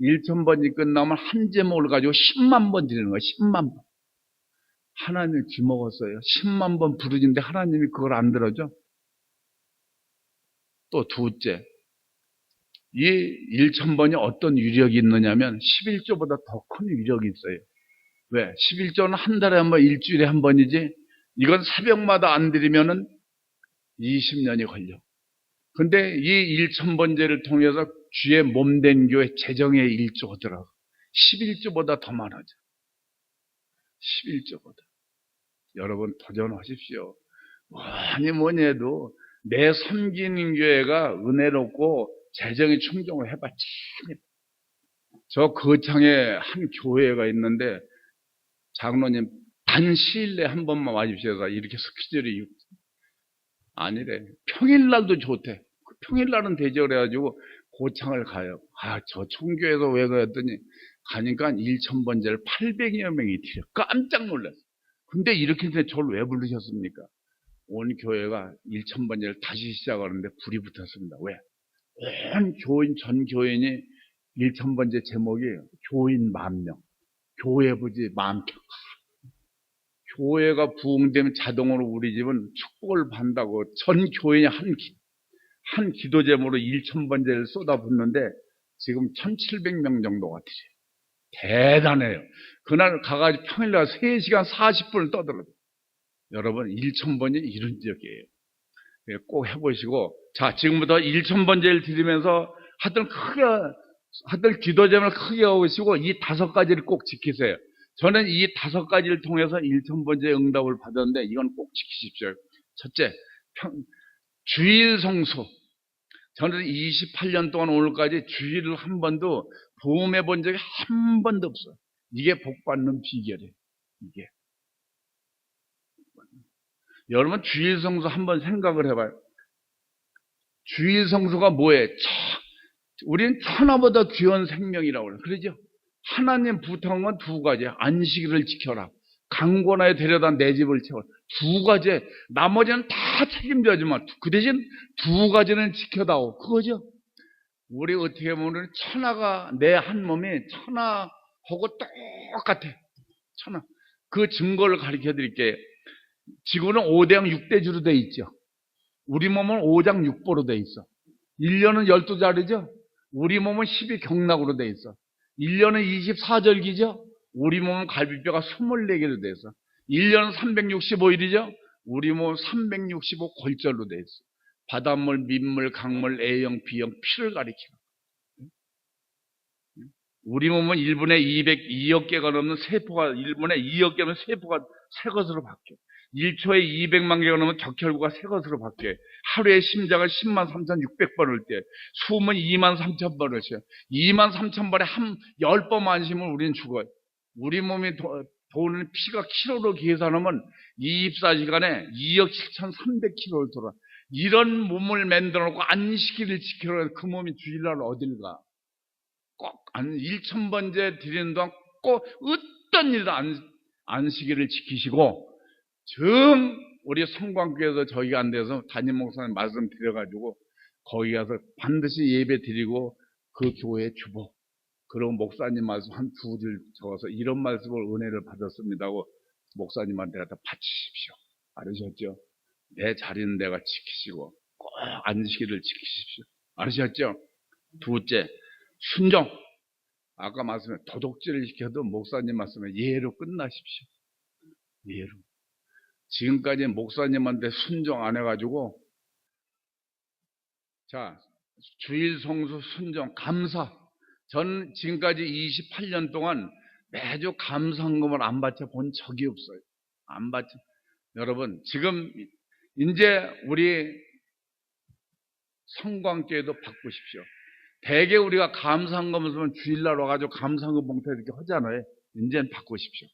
[SPEAKER 1] 1000번이 끝나면 한 제목을 가지고 10만 번 드리는 거예요. 10만 번. 하나님이 귀먹었어요. 10만 번 부르짖는데 하나님이 그걸 안 들어줘. 또 둘째, 이 1000번이 어떤 위력이 있느냐면 11조보다 더 큰 위력이 있어요. 왜? 11조는 한 달에 한 번, 일주일에 한 번이지 이건 새벽마다 안 드리면은 20년이 걸려. 근데 이 1000번제를 통해서 주의 몸된 교회 재정의 1조더라고. 11조보다 더 많아져. 11조보다. 여러분 도전하십시오. 뭐니 해도 내 섬기는 교회가 은혜롭고 재정이 충족을 해봐. 저 거창에 한 교회가 있는데 장로님 단 시일 내에 한 번만 와주셔서 이렇게 스케줄이 아니래. 평일날도 좋대. 평일날은 되죠. 그래가지고 고창을 가요. 저 총교에서 왜 그랬더니 가니까 1000번제를 800여 명이 드려. 깜짝 놀랐어. 근데 이렇게 해서 저를 왜 부르셨습니까? 온 교회가 1000번제를 다시 시작하는데 불이 붙었습니다. 왜? 온 교인, 전 교인이 1000번제 제목이 교인 10,000명. 교회 부지 10,000평. 교회가 부흥되면 자동으로 우리 집은 축복을 받는다고 전 교인이 한 기도 제목으로 1000번제를 쏟아붓는데 지금 1700명 정도가 드려요. 대단해요. 그날 가가지고 평일날 3시간 40분을 떠들어요. 여러분 1000번이 이런 지역이에요. 꼭 해보시고 자 지금부터 1000번제를 드리면서 하여튼 기도 제목을 크게 하시고 이 5가지를 꼭 지키세요. 저는 이 5가지를 통해서 1000번째 응답을 받았는데 이건 꼭 지키십시오. 첫째, 주일 성수. 저는 28년 동안 오늘까지 주일을 한 번도 보험해 본 적이 한 번도 없어요. 이게 복받는 비결이에요. 이게. 여러분 주일 성수 한번 생각을 해봐요. 주일 성수가 뭐예요? 우리는 천하보다 귀한 생명이라고 그래요. 그러죠? 하나님 부탁한 건 2가지. 안식일을 지켜라. 강권하에 데려다 내 집을 채워라. 2가지. 나머지는 다 책임져야지만 그 대신 2가지는 지켜다오. 그거죠. 우리 어떻게 보면 천하가 내 한 몸이 천하하고 똑같아. 천하. 그 증거를 가르쳐 드릴게요. 지구는 5대 6대주로 돼 있죠. 우리 몸은 5장 6보로 돼 있어. 1년은 12자리죠. 우리 몸은 12경락으로 돼 있어. 1년은 24절기죠. 우리 몸은 갈비뼈가 24개로 돼 있어. 1년은 365일이죠. 우리 몸은 365 골절로 돼 있어. 바닷물, 민물, 강물, A형, B형, 피를 가리키는. 우리 몸은 1분에 202억 개가 넘는 세포가 1분에 2억 개는 세포가 새 것으로 바뀌어. 1초에 200만 개가 넘으면 적혈구가 새 것으로 바뀌어요. 하루에 심장을 10만 3,600번을 때, 숨은 2만 3천 번을 쉬어요. 2만 3천 번에 10번만 안 쉬면 우리는 죽어요. 우리 몸이 도는 피가 킬로로 계산하면 24시간에 2억 7,300킬로를 돌아. 이런 몸을 만들어 놓고 안식일을 지키러 그 몸이 주일날 어딜 가? 꼭 1000번째 드리는 동안 꼭 어떤 일도 안식일을 지키시고 우리 성광교에서 저희가 안 돼서 담임 목사님 말씀 드려가지고 거기 가서 반드시 예배 드리고 그 교회 주보 그리고 목사님 말씀 한 2줄 적어서 이런 말씀을 은혜를 받았습니다고 목사님한테 갖다 바치십시오. 알으셨죠? 내 자리는 내가 지키시고 꼭 안식일을 지키십시오. 알으셨죠? 둘째, 순종. 아까 말씀에 도둑질을 시켜도 목사님 말씀에 예로 끝나십시오. 예로. 지금까지 목사님한테 순종 안 해가지고 자 주일 성수 순종 감사. 전 지금까지 28년 동안 매주 감사헌금을 안 받쳐 본 적이 없어요. 안 받쳐. 여러분 지금 이제 우리 성광교회도 바꾸십시오. 대개 우리가 감사한금 쓰면 주일날 와가지고 감사한금 봉투 이렇게 하잖아요. 이제는 바꾸십시오.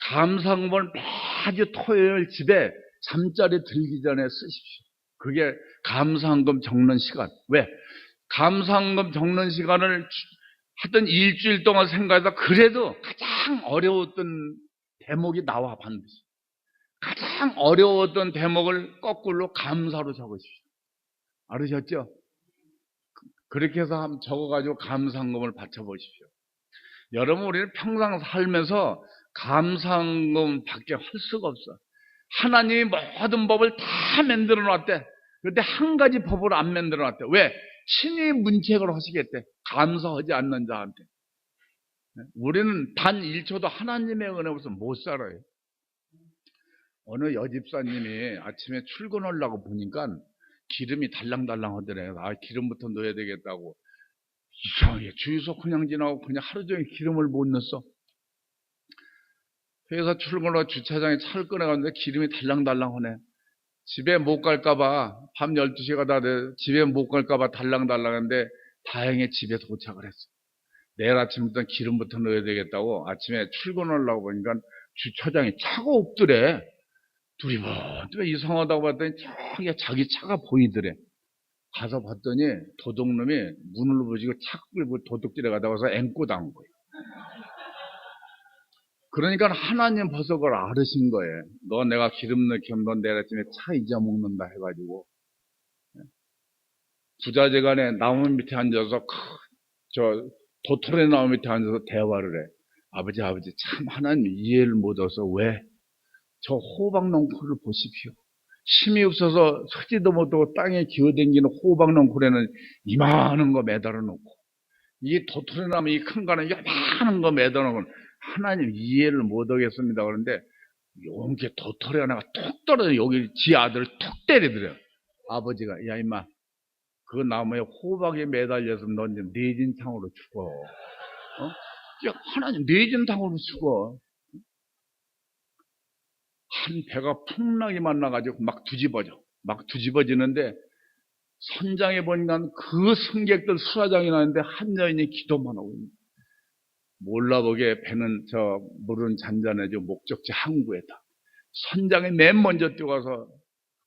[SPEAKER 1] 감사한금을 매주 토요일 집에 잠자리 들기 전에 쓰십시오. 그게 감사한금 적는 시간. 왜? 감사한금 적는 시간을 하여튼 일주일 동안 생각해서 그래도 가장 어려웠던 대목이 나와 반드시. 가장 어려웠던 대목을 거꾸로 감사로 적으십시오. 알으셨죠? 그렇게 해서 한번 적어가지고 감사한금을 바쳐보십시오. 여러분, 우리는 평생 살면서 감사한금 밖에 할 수가 없어. 하나님이 모든 법을 다 만들어 놨대. 그런데 한 가지 법을 안 만들어 놨대. 왜? 친히 문책을 하시겠대. 감사하지 않는 자한테. 우리는 단 1초도 하나님의 은혜 없어 못 살아요. 어느 여집사님이 아침에 출근하려고 보니까 기름이 달랑달랑 하더래요. 아, 기름부터 넣어야 되겠다고. 이상하게 주유소 그냥 지나고 그냥 하루 종일 기름을 못 넣었어. 회사 출근하고 주차장에 차를 꺼내갔는데 기름이 달랑달랑 하네. 집에 못 갈까봐 밤 12시가 다 돼 집에 못 갈까봐 달랑달랑한데 다행히 집에 도착을 했어. 내일 아침부터 기름부터 넣어야 되겠다고 아침에 출근하려고 보니까 주차장에 차가 없더래. 둘이 뭐 이상하다고 봤더니 저기 자기 차가 보이더래. 가서 봤더니 도둑놈이 문을 부시고 차 끌고 도둑질에 가다 와서 앵꼬 당한 거예요. 그러니까 하나님 벌써 그걸 알으신 거예요. 너 내가 기름 넣게 하면 넌 내일 아침에 차 잊어먹는다 해가지고 부자재간에 나무 밑에 앉아서 저 도토리 나무 밑에 앉아서 대화를 해. 아버지 참 하나님 이해를 못 해서 왜? 저 호박농쿨을 보십시오. 힘이 없어서 서지도 못하고 땅에 기어댕기는 호박농쿨에는 이만한 거 매달아 놓고 이 도토리나무 이 큰 거는 요만한 거 매달아 놓고 하나님 이해를 못 하겠습니다. 그런데 이렇게 도토리 하나가 툭 떨어져 여기 지 아들을 툭 때리더래요. 아버지가 야 임마 그 나무에 호박이 매달려서 넌 내진탕으로 죽어. 야, 하나님 내진탕으로 죽어. 한 배가 풍랑이 만나가지고 막 뒤집어지는데 선장에 보니까 그 승객들 수라장이 나는데 한 여인이 기도만 하고 있는. 몰라보게 배는 저 물은 잔잔해져 목적지 항구에다. 선장이 맨 먼저 뛰어가서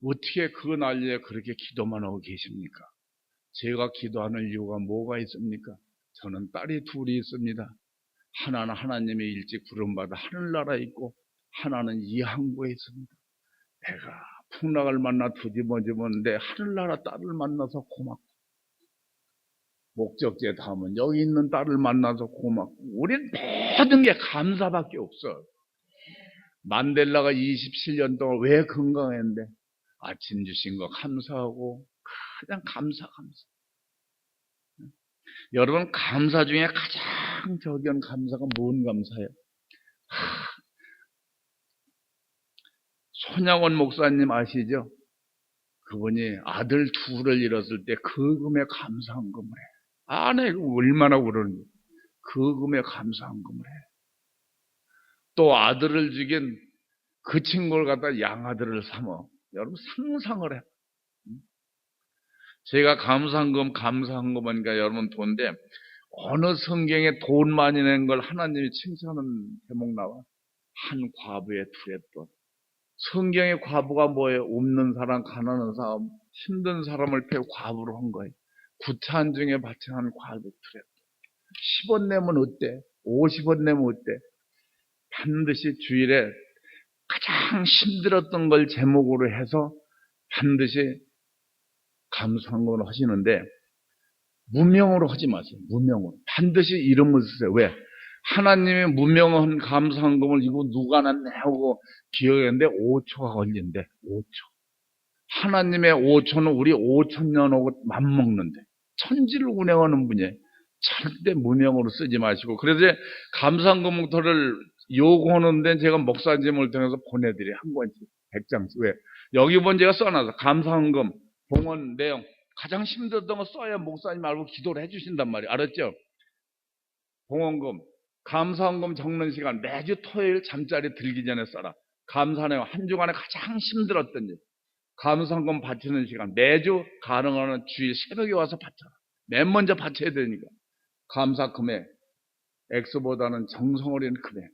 [SPEAKER 1] 어떻게 그 난리에 그렇게 기도만 하고 계십니까? 제가 기도하는 이유가 뭐가 있습니까? 저는 딸이 둘이 있습니다. 하나는 하나님의 일찍 부름받아 하늘나라에 있고 하나는 이 항구에 있습니다. 내가 풍랑을 만나 뒤집어지는데 하늘나라 딸을 만나서 고맙고 목적지에 닿으면 여기 있는 딸을 만나서 고맙고 우린 모든 게 감사밖에 없어. 만델라가 27년 동안 왜 건강했는데 아침 주신 거 감사하고 가장 감사. 여러분 감사 중에 가장 적은 감사가 뭔 감사예요? 손양원 목사님 아시죠? 그분이 아들 둘을 잃었을 때 그 금에 감사한 금을 해. 아내 얼마나 울었는지 그 금에 감사한 금을 해. 또 아들을 죽인 그 친구를 갖다 양아들을 삼어. 여러분 상상을 해. 제가 감사한 금 하니까 여러분 돈인데 어느 성경에 돈 많이 낸 걸 하나님이 칭찬하는 대목 나와. 한 과부의 두랩돈. 성경의 과부가 뭐예요? 없는 사람, 가난한 사람, 힘든 사람을 패 과부로 한 거예요. 구찬 중에 바쳐한 과부 두랩돈. 10원 내면 어때? 50원 내면 어때? 반드시 주일에 가장 힘들었던 걸 제목으로 해서 반드시 감사한 걸 하시는데 무명으로 하지 마세요. 무명으로. 반드시 이름을 쓰세요. 왜? 하나님의 무명한 감사한 금을 이거 누가 났네 하고 기억했는데 5초가 걸린대. 5초. 하나님의 5초는 우리 5천년하고 맞먹는데 천지를 운행하는 분이에요. 절대 무명으로 쓰지 마시고 그래서 감사한 금목토를 요구하는 데 제가 목사님을 통해서 보내드려요. 한 권씩 100장씩. 왜? 여기 본 제가 써놔서 감사한 금 봉헌 내용 가장 힘들었던 거 써야 목사님 알고 기도를 해주신단 말이에요. 알았죠? 봉헌금 감사한금 적는 시간 매주 토요일 잠자리 들기 전에 써라. 감사하네요. 한 주간에 가장 힘들었던 일. 감사한금 바치는 시간 매주 가능한 주일 새벽에 와서 바쳐라. 맨 먼저 바쳐야 되니까. 감사 금액, 액수보다는 정성을 잃은 금액.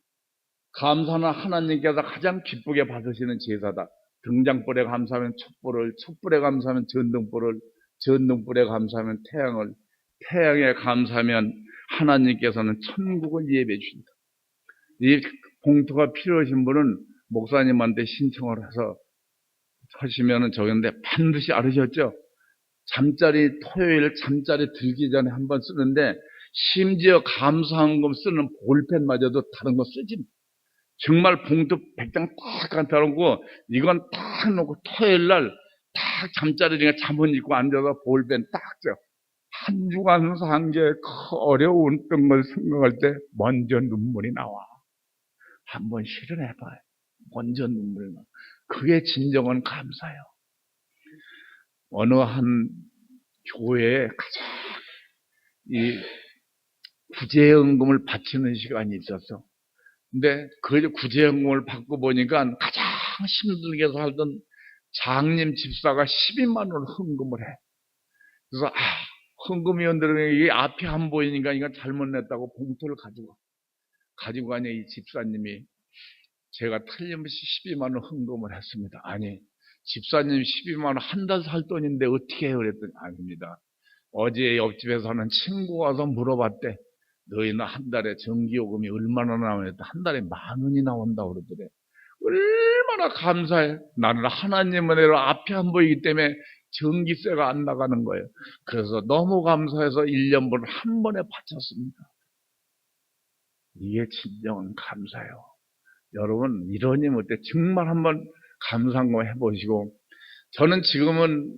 [SPEAKER 1] 감사는 하나님께서 가장 기쁘게 받으시는 제사다. 등잔불에 감사하면 촛불을, 촛불에 감사하면 전등불을, 전등불에 감사하면 태양을, 태양에 감사하면 하나님께서는 천국을 예배해 주신다. 이 봉투가 필요하신 분은 목사님한테 신청을 해서 하시면은 저건데 반드시 알으셨죠? 토요일 잠자리 들기 전에 한번 쓰는데 심지어 감사한금 쓰는 볼펜마저도 다른 거 쓰지. 정말 봉투 100장 딱 갖다 놓고 이건 딱 놓고 토요일 날 딱 잠자리 중에 잠옷 입고 앉아서 볼펜 딱 써. 한 주간 산 게 어려웠던 걸 생각할 때 먼저 눈물이 나와. 한번 실현해봐요. 먼저 눈물이 나. 그게 진정한 감사예요. 어느 한 교회에 가장 이 구제연금을 바치는 시간이 있었어. 근데 그 구제연금을 받고 보니까 가장 힘들게 살던 장님 집사가 12만 원을 헌금을 해. 그래서 헌금위원들은 이게 앞이 안 보이니까 이거 잘못 냈다고 봉투를 가지고 가니 이 집사님이 제가 틀림없이 12만 원 헌금을 했습니다. 아니 집사님 12만 원 한 달 살 돈인데 어떻게 해요? 그랬더니 아닙니다. 어제 옆집에서 하는 친구가 와서 물어봤대. 너희는 한 달에 전기요금이 얼마나 나오냐? 한 달에 10,000원이 나온다고 그러더래. 얼마나 감사해. 나는 하나님 은혜로 앞이 안 보이기 때문에 전기세가 안 나가는 거예요. 그래서 너무 감사해서 1년분을 한 번에 바쳤습니다. 이게 진정한 감사예요. 여러분 이러니 못해 정말 한번 감사한 거 해보시고, 저는 지금은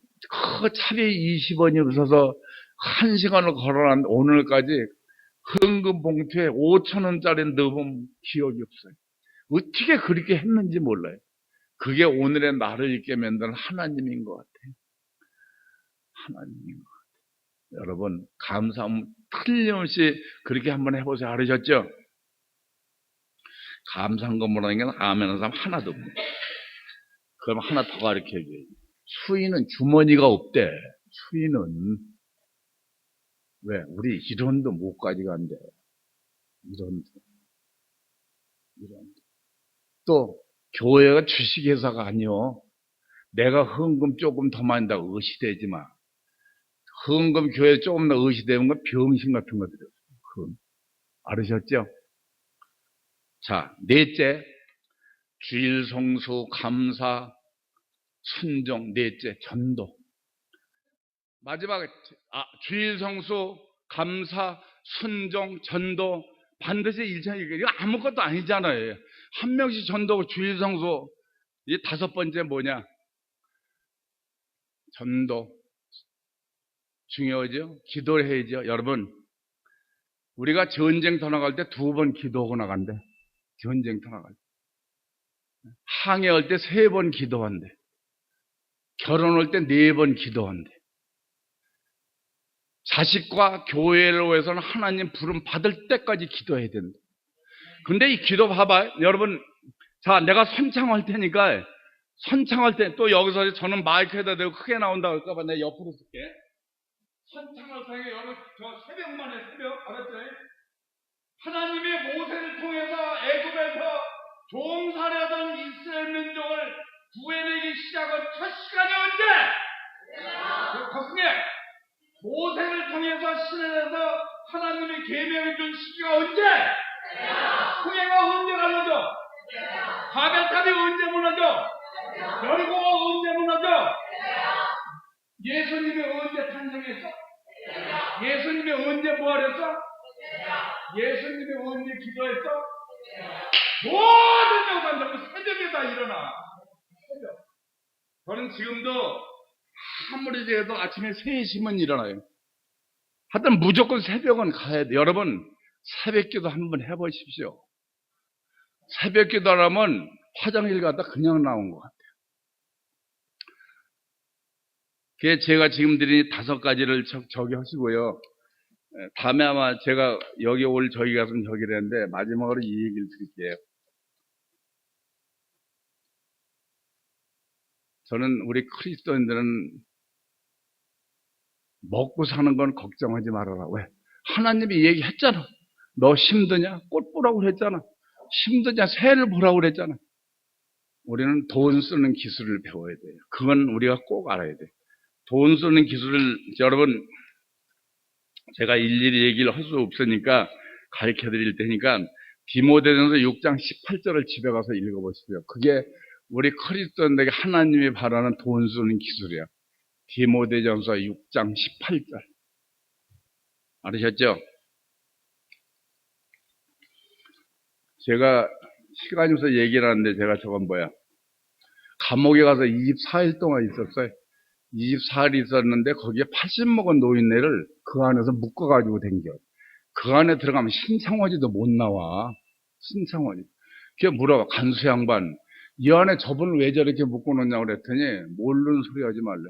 [SPEAKER 1] 그 차비 20원이 없어서 1시간을 걸어놨는데 오늘까지 헌금 봉투에 5,000원짜리 넣어본 기억이 없어요. 어떻게 그렇게 했는지 몰라요. 그게 오늘의 나를 있게 만든 하나님인 것 같아요. 하나님인 것 같아요. 여러분 감사하면 틀림없이 그렇게 한번 해보세요. 알으셨죠? 감사한 거 모르는 게 아멘 하는 사람 하나도 없네. 그럼 하나 더 가르쳐줘야지. 수인은 주머니가 없대. 수인은 왜? 우리 1원도 못 가져간대. 1원도. 또 교회가 주식회사가 아니요. 내가 헌금 조금 더 많이 다고 의시되지 마. 헌금 교회 조금 더 의시되는 건 병신 같은 것들이에요. 알으셨죠? 자, 넷째, 주일 성수, 감사, 순종. 넷째, 전도. 마지막에 주일 성수, 감사, 순종, 전도 반드시 일천이게. 이거 아무것도 아니잖아요. 한 명씩 전도고 주일 성수. 이 5번째 뭐냐? 전도. 중요하죠? 기도를 해야죠. 여러분, 우리가 전쟁터 나갈 때 2번 기도하고 나간대. 전쟁터 나갈 때. 항해할 때 3번 기도한대. 결혼할 때 4번 기도한대. 자식과 교회를 위해서는 하나님 부름 받을 때까지 기도해야 된다. 근데 이 기도 봐봐요. 여러분, 자, 내가 선창할 테니까, 선창할 때 또 여기서 저는 마이크에다 대고 크게 나온다고 할까봐 내가 옆으로 쓸게. 선창할 때 여러분, 저 새벽만에 새벽, 알았죠? 하나님의 모세를 통해서 애굽에서 종살이하던 이스라엘 민족을 구해내기 시작한 첫 시간이 언제? 거승에 모세를 통해서 시내에서 하나님이 계명해 준 시기가 언제? 후회가 언제 갈라져? 바벨탑이 언제 무너져? 여리고가 언제 무너져? 예수님이 언제 탄생했어? 예수님이 언제 부활했어? 예수님이 언제 기도했어? 모든 영상 전부 새벽에 다 일어나. 새벽. 저는 지금도 아무리 돼도 아침에 3시면 일어나요. 하여튼 무조건 새벽은 가야 돼. 여러분 새벽 기도 한번 해보십시오. 새벽 기도 하면 화장실 가다 그냥 나온 것 같아요. 그게 제가 지금 드린 5가지를 저기 하시고요. 다음에 아마 제가 여기 올 저기 가서는 저기를 했는데 마지막으로 이 얘기를 드릴게요. 저는 우리 크리스도인들은 먹고 사는 건 걱정하지 말아라. 왜? 하나님이 얘기했잖아. 너 힘드냐? 꽃 보라고 그랬잖아. 힘드냐? 새를 보라고 그랬잖아. 우리는 돈 쓰는 기술을 배워야 돼요. 그건 우리가 꼭 알아야 돼요. 돈 쓰는 기술을 여러분 제가 일일이 얘기를 할 수 없으니까 가르쳐 드릴 테니까 디모데전서 6장 18절을 집에 가서 읽어보십시오. 그게 우리 그리스도인에게 하나님이 바라는 돈 쓰는 기술이야. 디모데전서 6장 18절 알으셨죠? 제가 시간이 없어서 얘기를 하는데 제가 저건 뭐야 감옥에 가서 24일 동안 있었어요. 24일 있었는데 거기에 80 먹은 노인네를 그 안에서 묶어가지고 댕겨. 그 안에 들어가면 신창원이도 못 나와. 신창원이. 그게 물어봐. 간수 양반. 이 안에 저분을 왜 저렇게 묶어놓냐고 그랬더니 모르는 소리 하지 말래.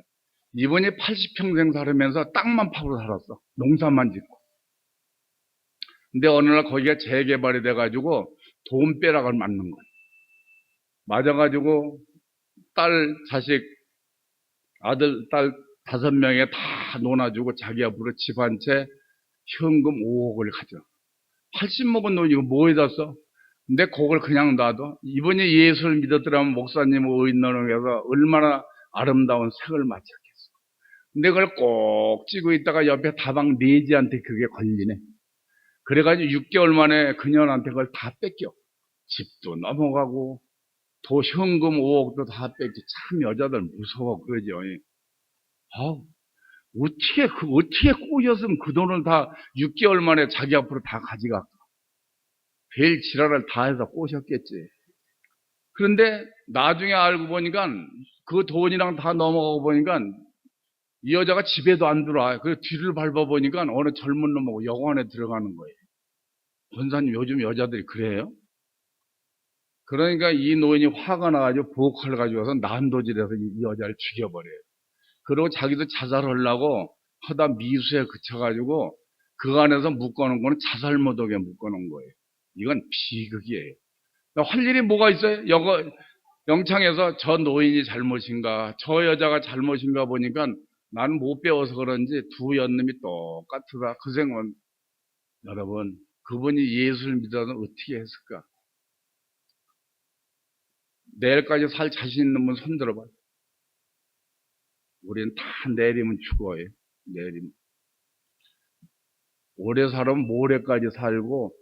[SPEAKER 1] 이분이 80평생 살으면서 땅만 파고 살았어. 농사만 짓고. 근데 어느 날 거기가 재개발이 돼가지고 돈벼락을 맞는 거야. 맞아가지고 딸, 자식, 아들, 딸 5명에 다 논아주고 자기 앞으로 집 한 채 현금 5억을 가져. 80 먹은 돈 이거 뭐에다 써? 근데 그걸 그냥 놔둬. 이분이 예수를 믿었더라면 목사님 의인노릇에서 얼마나 아름다운 색을 맞췄겠어. 근데 그걸 꼭 찌고 있다가 옆에 다방 내지한테 그게 걸리네. 그래가지고 6개월 만에 그녀한테 그걸 다 뺏겨. 집도 넘어가고 도 현금 5억도 다 뺏기. 참 여자들 무서워 그러죠. 아우, 어떻게 꼬셨으면 그 돈을 다 6개월 만에 자기 앞으로 다 가져가. 별 지랄을 다 해서 꼬셨겠지. 그런데 나중에 알고 보니까 그 돈이랑 다 넘어가고 보니까 이 여자가 집에도 안 들어와요. 그래서 뒤를 밟아보니까 어느 젊은 놈하고 여관에 들어가는 거예요. 권사님 요즘 여자들이 그래요? 그러니까 이 노인이 화가 나가지고 보컬을 가지고 와서 난도질해서 이 여자를 죽여버려요. 그리고 자기도 자살하려고 하다 미수에 그쳐가지고 그 안에서 묶어놓은 거는 자살 모독에 묶어놓은 거예요. 이건 비극이에요. 할 일이 뭐가 있어요? 영창에서 저 노인이 잘못인가, 저 여자가 잘못인가 보니까 나는 못 배워서 그런지 두 연놈이 똑같으다. 그 생각은 여러분, 그분이 예수를 믿어서 어떻게 했을까? 내일까지 살 자신 있는 분 손들어봐요. 우리는 다 내리면 죽어요. 내리면. 오래 살면 모레까지 살고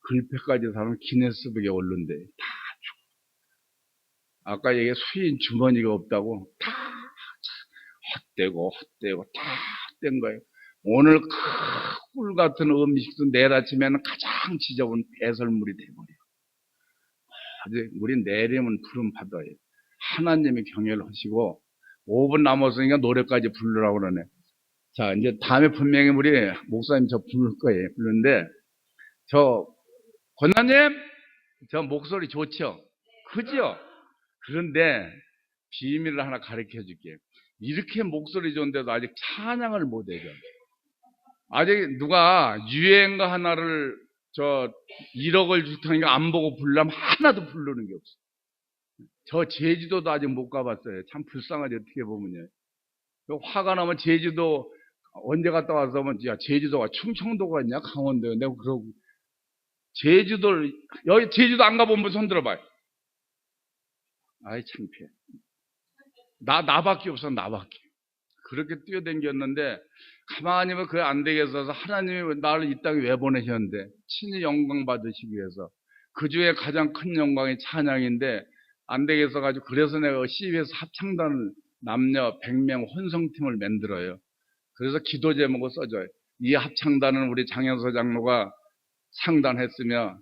[SPEAKER 1] 글패까지 살면 기네스북에 오른대. 다 죽어. 아까 얘기한 수인 주머니가 없다고 다 헛되고 다 헛된 거예요. 오늘 꿀 같은 음식도 내일 아침에는 가장 지저분 배설물이 돼버려. 아직 우리 내리면 부름 받아요. 하나님이 경외를 하시고 5분 남았으니까 노래까지 부르라고 그러네. 자, 이제 다음에 분명히 우리 목사님 저 부를 거예요. 부르는데 저 권사님 저 목소리 좋죠? 크죠? 그런데 비밀을 하나 가르쳐 줄게요. 이렇게 목소리 좋은데도 아직 찬양을 못 해요. 아직 누가 유행가 하나를 저 1억을 줄 테니까 안 보고 부르려면 하나도 부르는 게 없어. 저 제주도도 아직 못 가봤어요. 참 불쌍하지 어떻게 보면요. 화가 나면 제주도 언제 갔다 와서 야 제주도가 충청도가 있냐 강원도 내가 그러고 제주도를 여기 제주도 안 가본 분 손 들어봐요. 아이 창피해. 나밖에 없어 나밖에. 그렇게 뛰어댕겼는데 가만히 보면 그게 안 되겠어서 하나님이 나를 이 땅에 왜 보내셨는데 친히 영광 받으시기 위해서 그 중에 가장 큰 영광이 찬양인데 안 되겠어 가지고 그래서 내가 CBS 합창단을 남녀 100명 혼성팀을 만들어요. 그래서 기도 제목을 써줘요. 이 합창단은 우리 장현서 장로가 창단했으며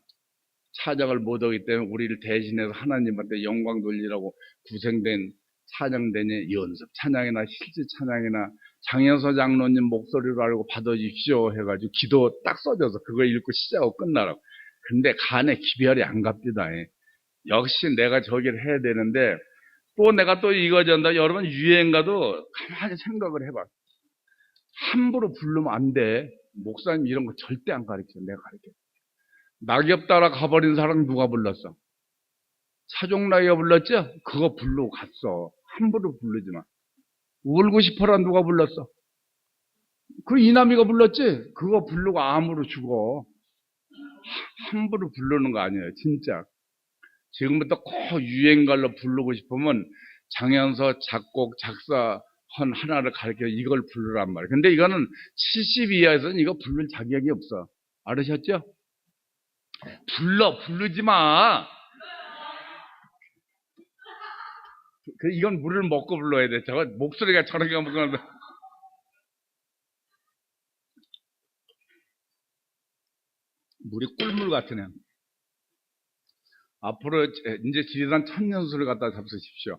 [SPEAKER 1] 차장을 못하기 때문에 우리를 대신해서 하나님한테 영광 돌리라고 구성된 찬양단의 연습 찬양이나 실제 찬양이나 장현서 장로님 목소리로 알고 받아주십시오 해가지고 기도 딱 써줘서 그거 읽고 시작하고 끝나라고. 근데 간에 기별이 안 갑니다. 역시 내가 저기를 해야 되는데 또 내가 또 이거 전다. 여러분 유행가도 가만히 생각을 해봐. 함부로 부르면 안 돼. 목사님 이런 거 절대 안 가르쳐. 내가 가르쳐. 낙엽 따라 가버린 사람 누가 불렀어? 차종락이가 불렀죠? 그거 부르고 갔어. 함부로 부르지 마. 울고 싶어라 누가 불렀어? 그 이남이가 불렀지? 그거 부르고 암으로 죽어. 함부로 부르는 거 아니에요, 진짜. 지금부터 꼭 유행가로 부르고 싶으면 장현서 작곡, 작사 하나를 가르쳐 이걸 부르란 말이에요. 근데 이거는 70 이하에서는 이거 부를 자격이 없어. 알으셨죠? 부르지 마. 이건 물을 먹고 불러야 돼. 저거 목소리가 저렇게 먹으면 물이 꿀물 같으네. 앞으로 이제 지리산 천년수를 갖다 잡수십시오.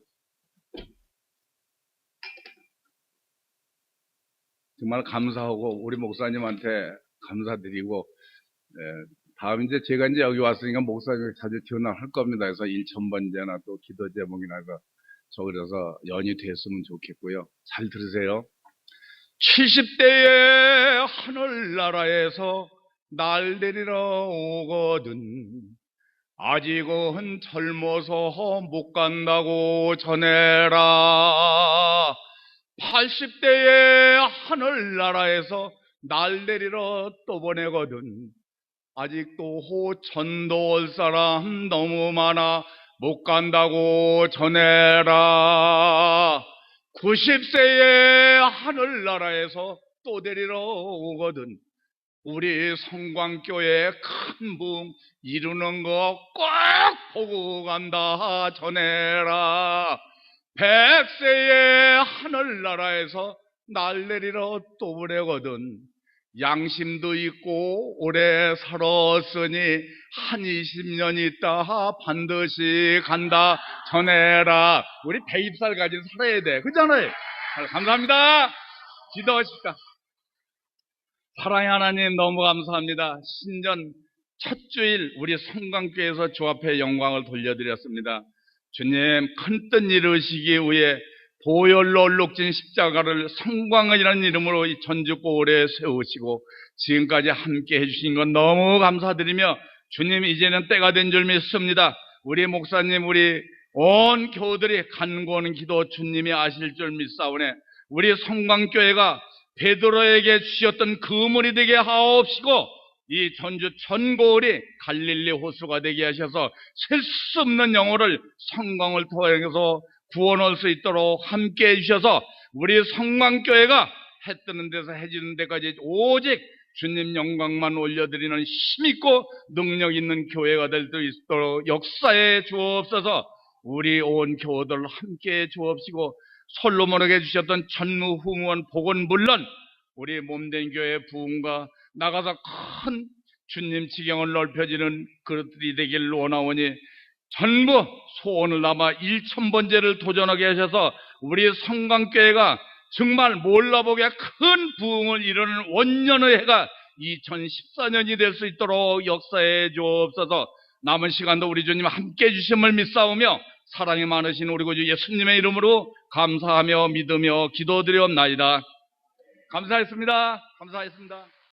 [SPEAKER 1] 정말 감사하고 우리 목사님한테 감사드리고, 다음 이제 제가 이제 여기 왔으니까 목사님이 자주 전화할 겁니다. 그래서 1000번째나 또 기도 제목이나 해서 그래서 연이 됐으면 좋겠고요. 잘 들으세요. 70대의 하늘나라에서 날 데리러 오거든 아직은 젊어서 못 간다고 전해라. 80대의 하늘나라에서 날 데리러 또 보내거든 아직도 전도 올 사람 너무 많아 못 간다고 전해라. 90세의 하늘나라에서 또 데리러 오거든 우리 성광교회 큰 부흥 이루는 거 꼭 보고 간다 전해라. 100세의 하늘나라에서 날 내리러 또 보내거든 양심도 있고 오래 살았으니 한 20년 있다 반드시 간다 전해라. 우리 120살까지 살아야 돼. 그렇잖아요. 감사합니다. 기도하십시다. 사랑의 하나님 너무 감사합니다. 신전 첫 주일 우리 성광교회에서 주 앞에 영광을 돌려드렸습니다. 주님 큰 뜻 이루시기 위해 보혈로 얼룩진 십자가를 성광이라는 이름으로 이 전죽고 오래 세우시고 지금까지 함께 해주신 건 너무 감사드리며 주님 이제는 때가 된 줄 믿습니다. 우리 목사님 우리 온 교우들이 간구하는 기도 주님이 아실 줄 믿사오네. 우리 성광교회가 베드로에게 주셨던 그물이 되게 하옵시고 이 전주 전고을이 갈릴리 호수가 되게 하셔서 셀 수 없는 영혼을 성광을 통해서 구원할 수 있도록 함께 해주셔서 우리 성광교회가 해 뜨는 데서 해 지는 데까지 오직 주님 영광만 올려드리는 힘있고 능력 있는 교회가 될 수 있도록 역사해 주옵소서. 우리 온 교우들 함께 주옵시고 솔로몬에게 주셨던 전무후무한 복은 물론 우리 몸된 교회 부흥과 나가서 큰 주님 지경을 넓혀지는 그릇들이 되길 원하오니 전부 소원을 담아 1000번째를 도전하게 하셔서 우리 성광교회가 정말 몰라보게 큰 부흥을 이루는 원년의 해가 2014년이 될 수 있도록 역사해 주옵소서. 남은 시간도 우리 주님 함께 해주심을 믿사오며 사랑이 많으신 우리 구주 예수님의 이름으로 감사하며 믿으며 기도드리옵나이다. 감사했습니다. 감사했습니다.